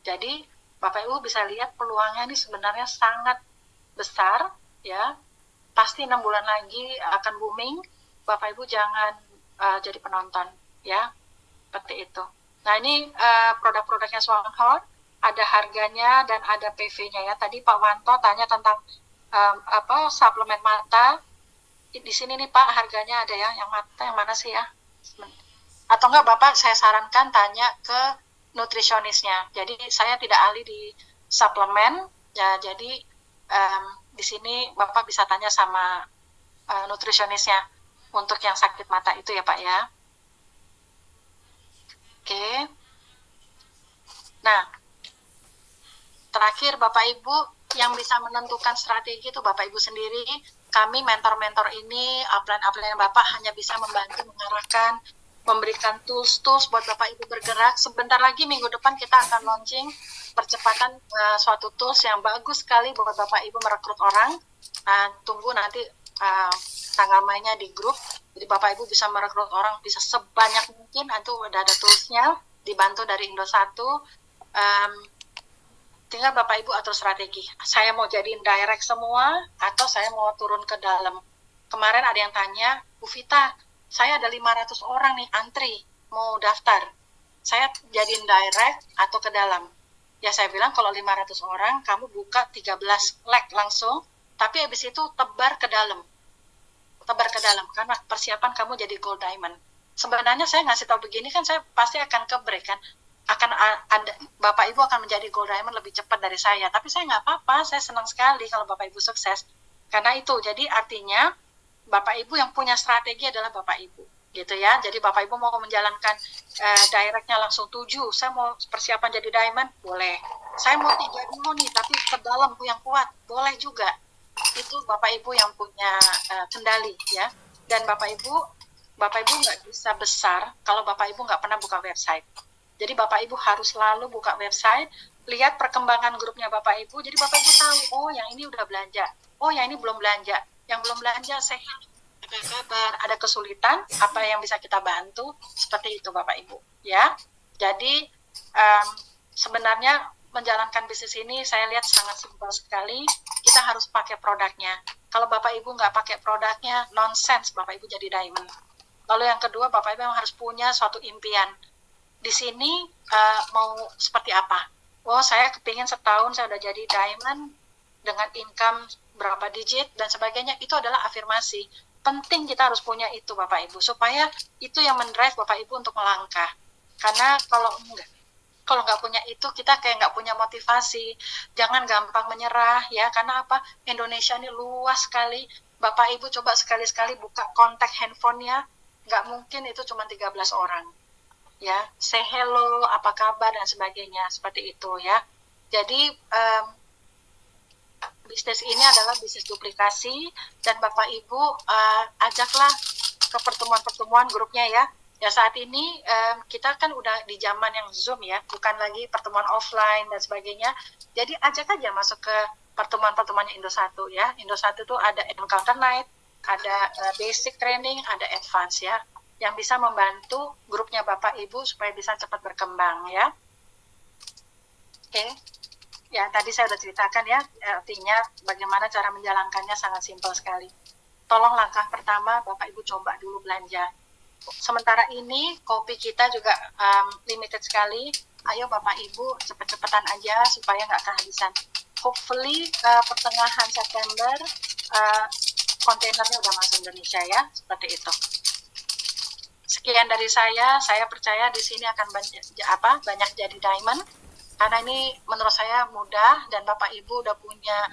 Jadi Bapak Ibu bisa lihat peluangnya ini sebenarnya sangat besar ya. Pasti 6 bulan lagi akan booming. Bapak Ibu jangan jadi penonton ya. Seperti itu. Nah ini produk-produknya Swanghor, ada harganya dan ada PV-nya ya. Tadi Pak Wanto tanya tentang suplemen mata. Di sini nih Pak, harganya ada ya, yang mata yang mana sih ya? Atau enggak Bapak, saya sarankan tanya ke nutrisionisnya. Jadi saya tidak ahli di suplemen, ya. Jadi di sini Bapak bisa tanya sama nutrisionisnya untuk yang sakit mata itu ya Pak ya. Oke. Nah, terakhir Bapak Ibu, yang bisa menentukan strategi itu Bapak Ibu sendiri. Kami mentor-mentor ini, upline-upline Bapak hanya bisa membantu mengarahkan, memberikan tools-tools buat Bapak Ibu bergerak. Sebentar lagi minggu depan kita akan launching percepatan suatu tools yang bagus sekali buat Bapak Ibu merekrut orang. Tunggu nanti tanggal mainnya di grup. Jadi Bapak Ibu bisa merekrut orang bisa sebanyak mungkin. Itu udah ada toolsnya, dibantu dari Indo1. Tinggal Bapak Ibu atur strategi. Saya mau jadiin direct semua atau saya mau turun ke dalam. Kemarin ada yang tanya, Bu Vita, saya ada 500 orang nih antri mau daftar. Saya jadiin direct atau ke dalam. Ya saya bilang kalau 500 orang kamu buka 13 leg langsung, tapi habis itu tebar ke dalam. Tebar ke dalam karena persiapan kamu jadi gold diamond. Sebenarnya saya ngasih tahu begini kan saya pasti akan ke break kan. Akan ada Bapak Ibu akan menjadi gold diamond lebih cepat dari saya, tapi saya nggak apa-apa, saya senang sekali kalau Bapak Ibu sukses karena itu. Jadi artinya Bapak Ibu yang punya strategi adalah Bapak Ibu gitu ya. Jadi Bapak Ibu mau menjalankan directnya langsung 7, saya mau persiapan jadi diamond, boleh. Saya mau 3 dulu nih tapi ke dalam yang kuat, boleh juga. Itu Bapak Ibu yang punya kendali ya. Dan Bapak Ibu nggak bisa besar kalau Bapak Ibu nggak pernah buka website. Jadi Bapak Ibu harus selalu buka website, lihat perkembangan grupnya Bapak Ibu. Jadi Bapak Ibu tahu, oh yang ini udah belanja, oh yang ini belum belanja. Yang belum belanja sehat, ada kabar, ada kesulitan, apa yang bisa kita bantu, seperti itu Bapak Ibu. Ya, jadi sebenarnya menjalankan bisnis ini saya lihat sangat simpel sekali. Kita harus pakai produknya. Kalau Bapak Ibu nggak pakai produknya, nonsense Bapak Ibu jadi diamond. Lalu yang kedua, Bapak Ibu memang harus punya suatu impian. Di sini mau seperti apa? Oh, saya kepingin setahun saya udah jadi diamond dengan income berapa digit dan sebagainya. Itu adalah afirmasi. Penting kita harus punya itu Bapak Ibu supaya itu yang mendrive Bapak Ibu untuk melangkah. Karena Kalau nggak punya itu, kita kayak nggak punya motivasi. Jangan gampang menyerah ya, karena apa? Indonesia ini luas sekali. Bapak Ibu coba sekali-sekali buka kontak handphonenya, nggak mungkin itu cuma 13 orang. Ya, say hello, apa kabar, dan sebagainya, seperti itu ya. Jadi, bisnis ini adalah bisnis duplikasi, dan Bapak Ibu ajaklah ke pertemuan-pertemuan grupnya ya. Ya saat ini kita kan udah di zaman yang Zoom ya, bukan lagi pertemuan offline dan sebagainya. Jadi ajak aja masuk ke pertemuan-pertemuannya Indo1 ya. Indo1 itu ada Encounter Night, ada basic training, ada advance ya, yang bisa membantu grupnya Bapak Ibu supaya bisa cepat berkembang ya. Oke. Ya, tadi saya sudah ceritakan ya, artinya bagaimana cara menjalankannya sangat simpel sekali. Tolong langkah pertama Bapak Ibu coba dulu belanja. Sementara ini kopi kita juga limited sekali. Ayo Bapak Ibu cepet-cepetan aja supaya nggak kehabisan. Hopefully pertengahan September kontainernya udah masuk Indonesia ya, seperti itu. Sekian dari saya percaya di sini akan banyak jadi diamond, karena ini menurut saya mudah, dan Bapak Ibu udah punya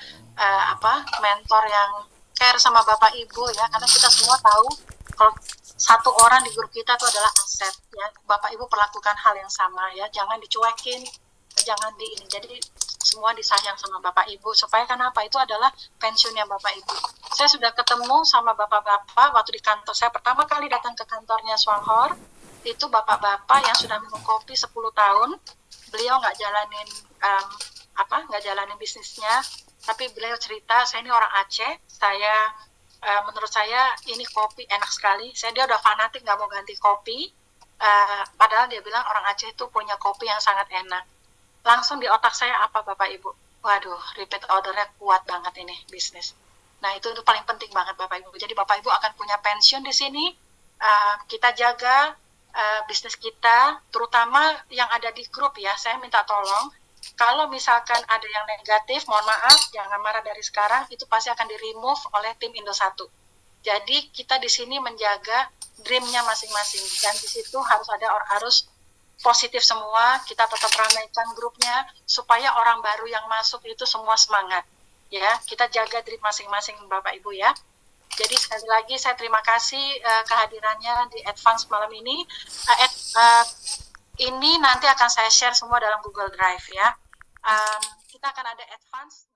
mentor yang care sama Bapak Ibu ya, karena kita semua tahu kalau satu orang di grup kita itu adalah aset ya. Bapak Ibu perlakukan hal yang sama ya, jangan dicuekin, jangan jadi semua disayang sama Bapak Ibu, supaya kenapa, itu adalah pensiunnya Bapak Ibu. Saya sudah ketemu sama bapak-bapak waktu di kantor saya pertama kali datang ke kantornya Swanghor, itu bapak-bapak yang sudah minum kopi 10 tahun. Beliau nggak jalanin bisnisnya, tapi beliau cerita, saya ini orang Aceh, menurut saya ini kopi enak sekali. Dia udah fanatik nggak mau ganti kopi, padahal dia bilang orang Aceh itu punya kopi yang sangat enak. Langsung di otak saya apa Bapak Ibu? Waduh, repeat ordernya kuat banget ini bisnis. Nah itu paling penting banget Bapak Ibu. Jadi Bapak Ibu akan punya pensiun di sini. Kita jaga bisnis kita, terutama yang ada di grup ya. Saya minta tolong, kalau misalkan ada yang negatif, mohon maaf, jangan marah dari sekarang, itu pasti akan di-remove oleh tim Indo1. Jadi kita di sini menjaga dream-nya masing-masing, dan di situ harus positif semua. Kita tetap ramaikan grupnya supaya orang baru yang masuk itu semua semangat. Ya, kita jaga dream masing-masing Bapak Ibu ya. Jadi sekali lagi saya terima kasih kehadirannya di Advance malam ini. Ini nanti akan saya share semua dalam Google Drive ya. Kita akan ada Advance